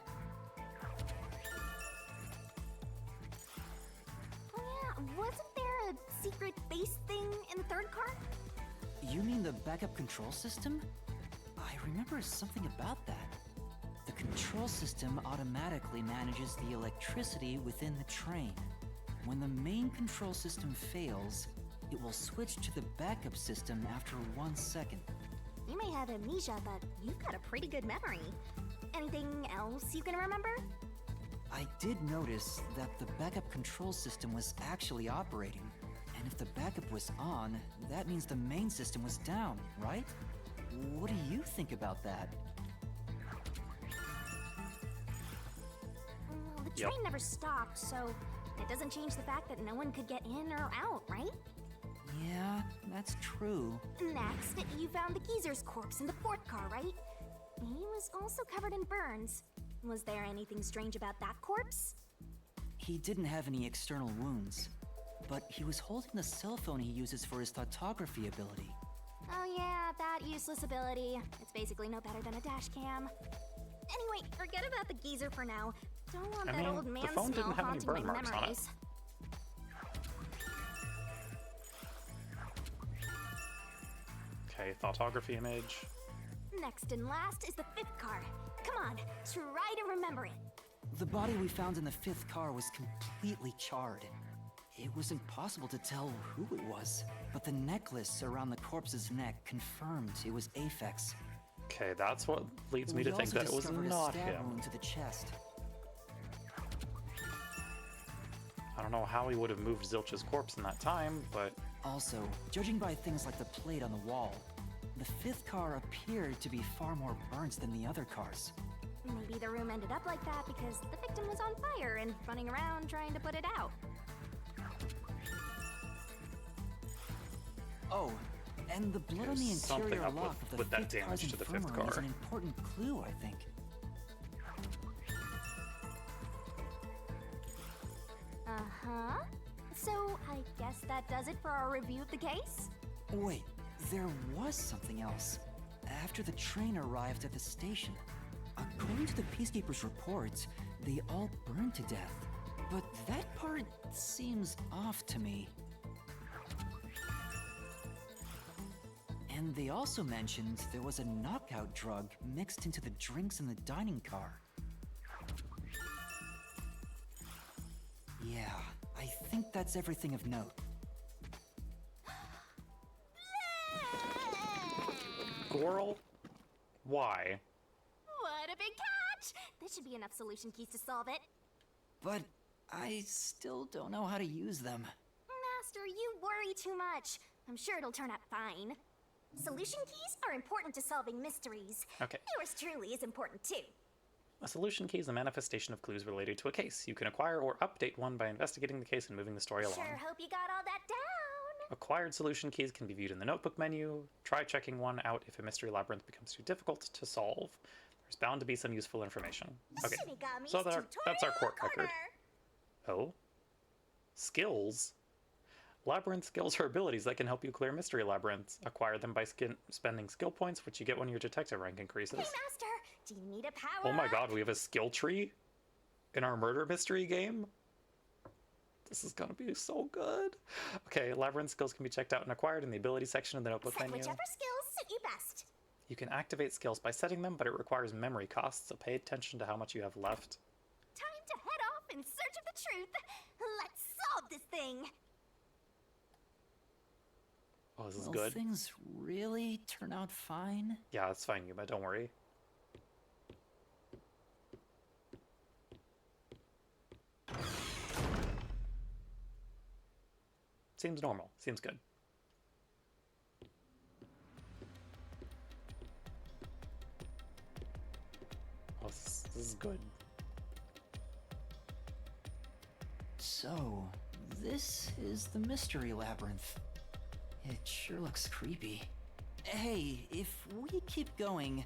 Oh yeah, wasn't there a secret base thing in the third car? You mean the backup control system? I remember something about that. The control system automatically manages the electricity within the train. When the main control system fails, it will switch to the backup system after 1 second. You may have amnesia, but you've got a pretty good memory. Anything else you can remember? I did notice that the backup control system was actually operating. And if the backup was on, that means the main system was down, right? What do you think about that? Well, the train never stopped, so it doesn't change the fact that no one could get in or out, right? Yeah, that's true. Next, you found the geezer's corpse in the fourth car, right? He was also covered in burns. Was there anything strange about that corpse? He didn't have any external wounds, but he was holding the cell phone he uses for his photography ability. Oh yeah, that useless ability. It's basically no better than a dash cam. Anyway, forget about the geezer for now. Don't want that old man the phone smell didn't have any haunting burn my marks on it. memories. Okay, photography image. Next and last is the fifth car. Come on, try to remember it. The body we found in the fifth car was completely charred. It was impossible to tell who it was, but the necklace around the corpse's neck confirmed it was Aphex. Okay, that's what leads me to think that it was discovered not a stab him. wound to the chest. I don't know how he would have moved Zilch's corpse in that time, but Also, judging by things like the plate on the wall, the fifth car appeared to be far more burnt than the other cars. Maybe the room ended up like that because the victim was on fire and running around trying to put it out. Oh, and the blood on the There's something interior up lock of the with that fifth damage car's to the fifth infirmary is car. an important clue, I think. Uh-huh. So, I guess that does it for our review of the case? Wait, there was something else. After the train arrived at the station, according to the Peacekeepers' reports, they all burned to death. But that part seems off to me. And they also mentioned there was a knockout drug mixed into the drinks in the dining car. Yeah, I think that's everything of note. Goral? Why? What a big catch! This should be enough solution keys to solve it. But I still don't know how to use them. Master, you worry too much. I'm sure it'll turn out fine. Solution keys are important to solving mysteries. Okay. Yours truly is important too. A solution key is the manifestation of clues related to a case. You can acquire or update one by investigating the case and moving the story along. Sure hope you got all that down. Acquired solution keys can be viewed in the notebook menu. Try checking one out if a mystery labyrinth becomes too difficult to solve. There's bound to be some useful information. Okay, Shinigami's so that's our court tutorial record. Oh? Skills? Labyrinth skills are abilities that can help you clear mystery labyrinths. Acquire them by spending skill points, which you get when your detective rank increases. Hey, Master, do you need a power Oh my up? god, we have a skill tree in our murder mystery game? This is gonna be so good. Okay, labyrinth skills can be checked out and acquired in the ability section of the notebook Set menu. whichever skills suit you best. You can activate skills by setting them, but it requires memory costs, so pay attention to how much you have left. Time to head off in search of the truth. Let's solve this thing. Oh, this is Will good. things really turn out fine? Yeah, it's fine, Yuma, don't worry. Seems normal. Seems good. Oh, this is good. So, this is the Mystery Labyrinth. It sure looks creepy. Hey, if we keep going,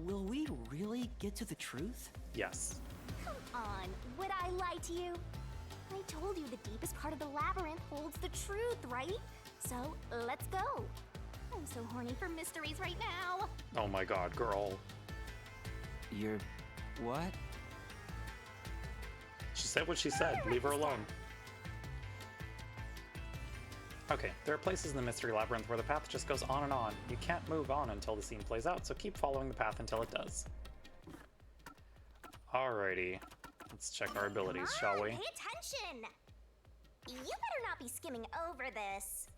will we really get to the truth? Yes. Come on, would I lie to you? I told you the deepest part of the labyrinth holds the truth, right? So, let's go. I'm so horny for mysteries right now. Oh my god, girl. You're... what? She said what she said. Leave her alone. Okay, there are places in the Mystery Labyrinth where the path just goes on and on. You can't move on until the scene plays out, so keep following the path until it does. Alrighty. Let's check our abilities, shall we? Pay attention! You better not be skimming over this.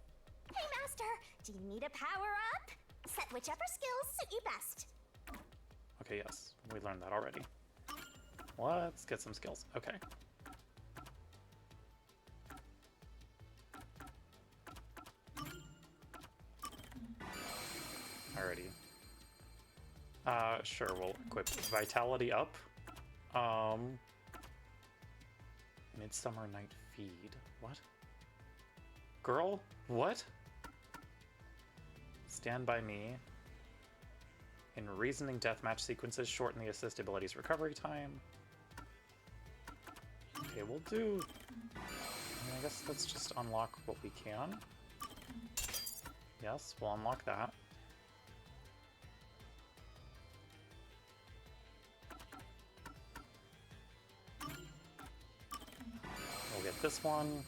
Hey, Master, do you need a power-up? Set whichever skills suit you best. Okay, yes. We learned that already. Let's get some skills. Okay. Alrighty. Sure, we'll equip Vitality up. Midsummer Night Feed. What? Girl? What? Stand by me. In reasoning deathmatch sequences, shorten the assist ability's recovery time. Okay, we'll do... I guess let's just unlock what we can. Yes, we'll unlock that. We'll get this one.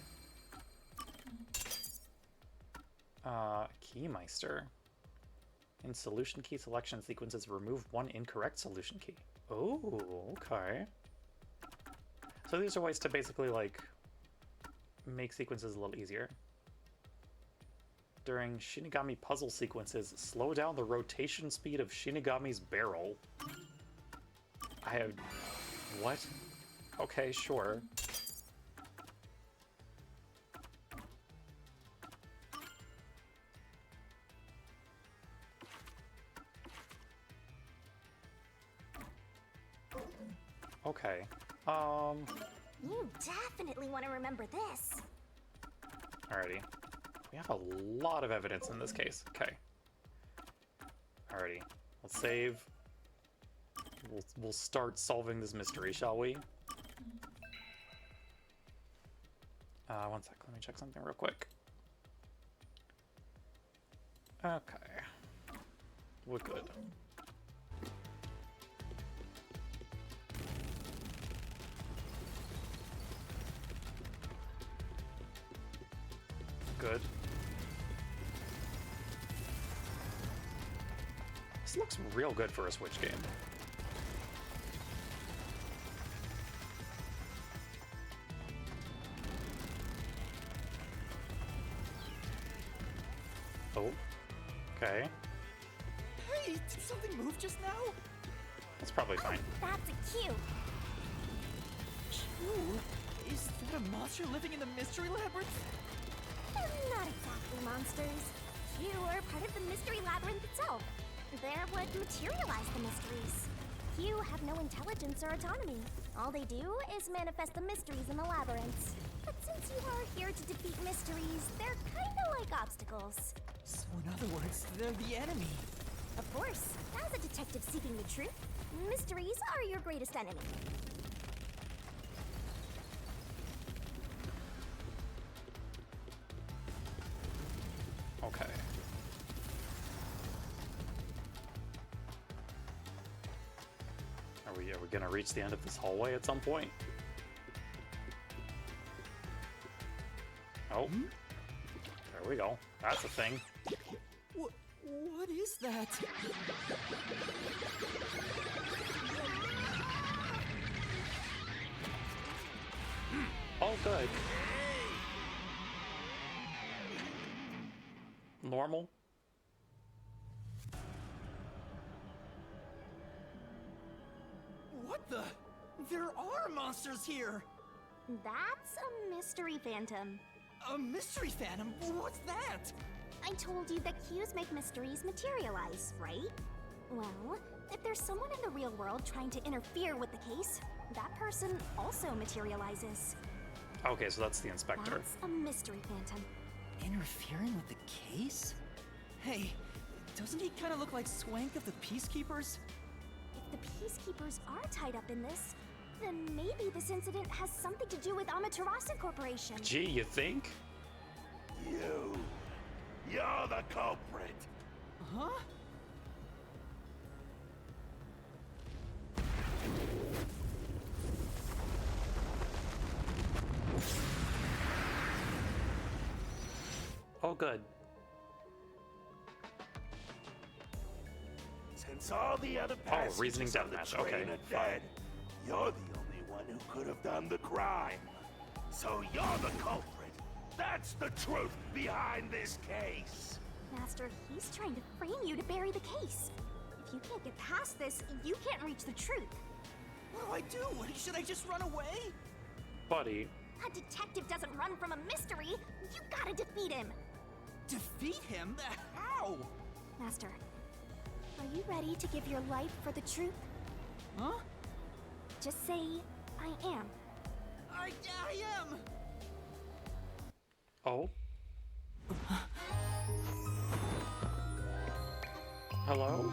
Keymeister. In solution key selection sequences, remove one incorrect solution key. Oh, okay. So these are ways to basically, like, make sequences a little easier. During Shinigami puzzle sequences, slow down the rotation speed of Shinigami's barrel. I have... what? Okay, sure. Okay. You definitely want to remember this. Alrighty. We have a lot of evidence in this case. Okay. Alrighty. Let's save. We'll start solving this mystery, shall we? One sec. Let me check something real quick. Okay. We're good. Good. This looks real good for a Switch game. Oh. Okay. Hey, did something move just now? That's probably fine. That's a cue. Chew? Is that a monster living in the Mystery Labyrinth? They're not exactly monsters. You are part of the Mystery Labyrinth itself. They're what materialize the mysteries. You have no intelligence or autonomy. All they do is manifest the mysteries in the labyrinths. But since you are here to defeat mysteries, they're kinda like obstacles. So in other words, they're the enemy. Of course, as a detective seeking the truth, mysteries are your greatest enemy. Okay. Are we gonna reach the end of this hallway at some point? Oh. There we go. That's a thing. What is that? Oh, good. normal. What the? There are monsters here! That's a mystery phantom. A mystery phantom? What's that? I told you that cues make mysteries materialize, right? Well, if there's someone in the real world trying to interfere with the case, that person also materializes. Okay, so that's the inspector. That's a mystery phantom. Interfering with the case? Hey, doesn't he kind of look like Swank of the Peacekeepers? If the Peacekeepers are tied up in this, then maybe this incident has something to do with Amaterasu Corporation. Gee, you think? You're the culprit. Huh? Oh, good. Since all the other passengers reasoning on the deathmatch. train Okay, are fine. dead, you're the only one who could have done the crime. So you're the culprit. That's the truth behind this case. Master, he's trying to frame you to bury the case. If you can't get past this, you can't reach the truth. What do I do? Should I just run away? Buddy. A detective doesn't run from a mystery. You gotta defeat him. Defeat him? How? Master, are you ready to give your life for the truth? Huh? Just say, I am. I am! Oh? Hello?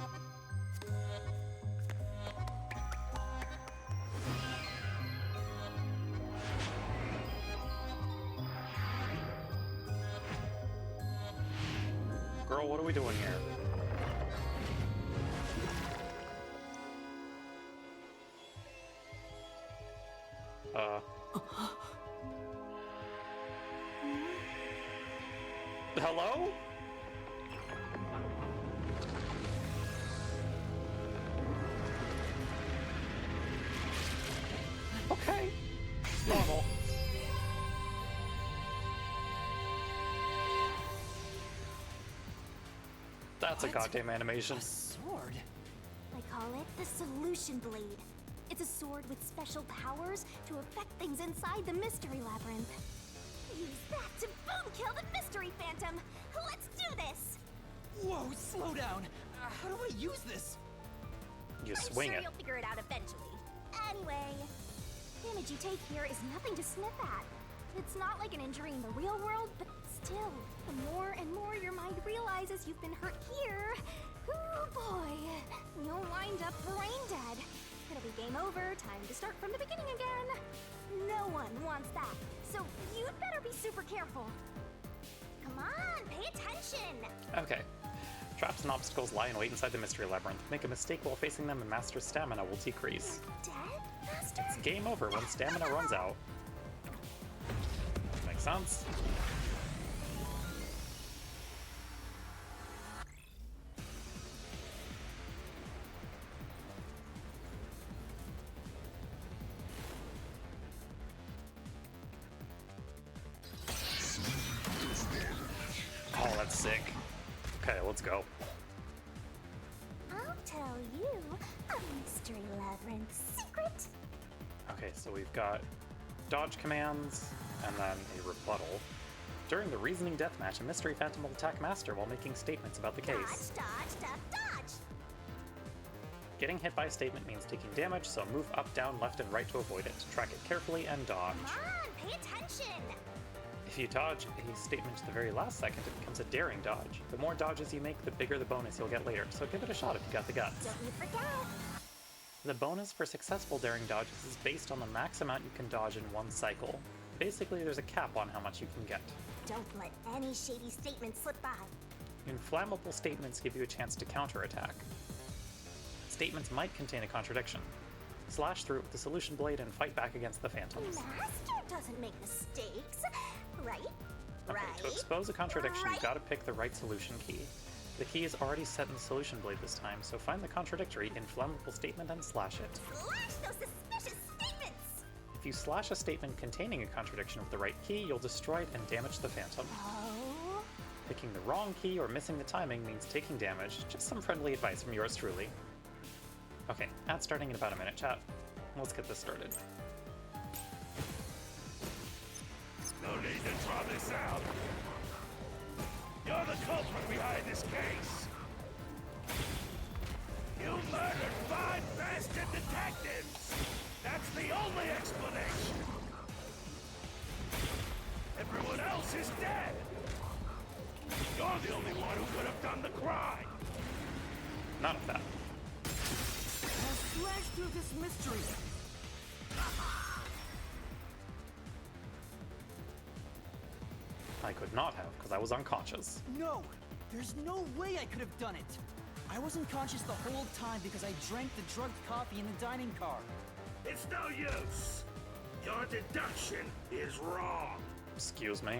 Girl, what are we doing here? Hello? Okay. Normal. That's a goddamn animation. A sword? I call it the Solution Blade. It's a sword with special powers to affect things inside the Mystery Labyrinth. Use that to boom kill the Mystery Phantom! Let's do this! Whoa, slow down! How do I use this? You I'm swing sure it. you'll figure it out eventually. Anyway, damage you take here is nothing to sniff at. It's not like an injury in the real world, but still, the more and more your mind realizes you've been hurt here, oh boy, you'll wind up brain dead. It'll be game over, time to start from the beginning again. No one wants that, so you'd better be super careful. Come on, pay attention! Okay. Traps and obstacles lie in wait inside the Mystery Labyrinth. Make a mistake while facing them and Master's stamina will decrease. Dead, Master? It's game over when stamina runs out. Makes sense. Oh, that's sick. Okay, let's go. I'll tell you a Mystery Labyrinth secret. Okay, so we've got dodge commands and then a rebuttal. During the reasoning deathmatch, a mystery phantom will attack Master while making statements about the case. Dodge, dodge, dodge! Getting hit by a statement means taking damage, so move up, down, left, and right to avoid it. Track it carefully and dodge. Come on, pay attention! If you dodge a statement to the very last second, it becomes a daring dodge. The more dodges you make, the bigger the bonus you'll get later, so give it a shot if you got the guts. Don't you forget! The bonus for successful daring dodges is based on the max amount you can dodge in one cycle. Basically, there's a cap on how much you can get. Don't let any shady statement slip by. Inflammable statements give you a chance to counterattack. Statements might contain a contradiction. Slash through it with the solution blade and fight back against the phantoms. Master doesn't make mistakes, right? Okay, Right? to expose a contradiction, Right? you've got to pick the right solution key. The key is already set in the solution blade this time, so find the contradictory, inflammable statement and slash it. Slash those suspicious statements! If you slash a statement containing a contradiction with the right key, you'll destroy it and damage the phantom. Oh, Picking the wrong key or missing the timing means taking damage. Just some friendly advice from yours truly. Okay, ad starting in about a minute, chat. Let's get this started. No need to draw this out. You're the culprit behind this case. You murdered 5 bastard detectives. That's the only explanation. Everyone else is dead. You're the only one who could have done the crime. None of that. I'll slash through this mystery. I could not have, because I was unconscious. No! There's no way I could have done it! I wasn't conscious the whole time because I drank the drugged coffee in the dining car. It's no use. Your deduction is wrong. Excuse me.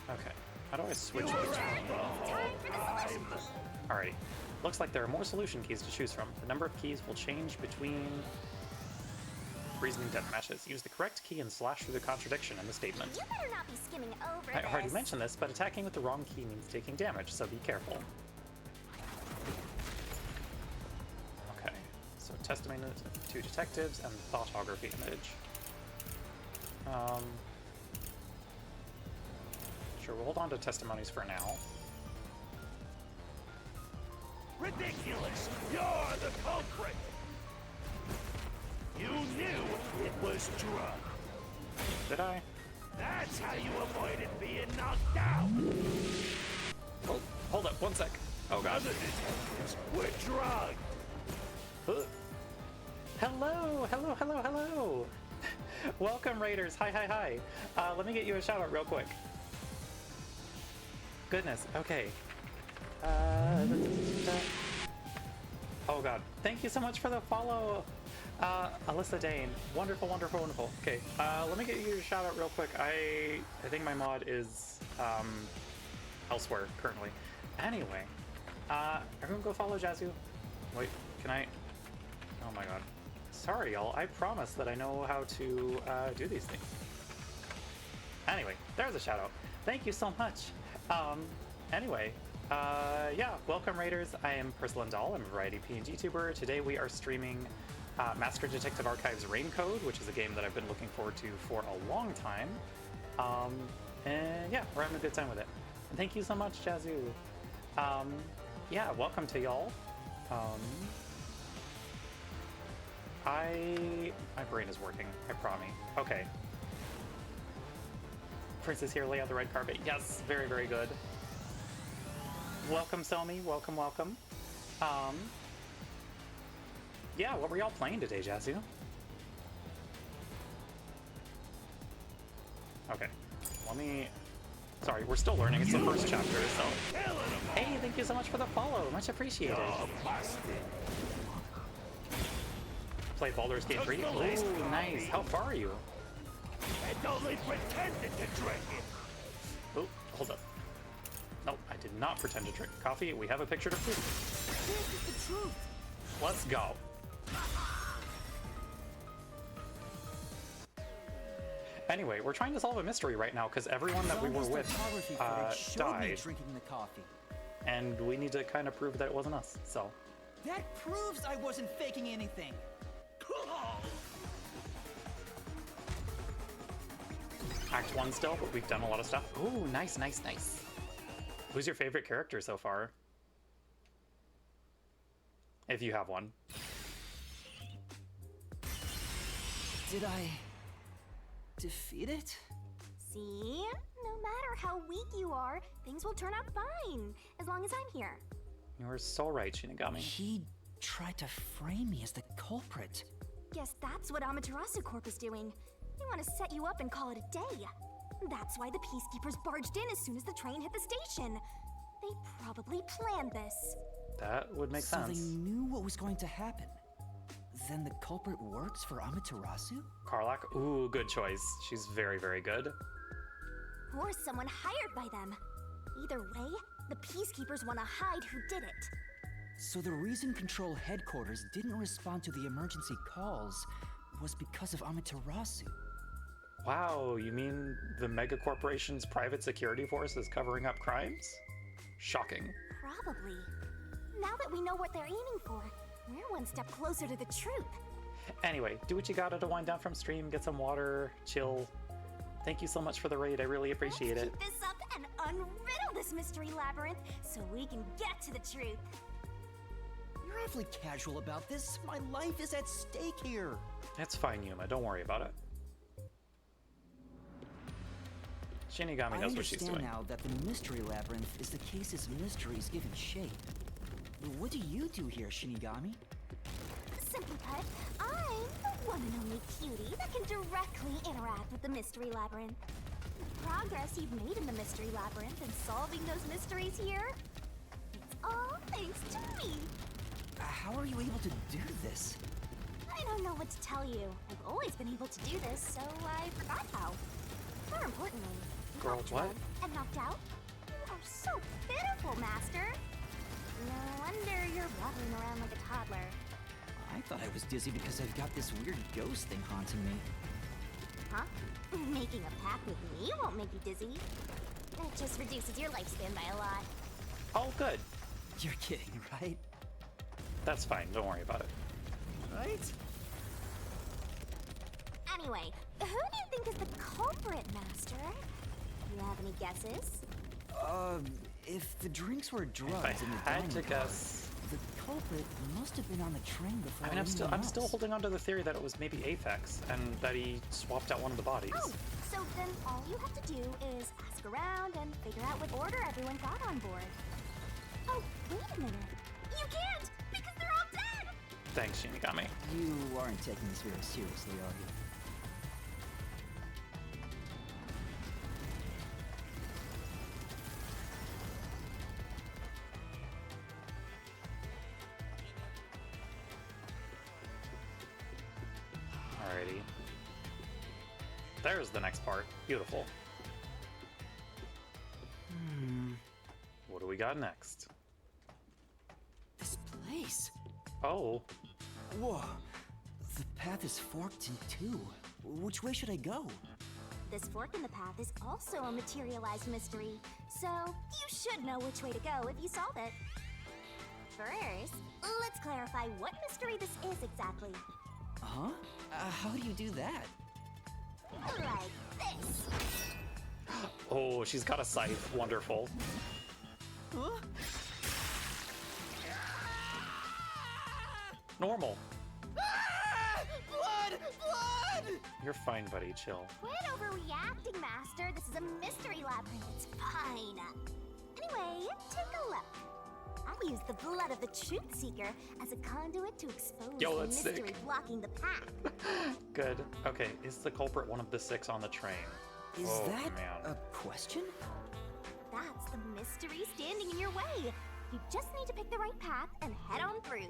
Okay, how do I switch between... Alrighty. Looks like there are more solution keys to choose from. The number of keys will change between reasoning death matches. Use the correct key and slash through the contradiction in the statement. You better not be skimming over I already this. mentioned this, but attacking with the wrong key means taking damage, so be careful. Okay, so testimony to detectives and thoughtography image. Sure, we'll hold on to testimonies for now. Ridiculous! You're the culprit! You knew it was drug. Did I? That's how you avoided being knocked out. Oh, hold up, one sec. Oh god. Other detectives were drugged. Hello, hello, hello, hello! Welcome, Raiders. Hi, hi, hi. Let me get you a shout out real quick. Goodness, okay. Oh god, thank you so much for the follow, Alyssa Dane. Wonderful, wonderful, wonderful. Okay, let me get you a shout out real quick. I think my mod is elsewhere currently. Anyway, everyone go follow Jazzu. Wait, can I? Oh my god. Sorry, y'all. I promise that I know how to do these things. Anyway, there's a shout out. Thank you so much. Anyway, yeah, welcome Raiders. I am Perslan Dahl. I'm a variety PNG tuber. Today we are streaming Master Detective Archives Rain Code, which is a game that I've been looking forward to for a long time. And yeah, we're having a good time with it. And thank you so much, Jazzu. Yeah, welcome to y'all. My brain is working, I promise. Okay. Princess here, lay out the red carpet. Yes, very, very good. Welcome, Selmy. Welcome, welcome. Yeah, what were y'all playing today, Jazzu? Okay, let me... Sorry, we're still learning. It's the first chapter, so... Hey, thank you so much for the follow. Much appreciated. Play Baldur's Gate 3? Ooh, nice. How far are you? And only pretended to drink it. Oh, hold up. Nope, I did not pretend to drink coffee. We have a picture to prove. This is the truth. Let's go. Anyway, we're trying to solve a mystery right now because everyone that we were with died. Drinking the coffee. And we need to kind of prove that it wasn't us, so. That proves I wasn't faking anything. Act 1 still, but we've done a lot of stuff. Ooh, nice, nice, nice. Who's your favorite character so far? If you have one. Did I defeat it? See? No matter how weak you are, things will turn out fine, as long as I'm here. You were so right, Shinigami. He tried to frame me as the culprit. Guess that's what Amaterasu Corp is doing. They want to set you up and call it a day. That's why the Peacekeepers barged in as soon as the train hit the station. They probably planned this. That would make sense. So they knew what was going to happen. Then the culprit works for Amaterasu? Karlach? Ooh, good choice. She's very, very good. Or someone hired by them. Either way, the Peacekeepers want to hide who did it. So the reason Control Headquarters didn't respond to the emergency calls was because of Amaterasu. Wow, you mean the mega corporation's private security force is covering up crimes? Shocking. Probably. Now that we know what they're aiming for, we're one step closer to the truth. Anyway, do what you gotta to wind down from stream, get some water, chill. Thank you so much for the raid, I really appreciate it. Keep this up and unriddle this mystery labyrinth so we can get to the truth. You're awfully casual about this. My life is at stake here. It's fine, Yuma, don't worry about it. Shinigami knows what she's doing. I understand now that the mystery labyrinth is the case's mysteries given shape. What do you do here, Shinigami? Simply put, I'm the one and only cutie that can directly interact with the mystery labyrinth. The progress you've made in the mystery labyrinth and solving those mysteries here, it's all thanks to me. How are you able to do this? I don't know what to tell you. I've always been able to do this, so I forgot how. More importantly, you Girl, got what? drugged and knocked out. You are so pitiful, Master. No wonder you're waddling around like a toddler. I thought I was dizzy because I've got this weird ghost thing haunting me. Huh? Making a pact with me won't make you dizzy. It just reduces your lifespan by a lot. Oh, good. You're kidding, right? That's fine, don't worry about it. Right? Anyway, who do you think is the culprit, Master? You have any guesses? If the drinks were drugs If in the I had dining to car, guess, the culprit must have been on the train before I mean, I'm still anyone holding on to the theory that it was maybe Aphex and that he swapped out one of the bodies. Oh, so then all you have to do is ask around and figure out what order everyone got on board. Oh, wait a minute. You can't, because they're all dead! Thanks, Shinigami. You aren't taking this very seriously, are you? Alrighty. There's the next part. Beautiful. What do we got next? This place. Oh, Whoa. The path is forked in two. Which way should I go? This fork in the path is also a materialized mystery, so you should know which way to go if you solve it. First, let's clarify what mystery this is exactly. Huh? How do you do that? Like this. oh, she's got a scythe. Wonderful. Huh? Normal. Blood! Blood! You're fine, buddy. Chill. Quit overreacting, Master. This is a mystery labyrinth. It's fine. Anyway, take a look. I'll use the blood of the Truth Seeker as a conduit to expose Yo, the that's mystery sick. blocking the path. Good. Okay, is the culprit one of the 6 on the train? Is oh, that man. a question? That's the mystery standing in your way. You just need to pick the right path and head on through.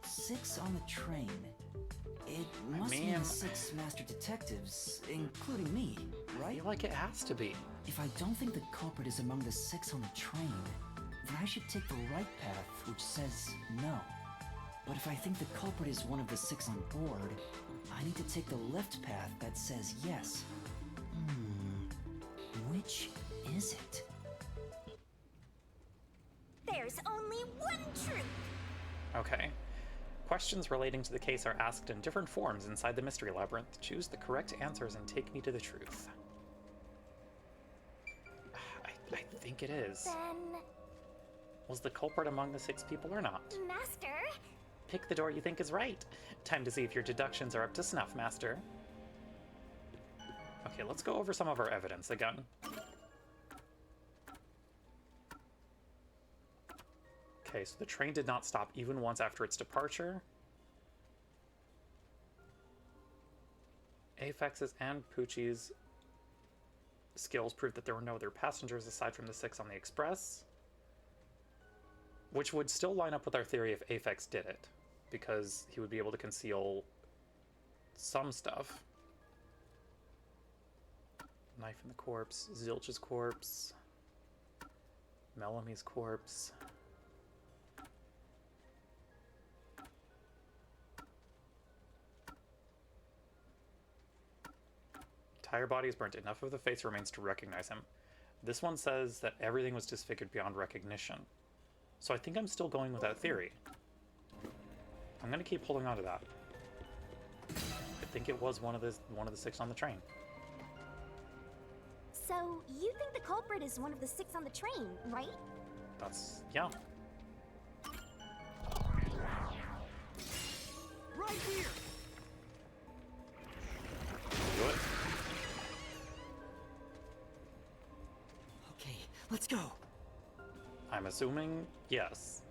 6 on the train. It must mean- mean 6 master detectives, including me, I right? feel like it has to be. If I don't think the culprit is among the 6 on the train, then I should take the right path, which says no. But if I think the culprit is one of the 6 on board, I need to take the left path that says yes. Which is it? There's only one truth. Okay. Questions relating to the case are asked in different forms inside the mystery labyrinth. Choose the correct answers and take me to the truth. I think it is. Then, Was the culprit among the 6 people or not? Master, Pick the door you think is right. Time to see if your deductions are up to snuff, Master. Okay, let's go over some of our evidence again. Okay, so the train did not stop even once after its departure. Aphex's and Poochie's skills proved that there were no other passengers aside from the 6 on the express. Which would still line up with our theory if Aphex did it, because he would be able to conceal some stuff. Knife in the corpse, Zilch's corpse, Mellamy's corpse. entire body is burnt. Enough of the face remains to recognize him. This one says that everything was disfigured beyond recognition. So I think I'm still going with that theory. I'm gonna keep holding on to that. I think it was one of the 6 on the train. So, you think the culprit is one of the 6 on the train, right? Yeah. Right here! Do it. Okay, let's go. I'm assuming yes.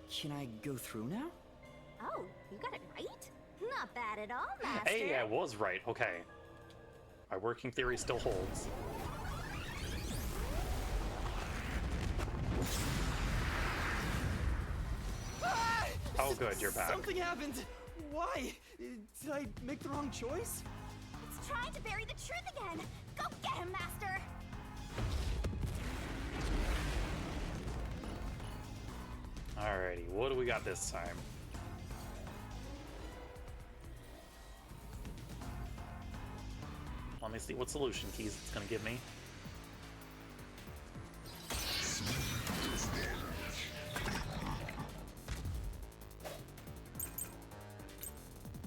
Can I go through now? Oh, you got it right? Not bad at all, Master. Hey, I was right. Okay. My working theory still holds. Oh, good, you're back. Something happened. Why? Did I make the wrong choice? It's trying to bury the truth again. Go get him, Master. Alrighty, what do we got this time? Let me see what solution keys it's gonna give me.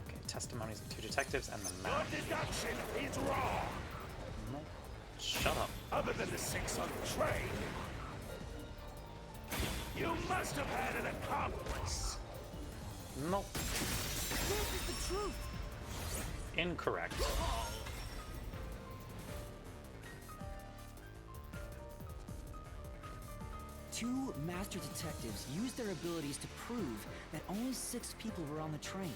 Okay, testimonies of 2 detectives and the map. Your deduction is wrong. No. Shut up. Other than the 6 on the train, you must have had an accomplice. Nope. This is the truth! Incorrect. Two master detectives used their abilities to prove that only 6 people were on the train.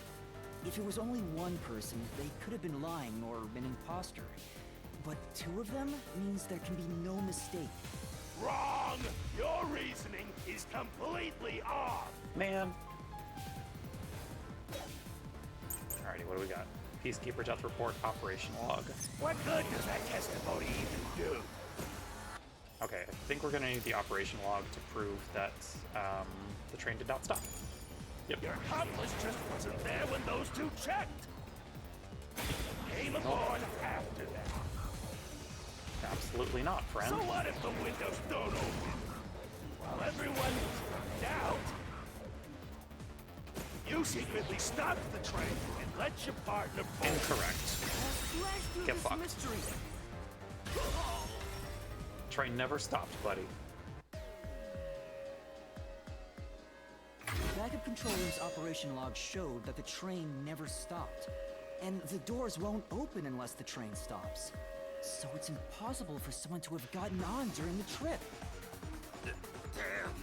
If it was only one person, they could have been lying or an imposter. But 2 of them means there can be no mistake. Wrong! Your reasoning is completely off! Man. Alrighty, what do we got? Peacekeeper death report, operation log. What good does that testimony even do? Okay, I think we're gonna need the operation log to prove that the train did not stop. Yep. Your accomplice just wasn't there when those 2 checked. Came aboard after that. Absolutely not, friend. So what if the windows don't open? While everyone was out, you secretly stopped the train and let your partner bolt. Incorrect. Get fucked. Mystery. Train never stopped, buddy. The backup control room's operation log showed that the train never stopped. And the doors won't open unless the train stops. So it's impossible for someone to have gotten on during the trip. Damn.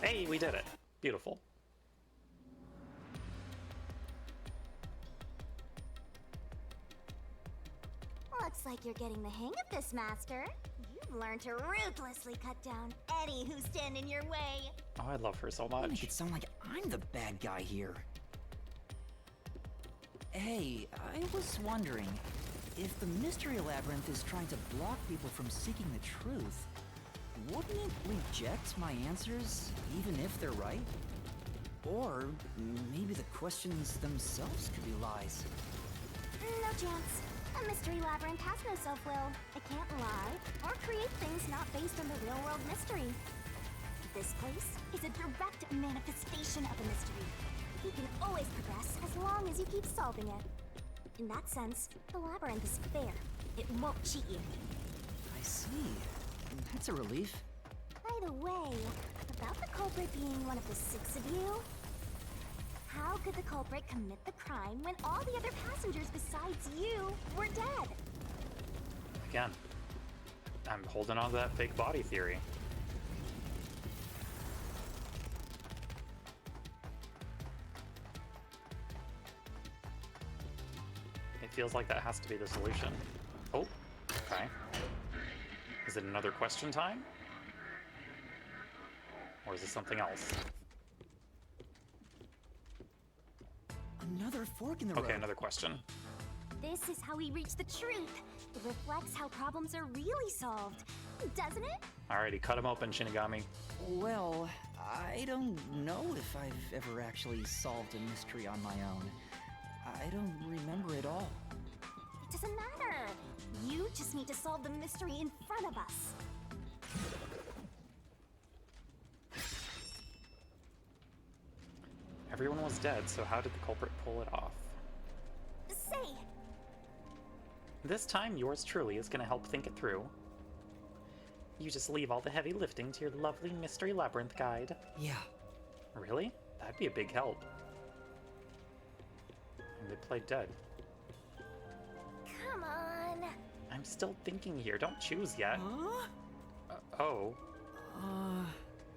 Hey, we did it. Beautiful. Looks like you're getting the hang of this, Master. You've learned to ruthlessly cut down any who stand in your way. Oh, I love her so Make much. it sound like I'm the bad guy here. Hey, I was wondering, if the Mystery Labyrinth is trying to block people from seeking the truth, wouldn't it reject my answers, even if they're right? Or maybe the questions themselves could be lies. No chance. A Mystery Labyrinth has no self-will. It can't lie or create things not based on the real-world mystery. This place is a direct manifestation of a mystery. You can always progress as long as you keep solving it. In that sense, the labyrinth is fair. It won't cheat you. I see. That's a relief. By the way, about the culprit being one of the 6 of you, how could the culprit commit the crime when all the other passengers besides you were dead? Again, I'm holding on to that fake body theory. It feels like that has to be the solution. Oh, okay. Is it another question time? Or is it something else? Another fork in the road. Okay, another question. This is how we reach the truth. It reflects how problems are really solved, doesn't it? Alrighty, cut him open, Shinigami. Well, I don't know if I've ever actually solved a mystery on my own. I don't remember it all. It doesn't matter. You just need to solve the mystery in front of us. Everyone was dead, so how did the culprit pull it off? Say, This time, yours truly is going to help think it through. You just leave all the heavy lifting to your lovely Mystery Labyrinth guide. Yeah. Really? That'd be a big help. And they played dead. come on. I'm still thinking here. Don't choose yet. Huh? Oh.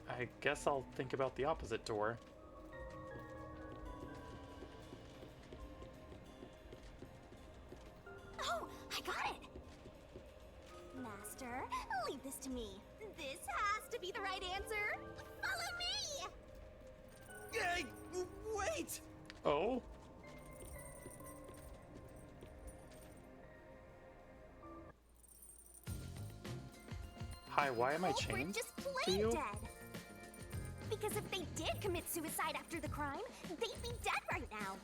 I guess I'll think about the opposite door. Oh, I got it. Master, leave this to me. This has to be the right answer. Follow me. Hey, wait! Oh? Hi, why am I Culprit chained just to plain you? dead. Because if they did commit suicide after the crime, they'd be dead right now.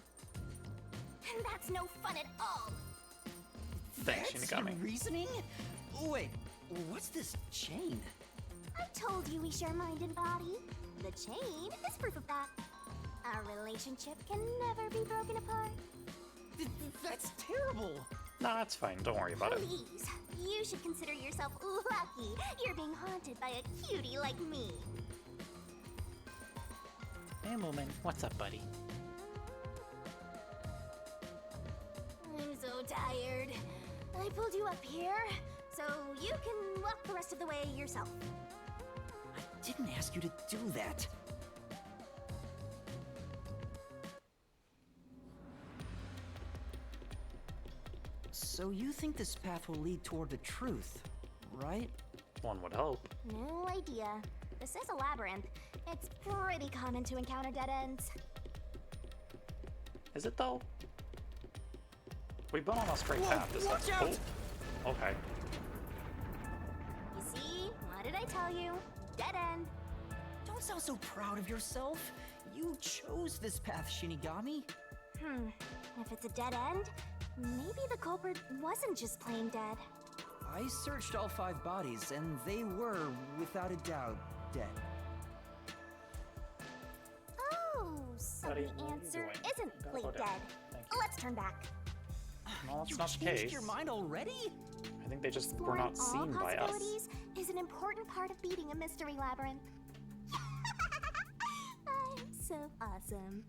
And that's no fun at all. Thanks, That's Shinigami. your reasoning? Wait, what's this chain? I told you we share mind and body. The chain is proof of that. Our relationship can never be broken apart. That's terrible. Nah, it's fine. Don't worry about it. Please, you should consider yourself lucky you're being haunted by a cutie like me. Hey, Moomin. What's up, buddy? I'm so tired. I pulled you up here, so you can walk the rest of the way yourself. I didn't ask you to do that. So you think this path will lead toward the truth, right? One would hope. No idea. This is a labyrinth. It's pretty common to encounter dead ends. Is it, though? We've been on a straight path this watch whole... out! Oh, okay. You see? What did I tell you? Dead end. Don't sound so proud of yourself. You chose this path, Shinigami. If it's a dead end, maybe the culprit wasn't just plain dead. I searched all 5 bodies, and they were, without a doubt, dead. Oh, so Buddy, the what are you answer doing? isn't Gotta plain go down. dead. Thank you. Let's turn back. No, that's You not the changed case. your mind already? I think they just were Exploring not seen all by us. possibilities is an important part of beating a mystery labyrinth. I'm so awesome.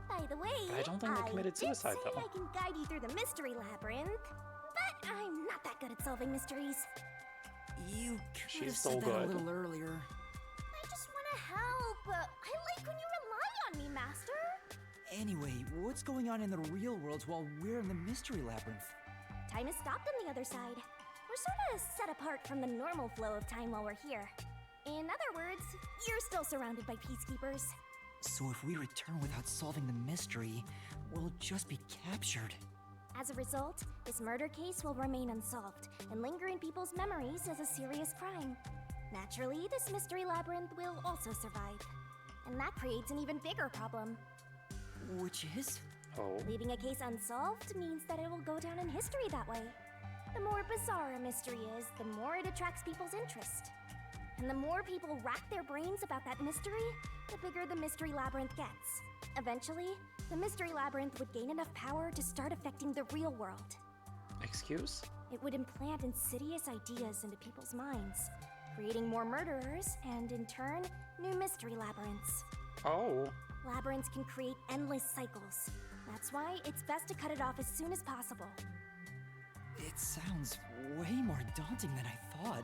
By the way, I don't think they committed suicide, did say though. I can guide you through the mystery labyrinth, but I'm not that good at solving mysteries. You could She's have so said that a good. little earlier. I just want to help. I like when you rely on me, Master. Anyway, what's going on in the real world while we're in the mystery labyrinth? Time has stopped on the other side. We're sort of set apart from the normal flow of time while we're here. In other words, you're still surrounded by peacekeepers. So if we return without solving the mystery, we'll just be captured. As a result, this murder case will remain unsolved and linger in people's memories as a serious crime. Naturally, this mystery labyrinth will also survive. And that creates an even bigger problem. Which is? Oh. Leaving a case unsolved means that it will go down in history that way. The more bizarre a mystery is, the more it attracts people's interest. And the more people rack their brains about that mystery, the bigger the mystery labyrinth gets. Eventually, the mystery labyrinth would gain enough power to start affecting the real world. Excuse? It would implant insidious ideas into people's minds, creating more murderers and, in turn, new mystery labyrinths. Oh. Labyrinths can create endless cycles. That's why it's best to cut it off as soon as possible. It sounds way more daunting than I thought.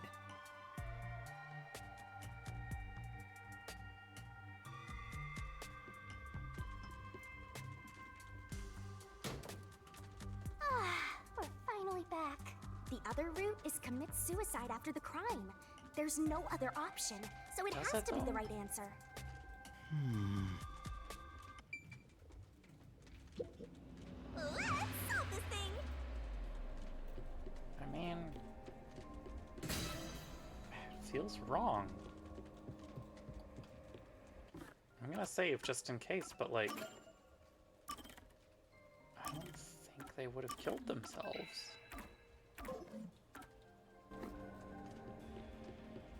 We're finally back. The other route is commit suicide after the crime. There's no other option, so it Does has it to be the though? right answer. Let's solve this thing! I mean, it feels wrong. I'm gonna save just in case, but like, I don't think they would have killed themselves.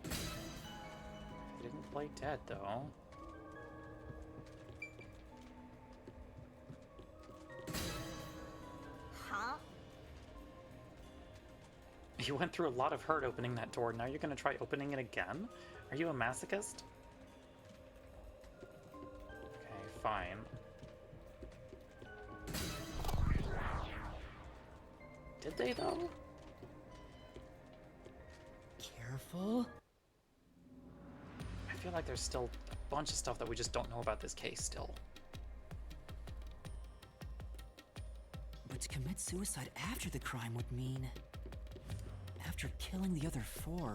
They didn't play dead though. Huh? You went through a lot of hurt opening that door. Now you're gonna try opening it again? Are you a masochist? Okay, fine. Did they though? Careful. I feel like there's still a bunch of stuff that we just don't know about this case still. But to commit suicide after the crime would mean... After killing the other 4,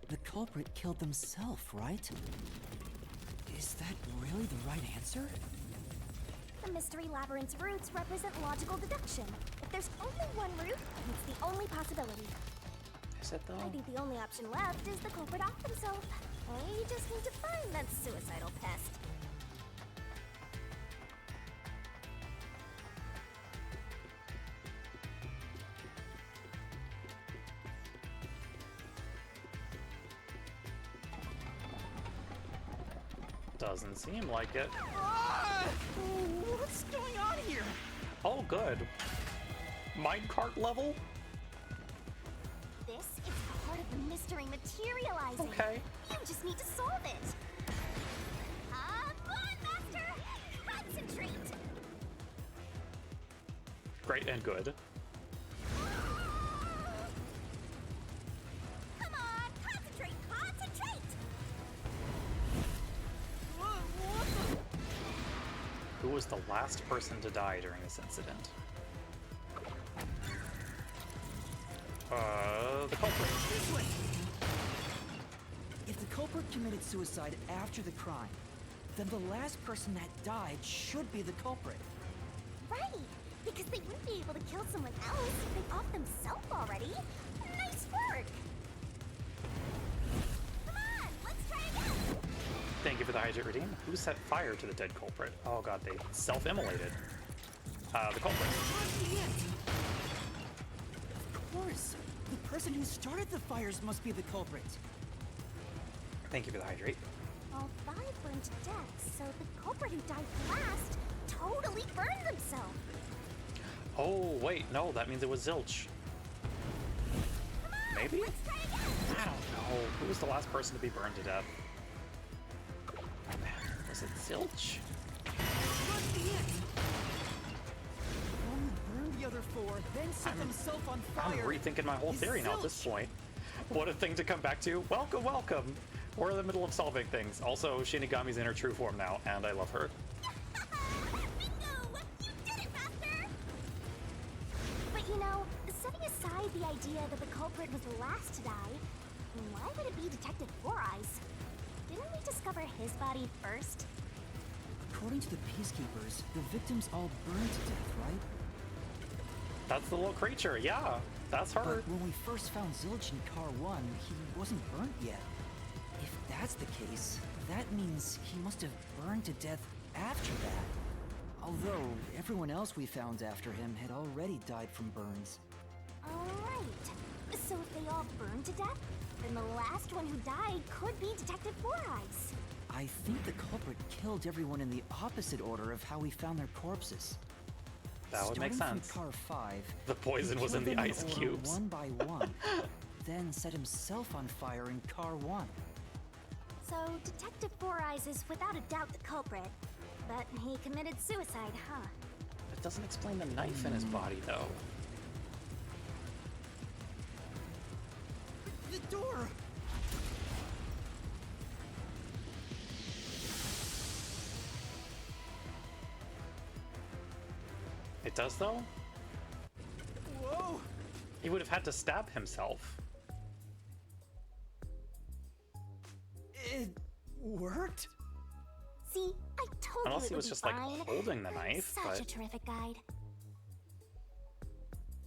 the culprit killed themselves, right? Is that really the right answer? The Mystery Labyrinth's roots represent logical deduction. If there's only one route, it's the only possibility. Is it though? I think the only option left is the culprit off themselves. We just need to find that suicidal pest. Doesn't seem like it. What's going on here? Oh, good. Minecart level? This is part of the mystery materializing. Okay. You just need to solve it. Come on, Master! Concentrate! Great and good. Come on, concentrate, concentrate! Who was the last person to die during this incident? The culprit. This way! If the culprit committed suicide after the crime, then the last person that died should be the culprit. Right, because they wouldn't be able to kill someone else if they off themselves already. Nice work! Come on, let's try again! Thank you for the hydrate redeem. Who set fire to the dead culprit? Oh god, they self-immolated. The culprit. Of course! The person who started the fires must be the culprit. Thank you for the hydrate. All 5 burned to death, so the culprit who died last totally burned themselves. Oh, wait, no, that means it was Zilch. Maybe? Let's try again! I don't know. Who was the last person to be burned to death? Was it Zilch? One burned the other 4, then set themselves on I'm fire. rethinking my whole Is theory now at this Zilch. point. What a thing to come back to. Welcome, welcome. We're in the middle of solving things. Also, Shinigami's in her true form now, and I love her. Bingo! You did it, Master! But you know, setting aside the idea that the culprit was the last to die, why would it be Detective Four Eyes? Didn't we discover his body first? According to the Peacekeepers, the victims all burned to death, right? That's the little creature, yeah. That's her. But when we first found Zilch in Car 1, he wasn't burnt yet. If that's the case, that means he must have burned to death after that. Although, everyone else we found after him had already died from burns. Alright. So if they all burned to death, then the last one who died could be Detective Four Eyes. I think the culprit killed everyone in the opposite order of how we found their corpses. That would make Starting sense. from Car 5, The poison he was in killed the them ice order cubes. one by one, then set himself on fire in Car 1. So Detective Four Eyes is without a doubt the culprit. But he committed suicide, huh? It doesn't explain the knife in his body, though. The door! It does, though? Whoa! He would have had to stab himself. It worked? See, I told Unless you it he would was be just fine. like holding the I'm knife, such but a terrific guide.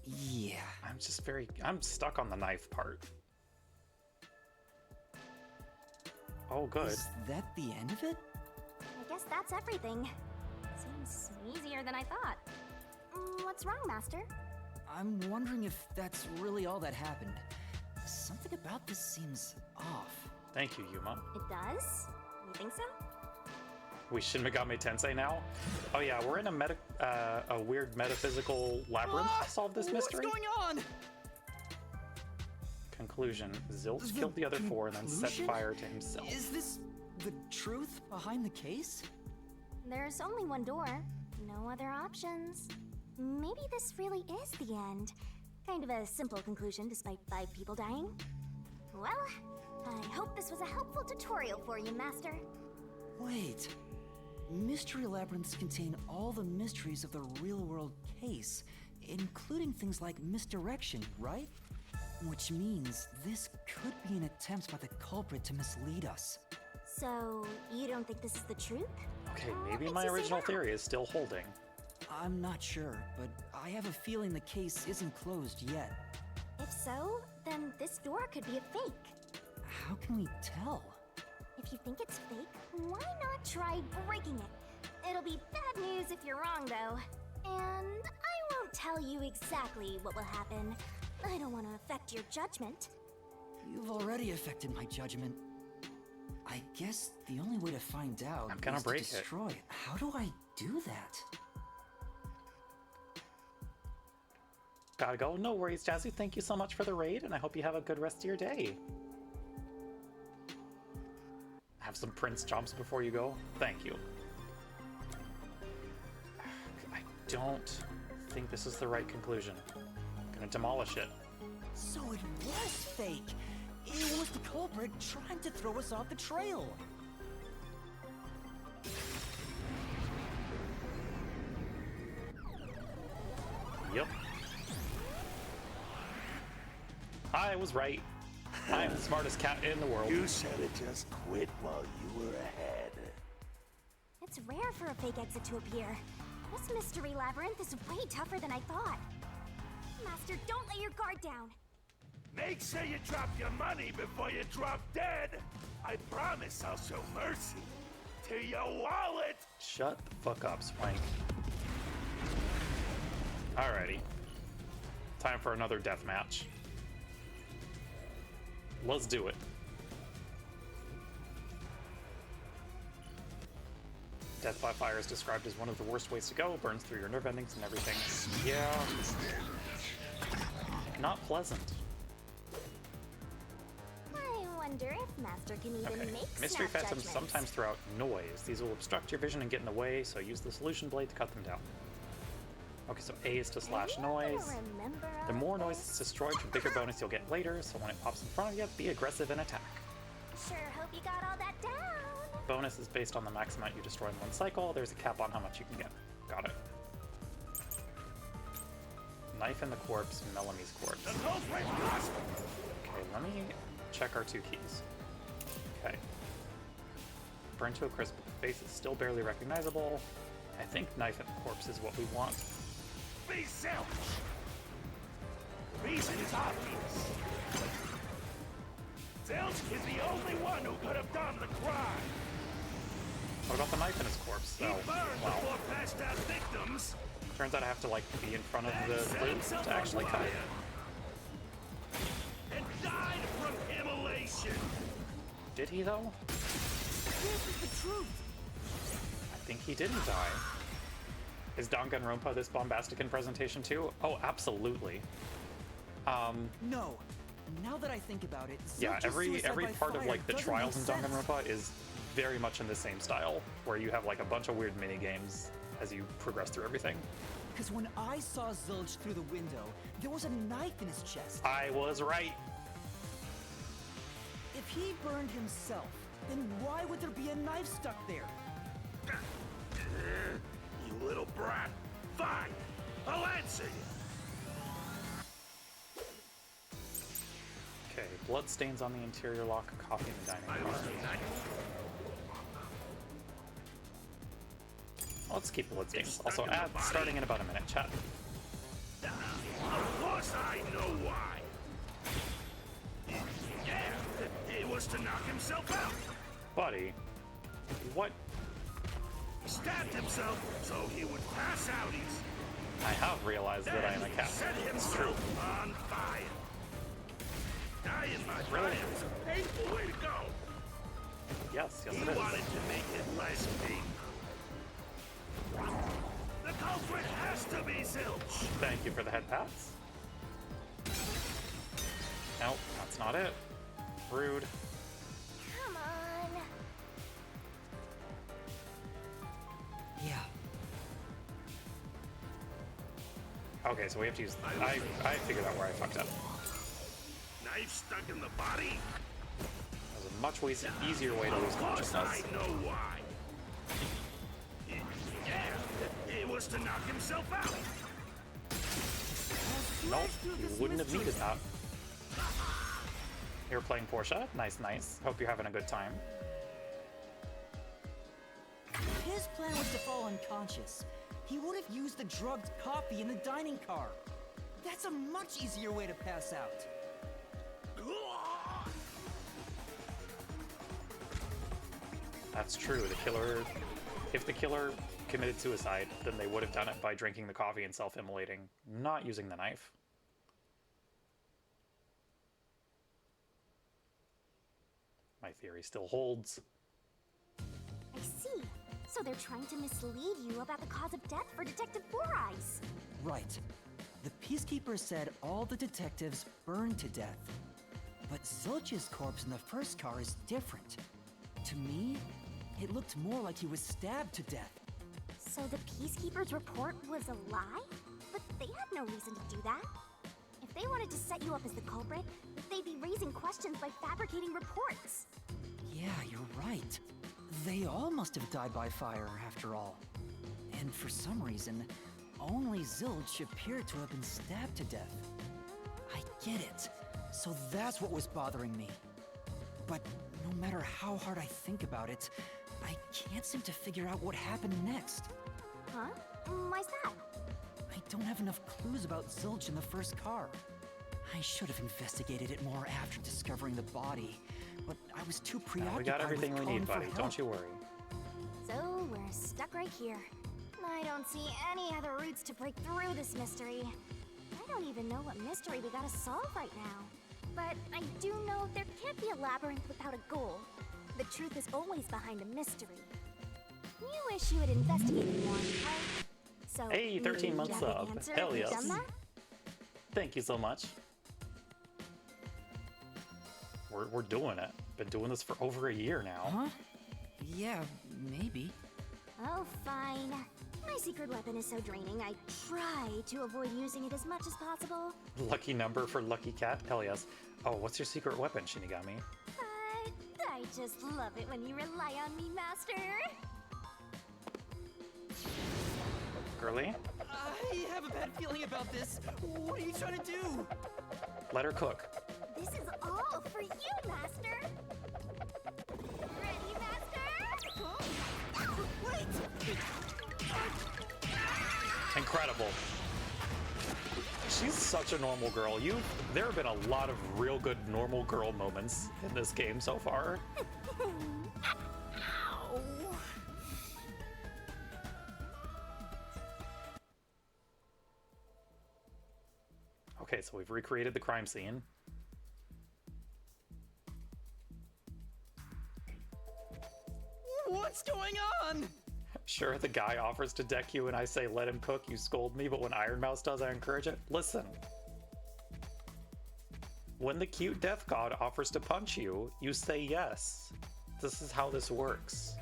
Yeah. I'm stuck on the knife part. Oh, good. Is that the end of it? I guess that's everything. Seems easier than I thought. What's wrong, Master? I'm wondering if that's really all that happened. Something about this seems off. Thank you, Yuma. It does? You think so? We Shin Megami Tensei now? Oh yeah, we're in a weird metaphysical labyrinth to solve this mystery. What's going on? Conclusion. Zilch killed the other four and then set conclusion? fire to himself. Is this the truth behind the case? There's only one door. No other options. Maybe this really is the end. Kind of a simple conclusion despite 5 people dying. Well, I hope this was a helpful tutorial for you, Master. Wait. Mystery labyrinths contain all the mysteries of the real-world case, including things like misdirection, right? Which means this could be an attempt by the culprit to mislead us. So, you don't think this is the truth? Okay, What maybe makes my you say original that? theory is still holding. I'm not sure, but I have a feeling the case isn't closed yet. If so, then this door could be a fake. How can we tell? If you think it's fake, why not try breaking it? It'll be bad news if you're wrong, though. And I won't tell you exactly what will happen. I don't want to affect your judgment. You've already affected my judgment. I guess the only way to find out I'm gonna is break to it. destroy it. How do I do that? Gotta go. No worries, Jazzy. Thank you so much for the raid, and I hope you have a good rest of your day. Have some Prince jumps before you go. Thank you. I don't think this is the right conclusion. I'm gonna demolish it. So it was fake. It was the culprit trying to throw us off the trail. Yep. I was right. I am the smartest cat in the world. You should have just quit while you were ahead. It's rare for a fake exit to appear. This mystery labyrinth is way tougher than I thought. Master, don't let your guard down. Make sure you drop your money before you drop dead. I promise I'll show mercy to your wallet. Shut the fuck up, Swank. Alrighty. Time for another death match. Let's do it. Death by fire is described as one of the worst ways to go. Burns through your nerve endings and everything. Yeah. Not pleasant. I wonder if Master can even Okay. make Mystery snap phantoms judgments. sometimes throw out noise. These will obstruct your vision and get in the way, so use the solution blade to cut them down. Okay, so A is to slash noise. The more noise is destroyed, the bigger bonus you'll get later, so when it pops in front of you, be aggressive and attack. Sure hope you got all that down. Bonus is based on the max amount you destroy in one cycle. There's a cap on how much you can get. Got it. Knife in the corpse, Melamie's corpse. Okay, let me check our 2 keys. Okay. Burn to a crisp. Face is still barely recognizable. I think knife in the corpse is what we want. Be selfish. The reason is obvious. Zilch is the only one who could have done the crime. What about the knife in his corpse? He Oh, burned well. before passed out victims. Turns out I have to like be in front of And the set flute himself to actually on cut it. fire. And died from immolation. Did he though? This is the truth. I think he didn't die. Is Danganronpa this bombastic in presentation too? Oh, absolutely. No. Now that I think about it, Yeah, Zilch's every suicide by part of fire like the doesn't trials in make sense. Danganronpa is very much in the same style, where you have like a bunch of weird mini games as you progress through everything. Because when I saw Zilch through the window, there was a knife in his chest. I was right. If he burned himself, then why would there be a knife stuck there? You little brat. Fine. I'll answer you. Okay, blood stains on the interior lock, coffee in the dining car. let's keep the Bloodstain. Also, ad starting in about a minute, chat. Of course I know why. Yeah, it was to knock himself out. Buddy, what? He stabbed himself so he would pass out easy. I have realized that I am a cat. Set It's true. himself on fire. Dying by Really? fire is a painful way to go. Yes, yes He it is. wanted to make it less painful. The culprit has to be Zilch. Thank you for the head pats. Nope, that's not it. Rude. Come on. Yeah. Okay, so we have to use... I figured out where I fucked up. Knife stuck in the body. There's a much easier way to lose Of course I consciousness. know why. Yeah, it was to knock himself out. Nope, you wouldn't have needed that. You're playing Portia? Nice, nice. Hope you're having a good time. His plan was to fall unconscious. He would have used the drugged coffee in the dining car. That's a much easier way to pass out. That's true. The killer... If the killer committed suicide, then they would have done it by drinking the coffee and self-immolating, not using the knife. My theory still holds. I see. So they're trying to mislead you about the cause of death for Detective Four Eyes. Right. The Peacekeeper said all the detectives burned to death. But Zilch's corpse in the first car is different. To me, it looked more like he was stabbed to death. So the Peacekeeper's report was a lie? But they had no reason to do that. If they wanted to set you up as the culprit, they'd be raising questions by fabricating reports. Yeah, you're right. They all must have died by fire, after all. And for some reason, only Zilch appeared to have been stabbed to death. I get it. So that's what was bothering me. But no matter how hard I think about it, I can't seem to figure out what happened next. Huh? Why's that? I don't have enough clues about Zilch in the first car. I should have investigated it more after discovering the body, but I was too preoccupied We got everything with we calling need, for buddy. help. Don't you worry. So we're stuck right here. I don't see any other routes to break through this mystery. I don't even know what mystery we gotta solve right now. But I do know there can't be a labyrinth without a goal. The truth is always behind a mystery. You wish you had investigated more, right? So, Hey, 13 months you have sub. the answer Hell if you've yes. done that? Thank you so much. We're doing it. Been doing this for over a year now. Huh? Yeah, maybe. Oh, fine. My secret weapon is so draining, I try to avoid using it as much as possible. Lucky number for Lucky Cat? Hell yes. Oh, what's your secret weapon, Shinigami? But I just love it when you rely on me, Master. Girly? I have a bad feeling about this. What are you trying to do? Let her cook. This is all for you, Master. Ready, Master? Oh, wait! Incredible. She's such a normal girl. There have been a lot of real good normal girl moments in this game so far. Ow. Okay, so we've recreated the crime scene. What's going on? Sure, the guy offers to deck you and I say let him cook, you scold me, but when Iron Mouse does, I encourage it? Listen. When the cute death god offers to punch you, you say yes. This is how this works.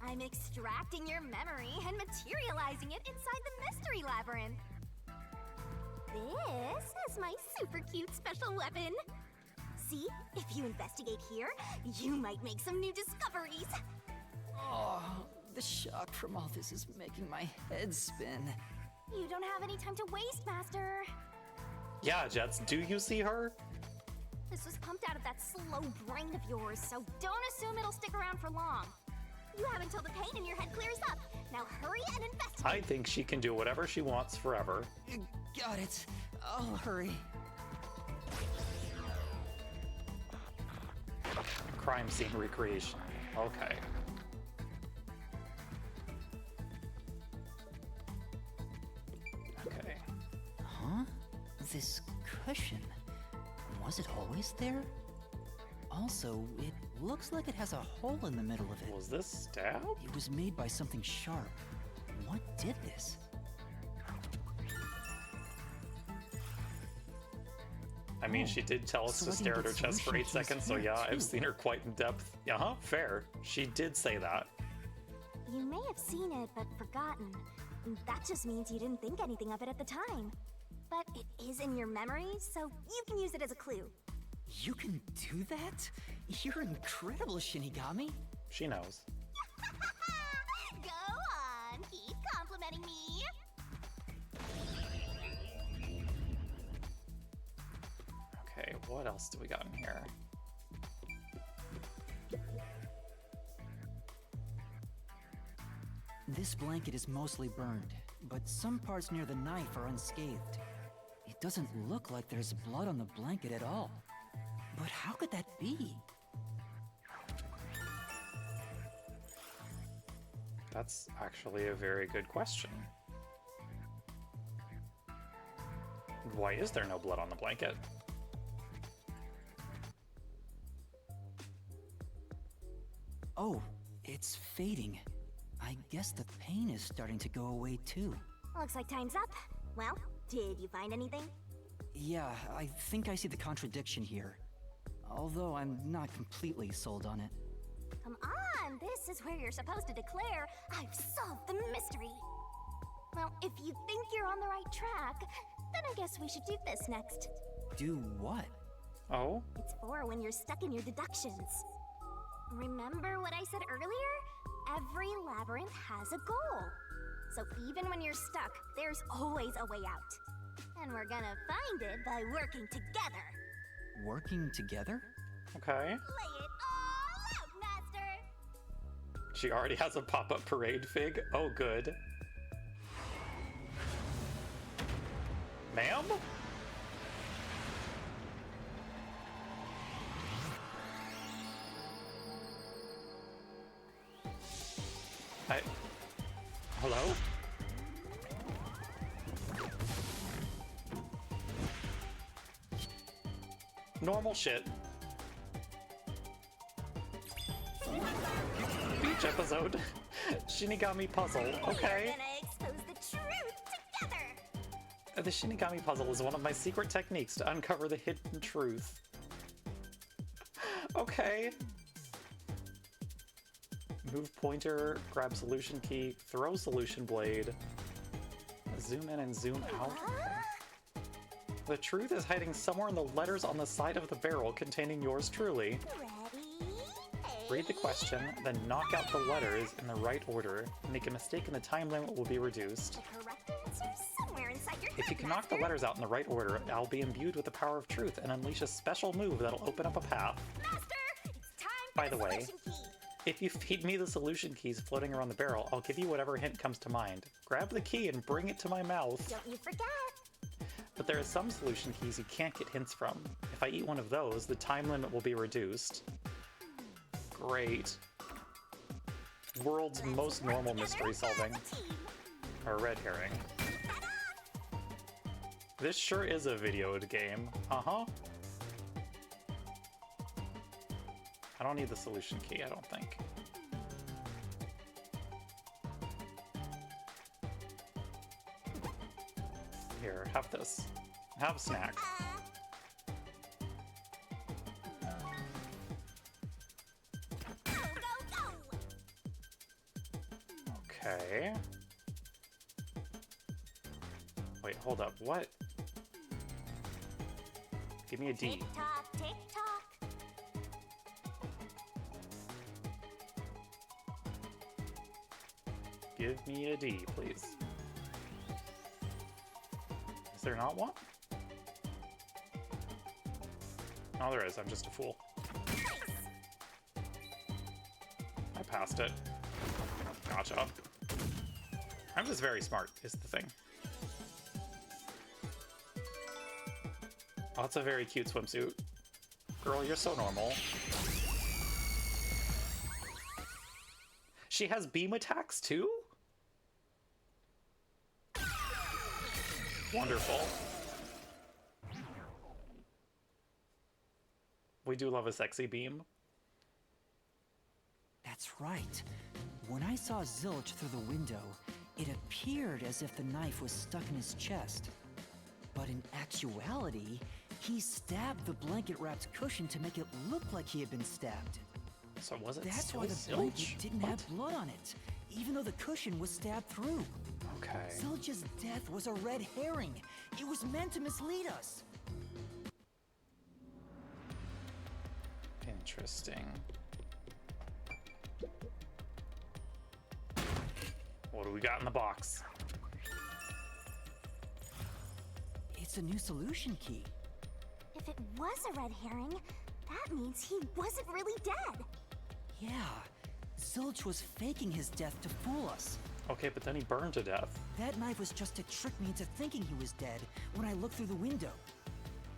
I'm extracting your memory and materializing it inside the mystery labyrinth. This is my super cute special weapon. See, if you investigate here, you might make some new discoveries. Oh, the shock from all this is making my head spin. You don't have any time to waste, Master. Yeah, Jets, do you see her? This was pumped out of that slow brain of yours, so don't assume it'll stick around for long. You have until the pain in your head clears up. Now hurry and investigate. I think she can do whatever she wants forever. Got it. I'll hurry. Crime scene recreation. Okay. Okay. Huh? This cushion. Was it always there? Also, it looks like it has a hole in the middle of it. Was this stab? It was made by something sharp. What did this? I mean, she did tell us so to I can stare at get her chest for solution 8 keys seconds, so here, yeah, I've too. seen her quite in depth. Uh-huh, fair. She did say that. You may have seen it, but forgotten. That just means you didn't think anything of it at the time. But it is in your memory, so you can use it as a clue. You can do that? You're incredible, Shinigami. She knows. Go on, keep complimenting me. Okay, what else do we got in here? This blanket is mostly burned, but some parts near the knife are unscathed. It doesn't look like there's blood on the blanket at all. But how could that be? That's actually a very good question. Why is there no blood on the blanket? Oh, it's fading. I guess the pain is starting to go away too. Looks like time's up. Well, did you find anything? Yeah, I think I see the contradiction here. Although I'm not completely sold on it. Come on, this is where you're supposed to declare, I've solved the mystery. Well, if you think you're on the right track, then I guess we should do this next. Do what? Oh? It's for when you're stuck in your deductions. Remember what I said earlier? Every labyrinth has a goal. So even when you're stuck, there's always a way out. And we're gonna find it by working together. Working together? Okay. Lay it all out, Master! She already has a pop-up parade fig? Oh, good. Ma'am? Hello? Normal shit. Beach episode. Shinigami puzzle. Okay. We're gonna expose the truth together! The Shinigami puzzle is one of my secret techniques to uncover the hidden truth. Okay. Move pointer, grab solution key, throw solution blade, zoom in and zoom out. Okay. The truth is hiding somewhere in the letters on the side of the barrel containing yours truly. Read the question, then knock out the letters in the right order. Make a mistake and the time limit will be reduced. The correct answer's somewhere inside your head, If you can knock the Master. letters out in the right order, I'll be imbued with the power of truth and unleash a special move that'll open up a path. Master, it's time By for the way, solution key. if you feed me the solution keys floating around the barrel, I'll give you whatever hint comes to mind. Grab the key and bring it to my mouth. Don't you forget. But there are some solution keys you can't get hints from. If I eat one of those, the time limit will be reduced. Great. World's most normal mystery solving. Or red herring. This sure is a videoed game. Uh-huh. I don't need the solution key, I don't think. Here, have this. Have a snack. Okay. Wait, hold up. What? Give me a D. Tick tock, tick tock. Give me a D, please. Is there not one? Oh, there is. I'm just a fool. I passed it. Gotcha. I'm just very smart, is the thing. Oh, it's a very cute swimsuit. Girl, you're so normal. She has beam attacks too? Wonderful. We do love a sexy beam. That's right. When I saw Zilch through the window, it appeared as if the knife was stuck in his chest. But in actuality, he stabbed the blanket-wrapped cushion to make it look like he had been stabbed. So was it That's still why the Zilch? blanket didn't have blood on it, even though the cushion was stabbed through. Okay. Zilch's death was a red herring. It was meant to mislead us. Interesting. What do we got in the box? It's a new solution key. If it was a red herring, that means he wasn't really dead. Yeah, Zilch was faking his death to fool us. Okay, but then he burned to death. That knife was just to trick me into thinking he was dead when I looked through the window.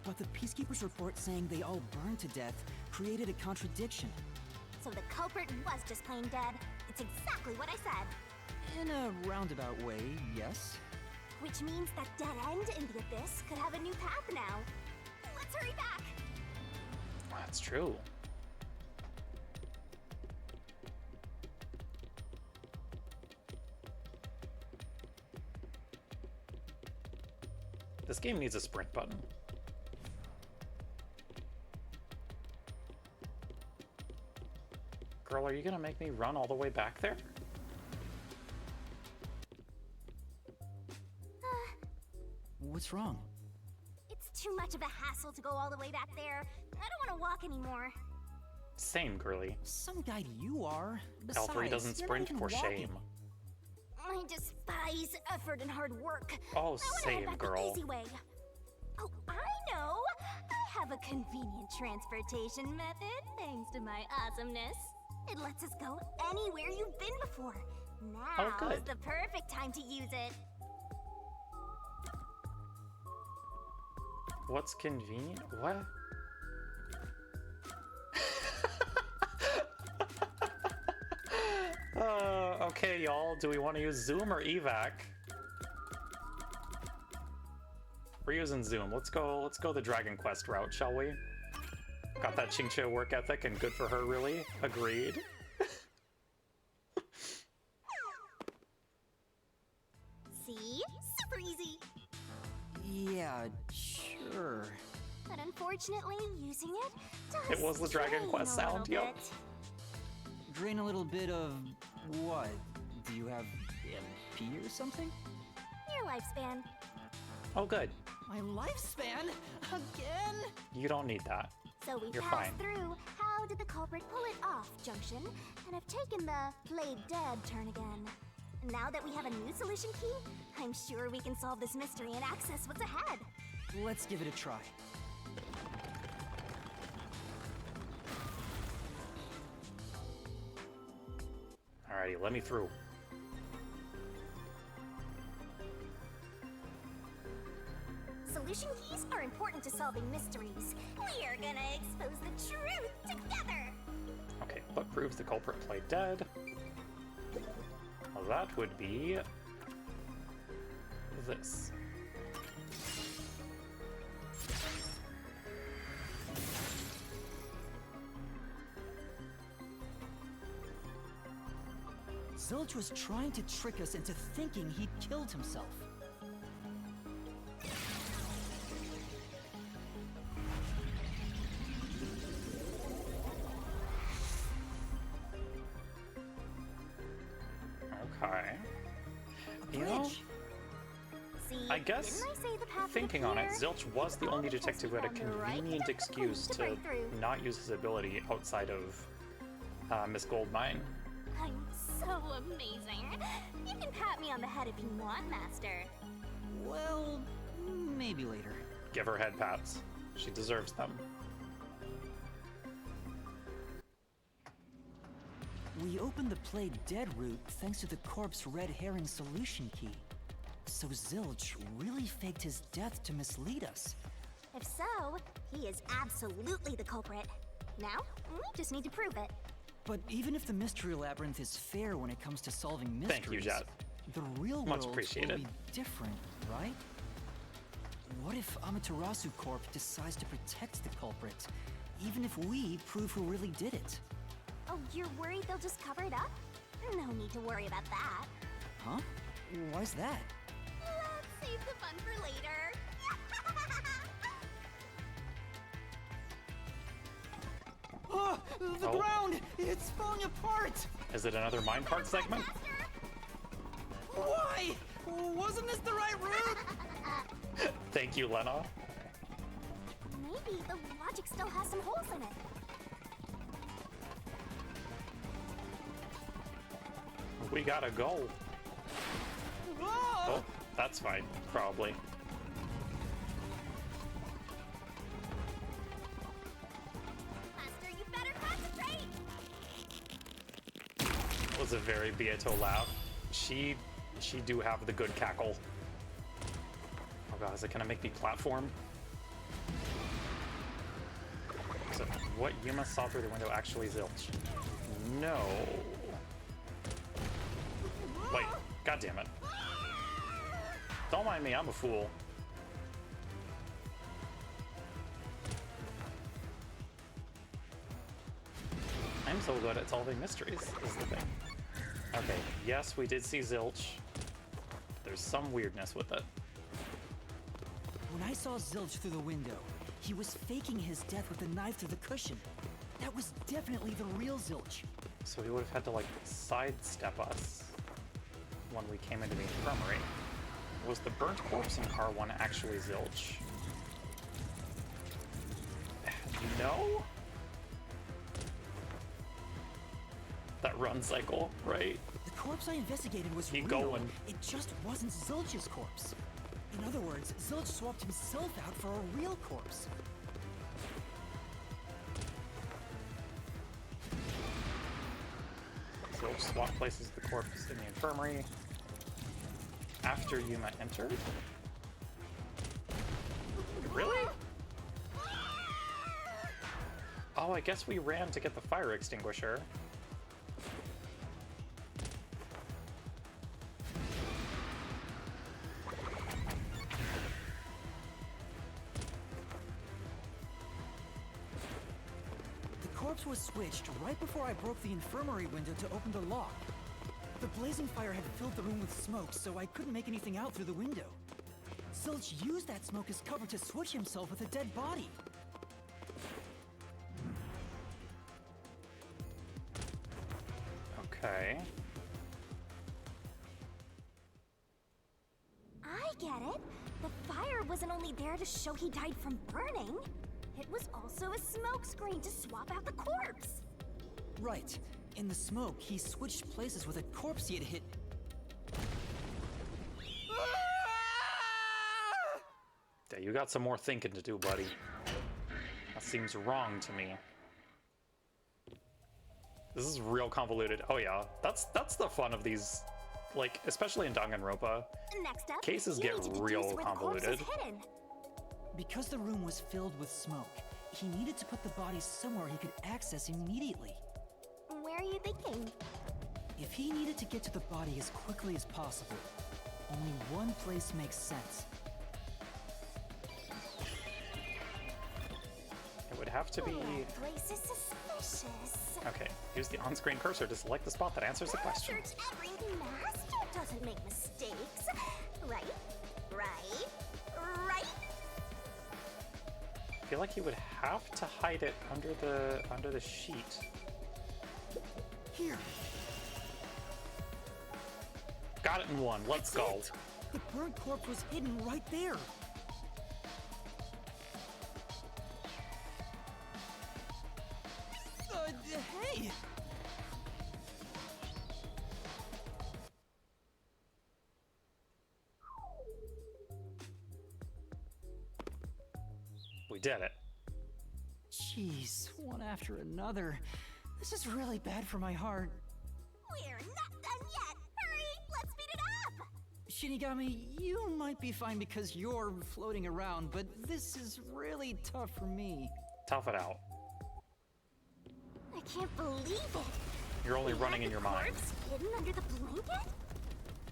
But the Peacekeeper's report saying they all burned to death created a contradiction. So the culprit was just plain dead. It's exactly what I said. In a roundabout way, yes. Which means that dead end in the abyss could have a new path now. Let's hurry back. That's true. This game needs a sprint button. Girl, are you gonna make me run all the way back there? What's wrong? It's too much of a hassle to go all the way back there. I don't want to walk anymore. Same, girly. Some guy you are. Besides, L3 doesn't you're not sprint even for walking. shame. I despise effort and hard work. Oh, I wanna same, head back girl. The easy way. Oh, I know. I have a convenient transportation method thanks to my awesomeness. It lets us go anywhere you've been before. Now is good. the perfect time to use it. What's convenient? What? Okay, y'all. Do we want to use Zoom or evac? We're using Zoom. Let's go the Dragon Quest route, shall we? Got that Chingcha work ethic and good for her, really. Agreed. See? Super easy. Yeah, sure. But unfortunately, using it does It was the Dragon strain Quest a little sound, yep. bit. Drain a little bit of what? Do you have MP or something? Your lifespan. Oh, good. My lifespan? Again? You don't need that. So we You're passed fine. through how did the culprit pull it off junction and have taken the played dead turn again. Now that we have a new solution key, I'm sure we can solve this mystery and access what's ahead. Let's give it a try. Alrighty, let me through. Solution keys are important to solving mysteries. We are gonna expose the truth together. Okay, what proves the culprit played dead? Well, that would be this. Zilch was trying to trick us into thinking he'd killed himself. Okay. You know, See, I guess, didn't I say the path would thinking on it, appear? Zilch was the only detective who had a found the right convenient difficult excuse to to break through. not use his ability outside of Miss Goldmine. I'm so amazing. You can pat me on the head if you want, Master. Well, maybe later. Give her head pats. She deserves them. We opened the Play Dead route thanks to the corpse red herring solution key. So Zilch really faked his death to mislead us. If so, he is absolutely the culprit. Now, we just need to prove it. But even if the Mystery Labyrinth is fair when it comes to solving mysteries, Thank you, Jet. the real Much world appreciated. will be different, right? What if Amaterasu Corp decides to protect the culprit, even if we prove who really did it? Oh, you're worried they'll just cover it up? No need to worry about that. Huh? Why's that? Let's save the fun for later. Oh, the Oh. ground! It's falling apart! Is it another mind part segment? Why? Wasn't this the right route? Thank you, Lena. Maybe the logic still has some holes in it. We gotta go. Oh, that's fine, probably. Master, you better concentrate! That was a very Beato laugh. She do have the good cackle. Oh god, is it gonna make me platform? So what Yuma saw through the window actually Zilch? No. Wait, god damn it. Don't mind me, I'm a fool. I'm so good at solving mysteries, is the thing. Okay, yes, we did see Zilch. There's some weirdness with it. When I saw Zilch through the window, he was faking his death with a knife through the cushion. That was definitely the real Zilch. So he would have had to, like, sidestep us when we came into the infirmary. Was the burnt corpse in car 1 actually Zilch? No? That run cycle, right? The corpse I investigated was Keep real. going. It just wasn't Zilch's corpse. In other words, Zilch swapped himself out for a real corpse. Zilch swap places the corpse in the infirmary after Yuma entered? Really? Oh, I guess we ran to get the fire extinguisher. The corpse was switched right before I broke the infirmary window to open the lock. The blazing fire had filled the room with smoke, so I couldn't make anything out through the window. Zilch used that smoke as cover to switch himself with a dead body. Okay. I get it. The fire wasn't only there to show he died from burning. It was also a smokescreen to swap out the corpse. Right. In the smoke, he switched places with a corpse he had hit. Yeah, you got some more thinking to do, buddy. That seems wrong to me. This is real convoluted. Oh yeah, that's the fun of these, like, especially in Danganronpa. Next up, Cases you get need to deduce real where the corpse convoluted. is hidden. Because the room was filled with smoke, he needed to put the body somewhere he could access immediately. Where are you thinking? If he needed to get to the body as quickly as possible, only one place makes sense. It would have to be... That place is suspicious. Okay, use the on-screen cursor to select the spot that answers the question. Search every master doesn't make mistakes. Right? Right? Right? I feel like you would have to hide it under the sheet. Here. Got it in one. Let's go. It. The burnt corpse was hidden right there. Hey! We did it. Jeez, one after another. This is really bad for my heart. We're not done yet! Hurry! Let's speed it up! Shinigami, you might be fine because you're floating around, but this is really tough for me. Tough it out. I can't believe it! You're only running in your mind. Corpse hidden under the blanket?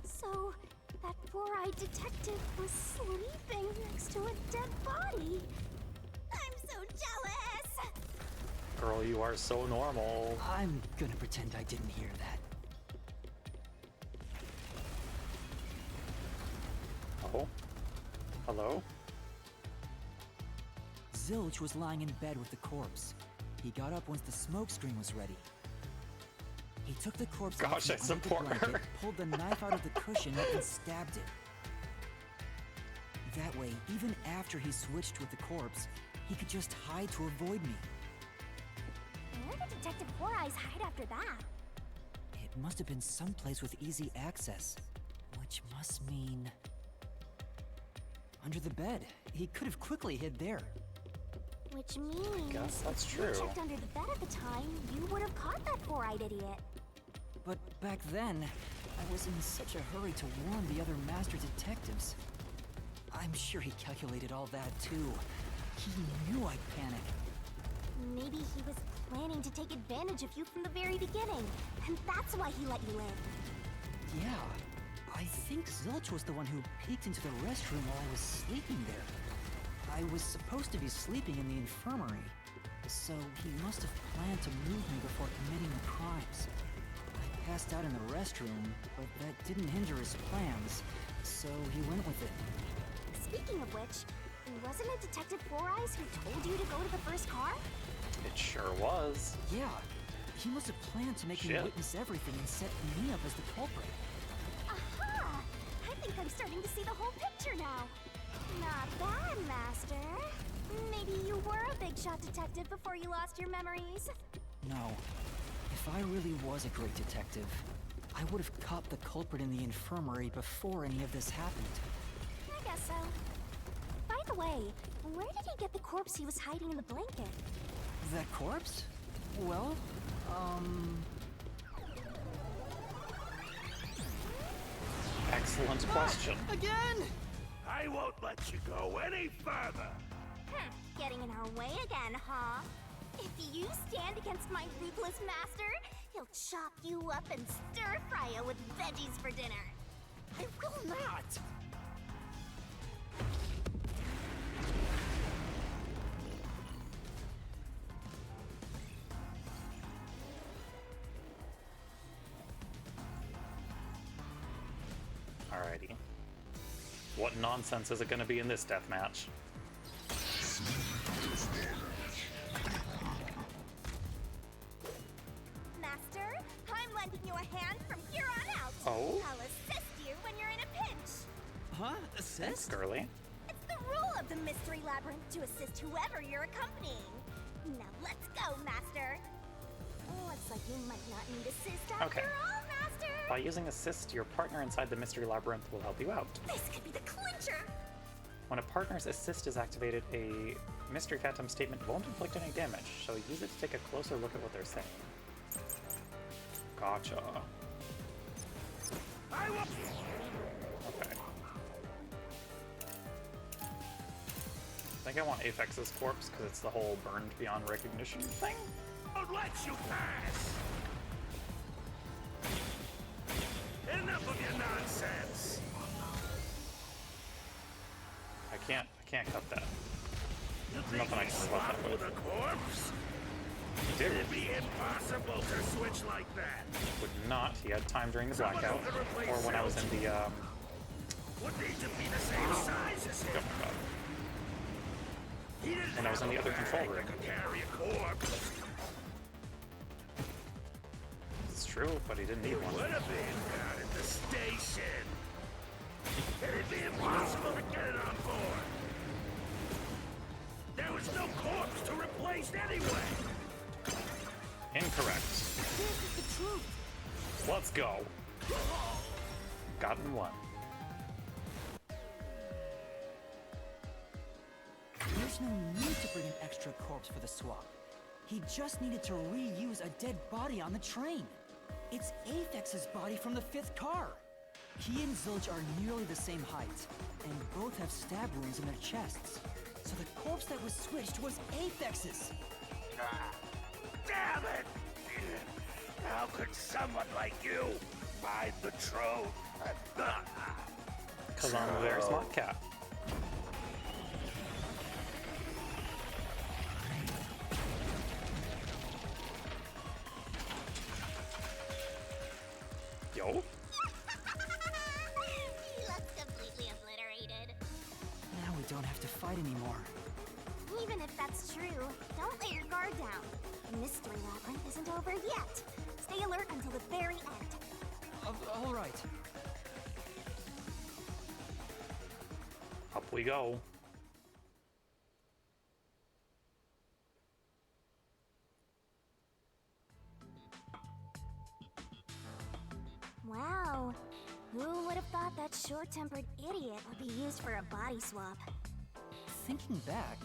So, that four-eyed detective was sleeping next to a dead body. I'm so jealous! Girl, you are so normal. I'm gonna pretend I didn't hear that. Oh? Hello? Zilch was lying in bed with the corpse. He got up once the smoke screen was ready. He took the corpse Gosh, out I from under the support her. blanket, pulled the knife out of the cushion, and stabbed it. That way, even after he switched with the corpse, he could just hide to avoid me. Where did Detective Four Eyes hide after that? It must have been someplace with easy access, which must mean... under the bed. He could have quickly hid there. Which means... Guess that's if true. you checked under the bed at the time, you would have caught that four-eyed idiot. But back then, I was in such a hurry to warn the other master detectives. I'm sure he calculated all that too. He knew I'd panic. Maybe he was planning to take advantage of you from the very beginning, and that's why he let you in. Yeah, I think Zilch was the one who peeked into the restroom while I was sleeping there. I was supposed to be sleeping in the infirmary, so he must have planned to move me before committing the crimes. I passed out in the restroom, but that didn't hinder his plans, so he went with it. Speaking of which, wasn't it Detective Four Eyes who told you to go to the first car? It sure was. Yeah, he must have planned to make me Shit. witness everything and set me up as the culprit. Aha! I think I'm starting to see the whole picture now. Not bad, Master. Maybe you were a big shot detective before you lost your memories. No. If I really was a great detective, I would have caught the culprit in the infirmary before any of this happened. I guess so. By the way, where did he get the corpse he was hiding in the blanket? That corpse? Well, Excellent question. Again? I won't let you go any further. Getting in our way again, huh? If you stand against my ruthless master, he'll chop you up and stir-fry you with veggies for dinner. I will not! Alrighty. What nonsense is it gonna be in this deathmatch? Master, I'm lending you a hand from here on out. Oh? I'll assist you when you're in a pinch. Huh? Thanks, Assist? girly. It's the rule of the Mystery Labyrinth to assist whoever you're accompanying. Now let's go, Master. Looks like you might not need assist after Okay. all, Master. By using assist, your partner inside the mystery labyrinth will help you out. This could be the clincher. When a partner's assist is activated, a Mystery Phantom statement won't inflict any damage, so use it to take a closer look at what they're saying. Gotcha. I will. Okay. I think I want Aphex's corpse because it's the whole burned beyond recognition thing. Won't let you pass. Enough of your nonsense. I can't cut that. You There's nothing I can swap swap that with. with a corpse? He did. It'd be impossible to switch like that. Would not. He had time during the Someone who blackout, could replace or when I was in the Would need to be the same size as him. oh god. He didn't When I was in the have other a control bag room. that could carry a corpse. It's true, but he didn't need It one. would have been down at the station. It'd be impossible to get it on board. There was no corpse to replace anyway. Incorrect. This is the truth. Let's go. Gotten one. There's no need to bring an extra corpse for the swap. He just needed to reuse a dead body on the train. It's Aphex's body from the 5th car! He and Zilch are nearly the same height, and both have stab wounds in their chests. So the corpse that was switched was Aphex's! Damn it! How could someone like you find the truth? Because I'm a very smart cat. Yo. He looks completely obliterated. Now we don't have to fight anymore. Even if that's true, don't let your guard down. The mystery labyrinth isn't over yet. Stay alert until the very end. All right. Up we go. Wow. Who would have thought that short-tempered idiot would be used for a body swap? Thinking back,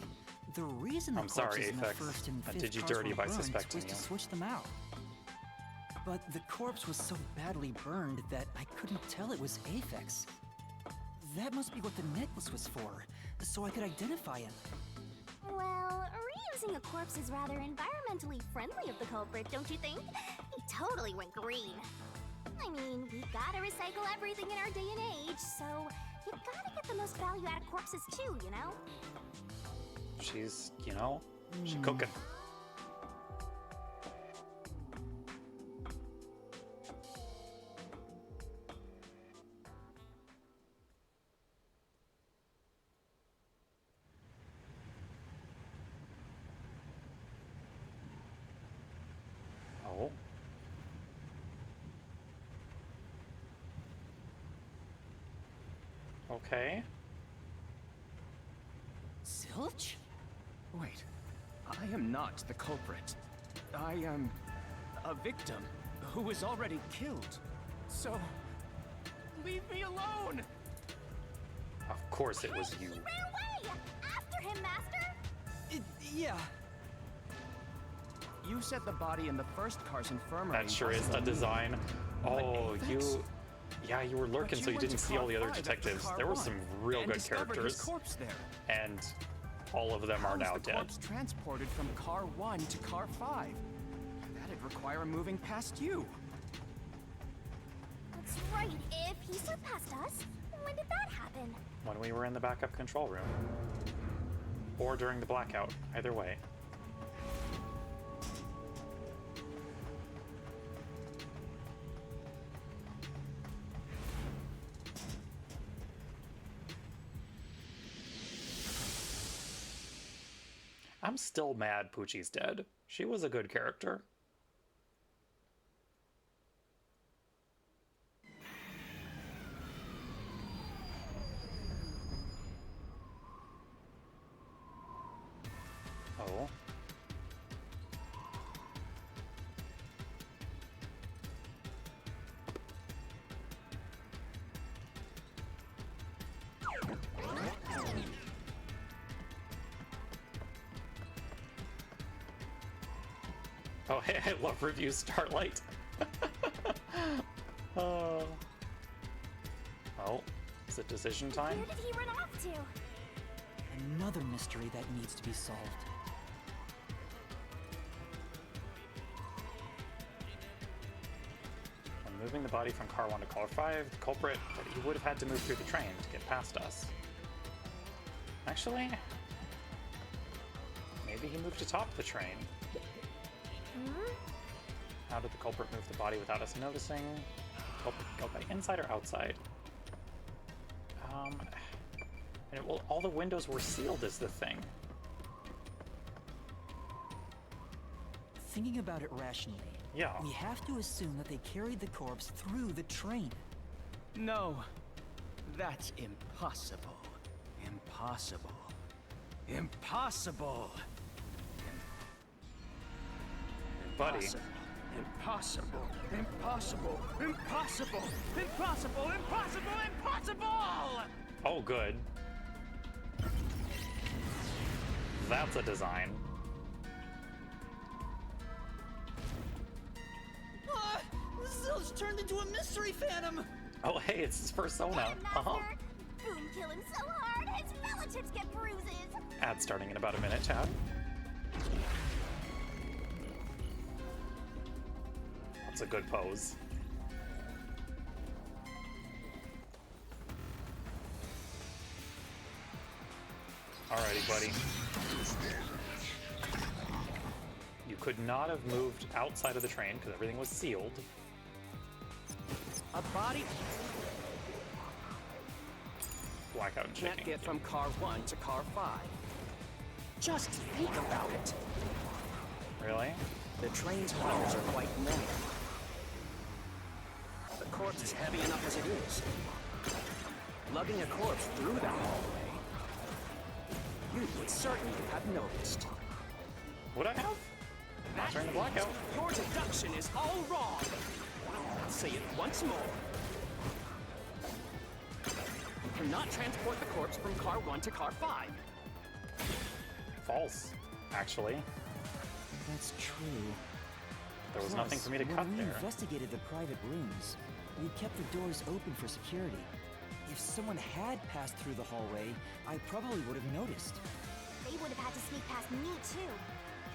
the reason the I'm sorry, corpses in the Aphex. 1st and I 5th did you cars dirty were by burned suspecting was to you. switch them out. But the corpse was so badly burned that I couldn't tell it was Aphex. That must be what the necklace was for, so I could identify him. Well, reusing a corpse is rather environmentally friendly of the culprit, don't you think? He totally went green. I mean, we gotta recycle everything in our day and age, so you gotta get the most value out of corpses too, you know? She's, you know, she's cooking. Oh. Okay. Zilch? Wait, I am not the culprit. I am a victim who was already killed. So, leave me alone! Of course it was you. He ran away! After him, Master! Yeah. You set the body in the first car's infirmary. That sure is a design. Oh, you... Yeah, you were lurking, so you didn't see all the other detectives. There were some real good characters. Corpse there. And all of them are now the dead. Corpse transported from car 1 to car 5. That'd require moving past you. That's right, if he surpassed us, when did that happen? When we were in the backup control room. Or during the blackout. Either way. I'm still mad Poochie's dead. She was a good character. Oh. Oh, hey, I love review Starlight. Oh. Oh, is it decision time? Where did he run off to? Another mystery that needs to be solved. When moving the body from car 1 to car 5, the culprit, but he would have had to move through the train to get past us. Actually, maybe he moved atop the train. How did the culprit move the body without us noticing? Culprit go by inside or outside? And well, all the windows were sealed is the thing. Thinking about it rationally, Yeah. we have to assume that they carried the corpse through the train. No, that's impossible. Impossible. Impossible. Buddy. Impossible. Impossible. Impossible. Impossible. Impossible. Impossible. Oh, good. That's a design. just turned into a mystery phantom! Oh, hey, it's his persona. Master, boom kill him so hard his relatives get bruises. Ad starting in about a minute, chat. That's a good pose. Alrighty, buddy. You could not have moved outside of the train because everything was sealed. A body Blackout and can't shaking. get from car 1 to car 5. Just think about it. Really? The train's wires are quite narrow. The corpse is heavy enough as it is. Lugging a corpse through that hallway, you would certainly have noticed. Would I have? Not during the blackout. Your deduction is all wrong. I'll say it once more. You cannot transport the corpse from car 1 to car 5. False, actually. That's true. There was nothing for me to Plus, cut when we there. investigated the private rooms, we kept the doors open for security. If someone had passed through the hallway, I probably would have noticed. They would have had to sneak past me too.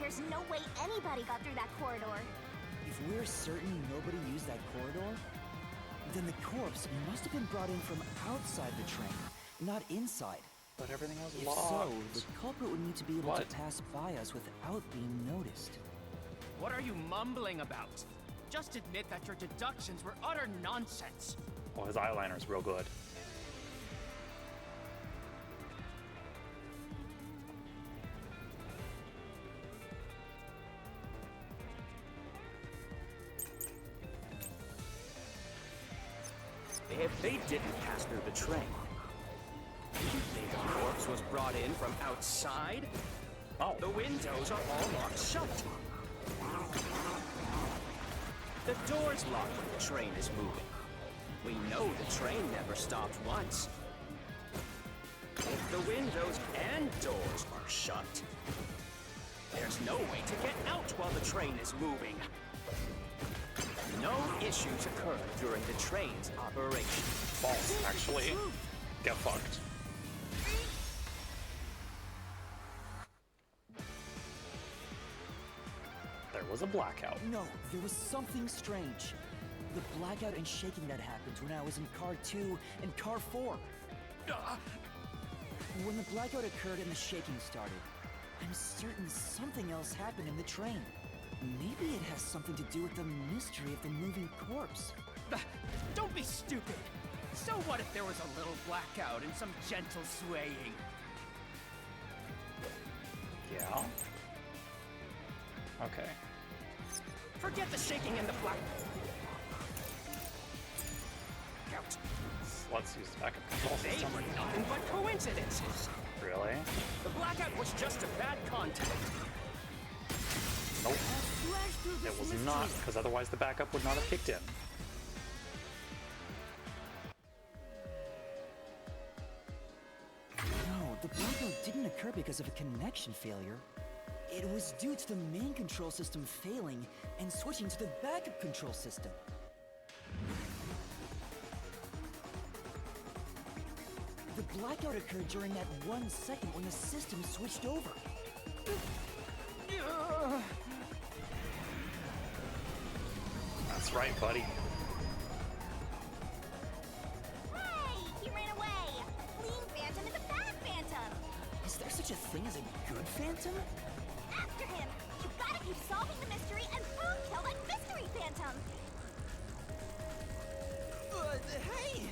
There's no way anybody got through that corridor. If we're certain nobody used that corridor, then the corpse must have been brought in from outside the train, not inside. But everything was If locked. so, the culprit would need to be able What? to pass by us without being noticed. What are you mumbling about? Just admit that your deductions were utter nonsense. Well, his eyeliner's real good. If they didn't pass through the train, you think the corpse was brought in from outside? Oh. The windows are all locked shut. The door's locked when the train is moving. We know the train never stopped once. If the windows and doors are shut, there's no way to get out while the train is moving. No issues occurred during the train's operation. False, actually. Get fucked. There was a blackout. No, there was something strange. The blackout and shaking that happened when I was in car 2 and car 4. When the blackout occurred and the shaking started, I'm certain something else happened in the train. Maybe it has something to do with the mystery of the moving corpse. Don't be stupid. So what if there was a little blackout and some gentle swaying? Yeah. Okay. Forget the shaking and the black. Out. Let's use the backup control They system. were nothing but coincidences. Really? The blackout was just a bad contact. Nope. It was not, because otherwise the backup would not have kicked in. No, the blackout didn't occur because of a connection failure. It was due to the main control system failing and switching to the backup control system. The blackout occurred during that 1 second when the system switched over. That's right, buddy. Hey, he ran away. Fleeing Phantom is a bad Phantom. Is there such a thing as a good phantom? After him. You gotta keep solving the mystery and boom kill that mystery Phantom. Hey!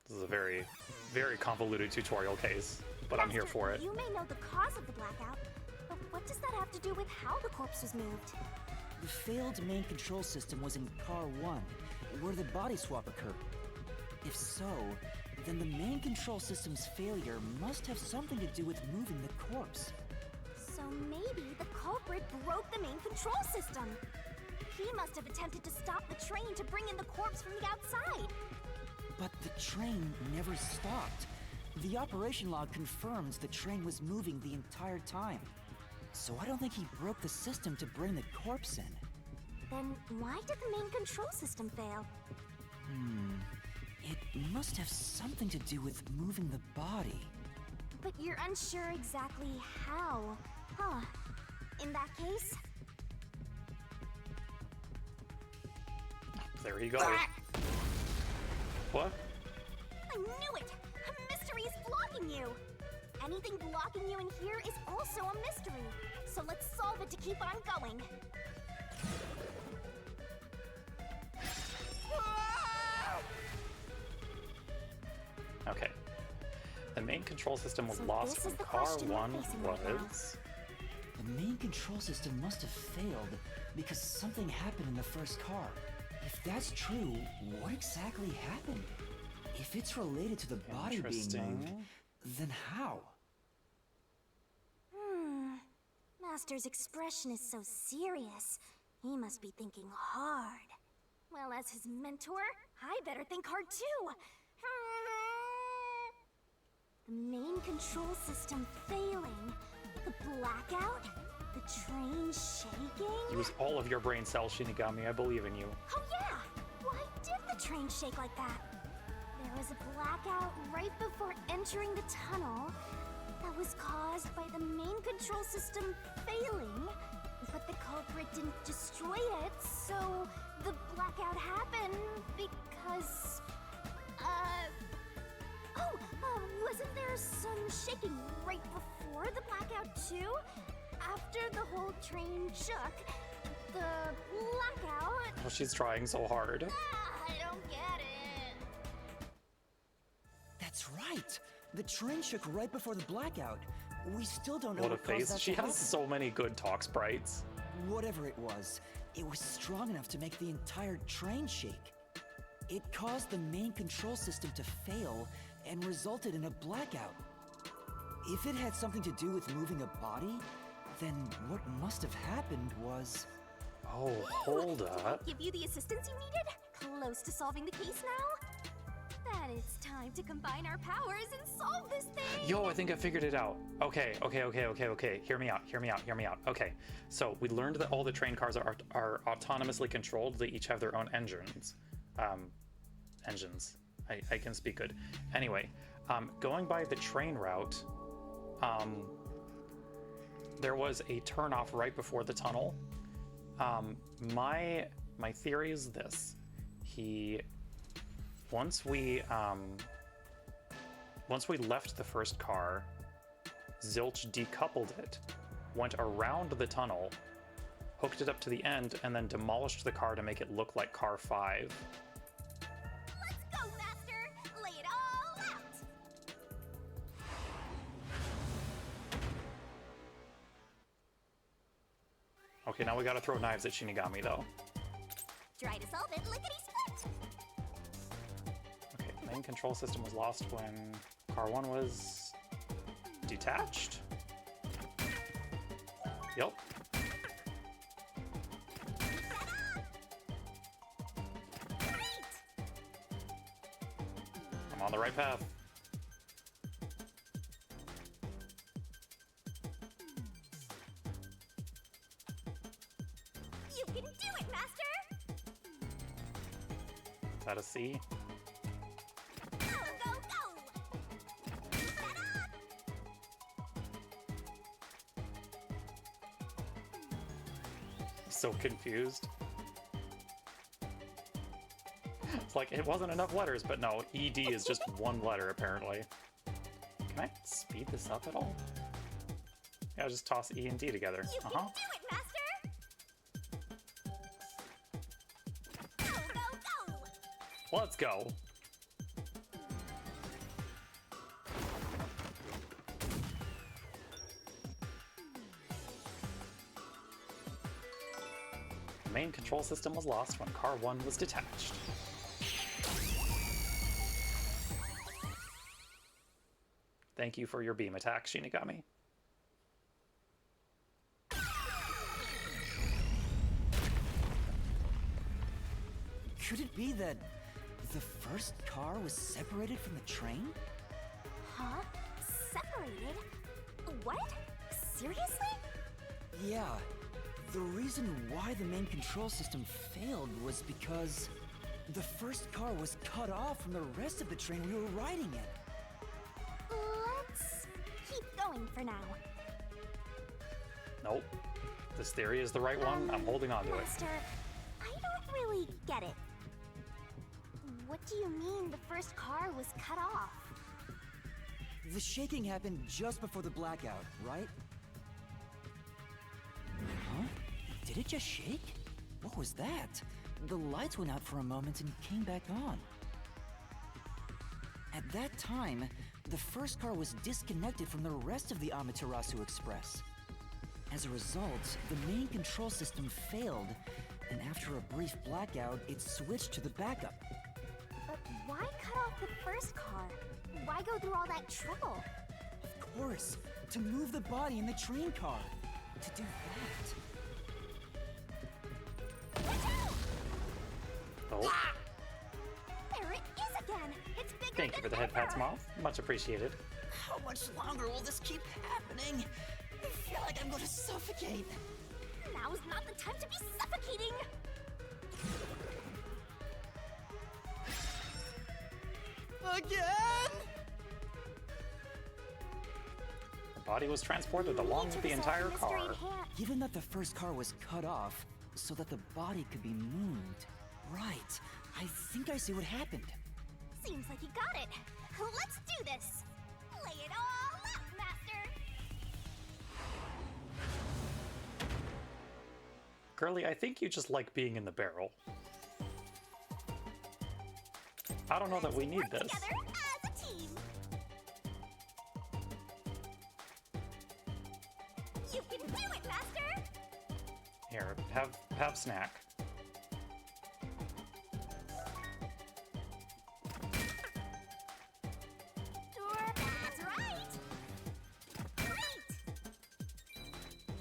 This is a very, very convoluted tutorial case, but I'm here Master, for it. You may know the cause of the blackout, but what does that have to do with how the corpse was moved? The failed main control system was in car 1, where the body swap occurred. If so, then the main control system's failure must have something to do with moving the corpse. So maybe the culprit broke the main control system. He must have attempted to stop the train to bring in the corpse from the outside. But the train never stopped. The operation log confirms the train was moving the entire time. so I don't think he broke the system to bring the corpse in. Then why did the main control system fail? It must have something to do with moving the body. But you're unsure exactly how, huh? In that case... There you go. What? I knew it! A mystery is blocking you! Anything blocking you in here is also a mystery. So let's solve it to keep on going. Okay. The main control system was So lost this when is the car question we're 1 facing right now. was... The main control system must have failed because something happened in the first car. If that's true, what exactly happened? If it's related to the body being Interesting. moved, then how? Master's expression is so serious. He must be thinking hard. Well, as his mentor, I better think hard too. The main control system failing. The blackout. The train shaking. Use all of your brain cells, Shinigami. I believe in you. Oh yeah! Why did the train shake like that? There was a blackout right before entering the tunnel that was caused by the main control system failing, but the culprit didn't destroy it, so the blackout happened because... wasn't there some shaking right before the blackout too? After the whole train shook, the blackout... Oh, she's trying so hard. I don't get it. That's right! The train shook right before the blackout. We still don't know What a what caused face. that She to has happen. so many good talk sprites. Whatever it was strong enough to make the entire train shake. It caused the main control system to fail and resulted in a blackout. If it had something to do with moving a body, then what must have happened was... Oh, hold up. Give you the assistance you needed? Close to solving the case now? Then it's time to combine our powers and solve this thing! Yo, I think I figured it out. Okay. Hear me out. Okay, so we learned that all the train cars are autonomously controlled. They each have their own engines. I can speak good. Anyway, going by the train route, there was a turnoff right before the tunnel. My theory is this: once we left the first car, Zilch decoupled it, went around the tunnel, hooked it up to the end, and then demolished the car to make it look like car 5. Let's go, Master! Lay it all out! Okay, now we gotta throw knives at Shinigami, though. Try to solve it lickety-split! Okay, main control system was lost when car 1 was detached? Yep. I'm on the right path. You can do it, Master! Is that a C? Go, go, go! So confused. It's like, it wasn't enough letters, but no, ED is just one letter, apparently. Can I speed this up at all? Yeah, I'll just toss E and D together. You can do it, Master! Go, go, go! Let's go. The main control system was lost when car 1 was detached. Thank you for your beam attack, Shinigami. Could it be that the first car was separated from the train? Huh? Separated? What? Seriously? Yeah. The reason why the main control system failed was because the first car was cut off from the rest of the train we were riding in. Let's keep going for now. Nope. This theory is the right one. I'm holding on to it. Master, I don't really get it. What do you mean the first car was cut off? The shaking happened just before the blackout, right? Huh? Did it just shake? What was that? The lights went out for a moment and came back on. At that time, the first car was disconnected from the rest of the Amaterasu Express. As a result, the main control system failed, and after a brief blackout, it switched to the backup. But why cut off the first car? Why go through all that trouble? Of course, to move the body in the train car. To do that. Watch out! Oh. Ah! There it is again! It's bigger Thank you for the head pats, Moth. Much appreciated. How much longer will this keep happening? I feel like I'm going to suffocate. Now's not the time to be suffocating! Again? The body was transported along with the entire car. Given that the first car was cut off, so that the body could be moved. Right. I think I see what happened. Seems like you got it. Let's do this! Lay it all out, Master! Girly, I think you just like being in the barrel. I don't know that we need this. Together as a team! You can do it, Master! Here, have snack. Sure, that's right! Great!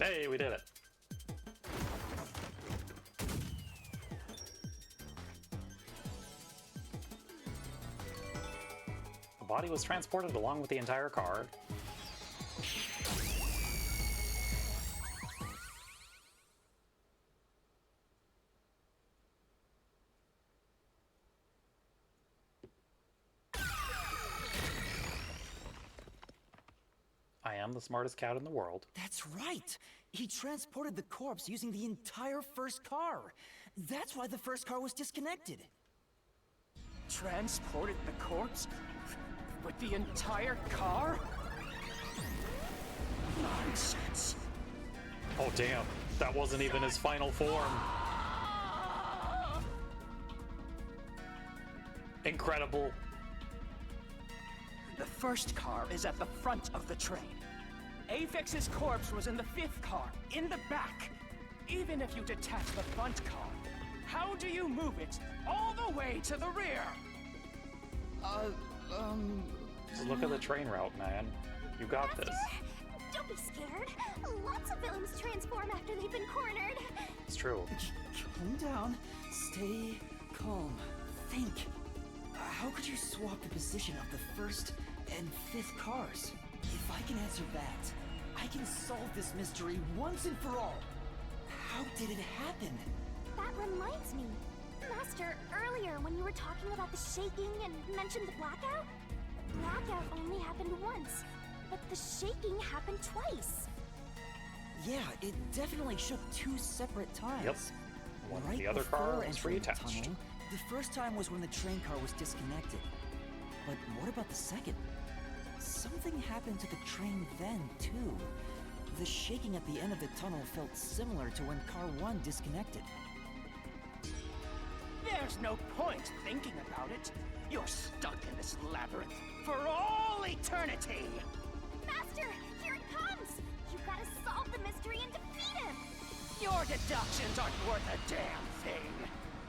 Hey, we did it. The body was transported along with the entire car. I am the smartest cat in the world. That's right! He transported the corpse using the entire first car. That's why the first car was disconnected. Transported the corpse? With the entire car? Nonsense. Oh damn, that wasn't even his final form. Incredible. The first car is at the front of the train. Avex's corpse was in the fifth car, in the back. Even if you detach the front car, how do you move it all the way to the rear? Look at the train route, man. You got this. Don't be scared. Lots of villains transform after they've been cornered. It's true. Calm down. Stay calm. Think. How could you swap the position of the first and fifth cars? If I can answer that, I can solve this mystery once and for all. How did it happen? That reminds me. Master, earlier when you were talking about the shaking and mentioned the blackout, blackout only happened once, but the shaking happened twice. Yeah, it definitely shook two separate times. Yep. One, Right the other before car was entering the reattached. tunnel, the first time was when the train car was disconnected. But what about the second? Something happened to the train then, too. The shaking at the end of the tunnel felt similar to when Car 1 disconnected. There's no point thinking about it. You're stuck in this labyrinth for all eternity. Master, here it comes! You gotta solve the mystery and defeat him! Your deductions aren't worth a damn thing.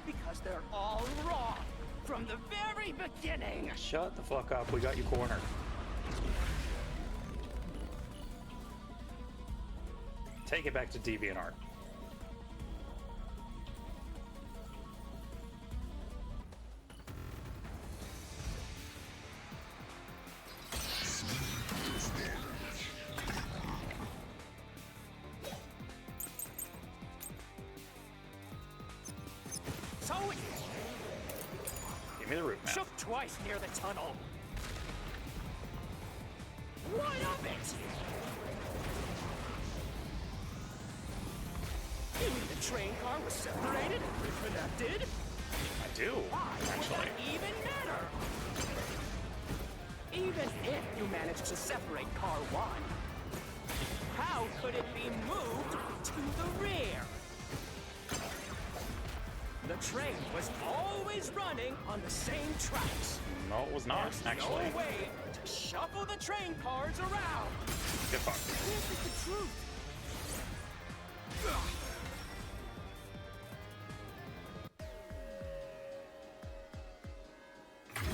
Because they're all wrong from the very beginning. Shut the fuck up, we got you cornered. Take it back to DeviantArt. Give me the route map. Shook twice near the tunnel. What of it? You mean the train car was separated and reconnected? I do, actually. Even better. Even if you managed to separate car 1, how could it be moved to the rear? The train was always running on the same tracks. No, it was not, There's actually. no way to shuffle the train cars around. Good fuck. This is the truth.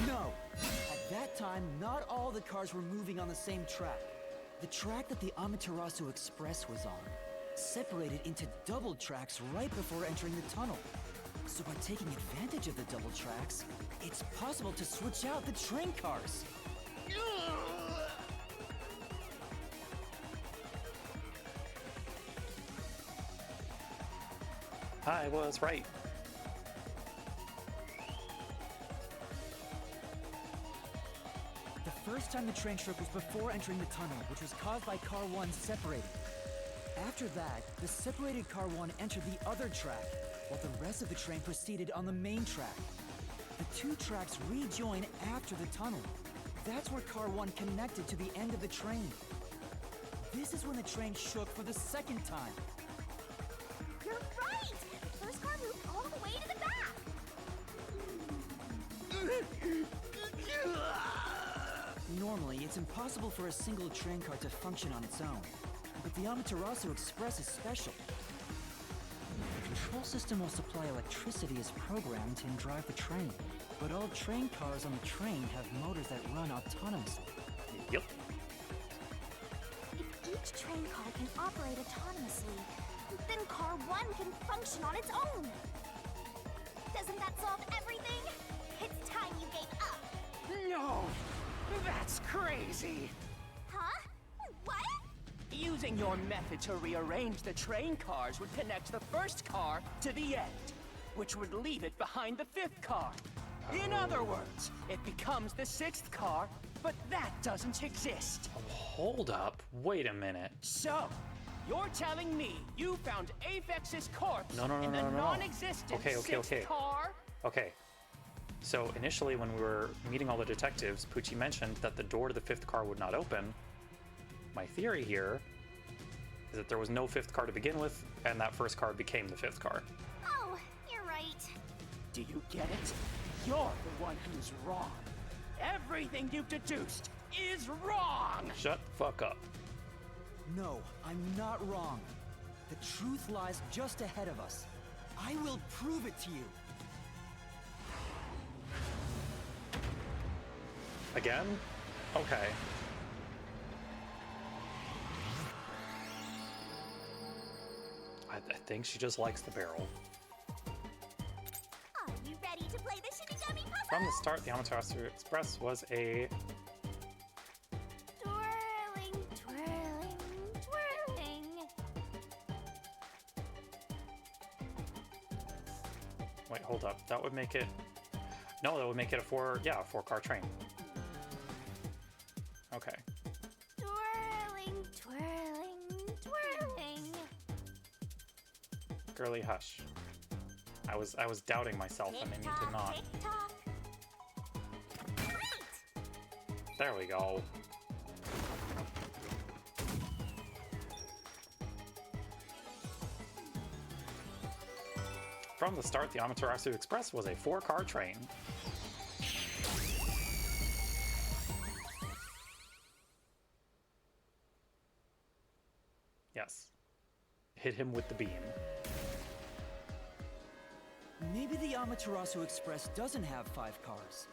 No! At that time, not all the cars were moving on the same track. The track that the Amaterasu Express was on separated into double tracks right before entering the tunnel. So by taking advantage of the double tracks, it's possible to switch out the train cars. I was right. The first time the train shook was before entering the tunnel, which was caused by car 1 separating. After that, the separated car 1 entered the other track, while the rest of the train proceeded on the main track. The two tracks rejoin after the tunnel. That's where car 1 connected to the end of the train. This is when the train shook for the second time. You're right! The first car moved all the way to the back! Normally, it's impossible for a single train car to function on its own. But the Amaterasu Express is special. The control system will supply electricity as programmed and drive the train. But all train cars on the train have motors that run autonomously. Yep. If each train car can operate autonomously, then car 1 can function on its own. Doesn't that solve everything? It's time you gave up. No! That's crazy! Huh? What? Using your method to rearrange the train cars would connect the first car to the end, which would leave it behind the 5th car. In other words, it becomes the 6th car, but that doesn't exist. Hold up. Wait a minute. So, you're telling me you found Aphex's corpse No, in the no. non-existent Okay, 6th car? Okay. So initially when we were meeting all the detectives, Poochie mentioned that the door to the 5th car would not open. My theory here is that there was no 5th car to begin with, and that first car became the 5th car. Oh, you're right. Do you get it? You're the one who's wrong. Everything you've deduced is wrong! Shut the fuck up. No, I'm not wrong. The truth lies just ahead of us. I will prove it to you. Again? Okay. I think she just likes the barrel. Are you ready to play the Shinigami puzzle? From the start, the Amaterasu Express was a... Twirling, twirling, twirling. Wait, hold up. That would make it... No, that would make it a 4-car train. Okay. Twirling, twirling, twirling. Girly, hush. I was doubting myself and I need to not. Tick-tock. There we go. From the start, the Amaterasu Express was a 4-car train. Yes. Hit him with the beam. Maybe the Amaterasu Express doesn't have 5 cars.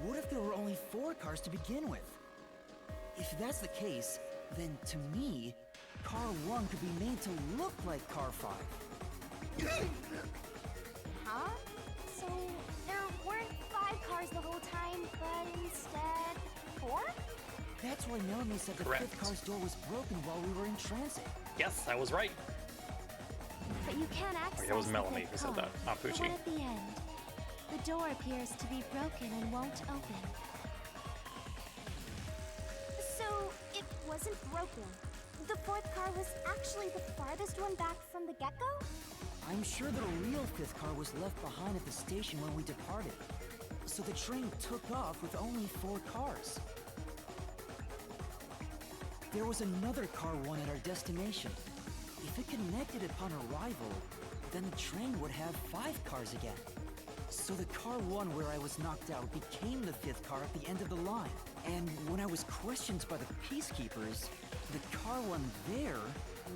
What if there were only 4 cars to begin with? If that's the case, then to me, car 1 could be made to look like car 5. Huh? So there weren't 5 cars the whole time, but instead 4? That's why Melanie said the Correct. 5th car's door was broken while we were in transit. Yes, I was right. But you can't access that was the Melanie 5th who said car, that, not the Poochie. one at the end. The door appears to be broken and won't open. So, it wasn't broken. The fourth car was actually the farthest one back from the get-go? I'm sure that a real fifth car was left behind at the station when we departed. So the train took off with only 4 cars. There was another car 1 at our destination. If it connected upon arrival, then the train would have 5 cars again. So the car 1 where I was knocked out became the 5th car at the end of the line. And when I was questioned by the peacekeepers, the car 1 there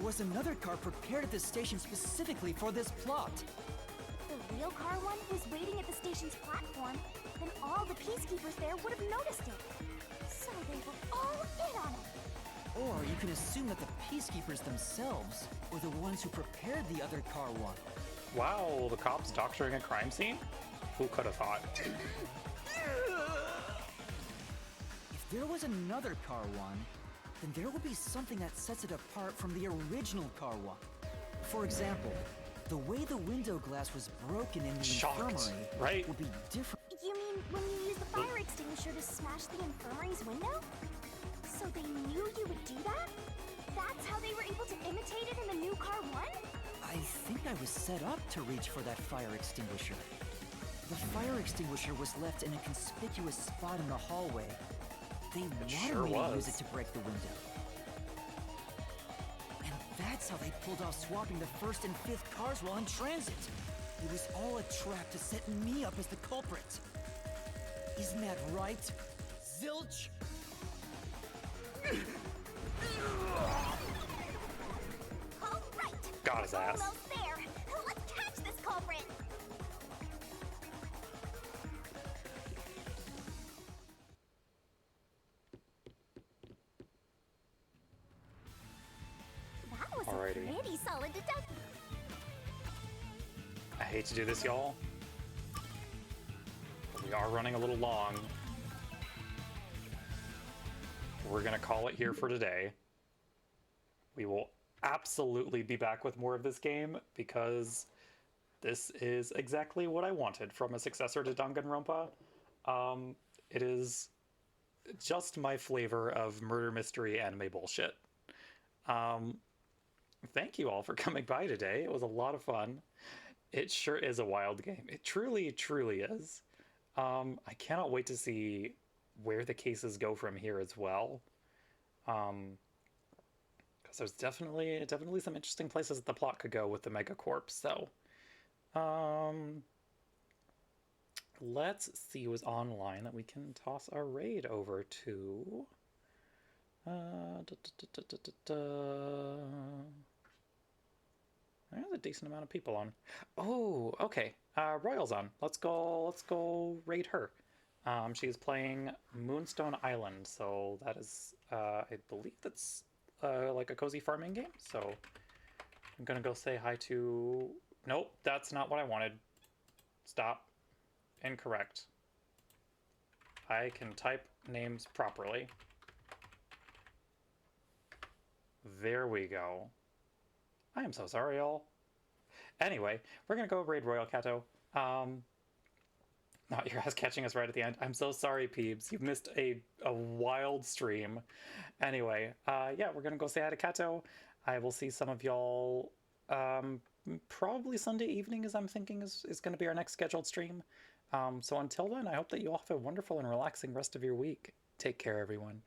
was another car prepared at the station specifically for this plot. The real car 1 was waiting at the station's platform, then all the peacekeepers there would have noticed it. So they were all in on it. Or you can assume that the peacekeepers themselves were the ones who prepared the other car 1. Wow, the cops doctoring a crime scene? Who could have thought? If there was another car 1, then there would be something that sets it apart from the original car 1. For example, the way the window glass was broken in the infirmary right? would be different. You mean when you used the fire extinguisher to smash the infirmary's window? So they knew you would do that? That's how they were able to imitate it in the new car 1? I think I was set up to reach for that fire extinguisher. The fire extinguisher was left in a conspicuous spot in the hallway. They wanted me to use it to break the window. And that's how they pulled off swapping the 1st and 5th cars while in transit. It was all a trap to set me up as the culprit. Isn't that right, Zilch? All right. Got his ass. Almost there. Let's catch this culprit. That was Alrighty. a pretty solid deduction. I hate to do this, y'all. But we are running a little long. We're gonna call it here for today. We will absolutely be back with more of this game because this is exactly what I wanted from a successor to Danganronpa. It is just my flavor of murder mystery anime bullshit. Thank you all for coming by today. It was a lot of fun. It sure is a wild game. It truly, truly is. I cannot wait to see where the cases go from here as well. Because there's definitely some interesting places that the plot could go with the Megacorp. So, let's see who's online that we can toss our raid over to. There's a decent amount of people on. Oh, okay. Royal's on. Let's go raid her. She's playing Moonstone Island, so that is, I believe that's like a cozy farming game. So I'm gonna go say hi to. Nope, that's not what I wanted. Stop. Incorrect. I can type names properly. There we go. I am so sorry, y'all. Anyway, we're gonna go raid Royal Kato. Not your ass catching us right at the end. I'm so sorry, Peebs. You've missed a wild stream. Anyway, yeah, we're gonna go say hi to Kato. I will see some of y'all probably Sunday evening, as I'm thinking is gonna be our next scheduled stream. So until then, I hope that you all have a wonderful and relaxing rest of your week. Take care, everyone.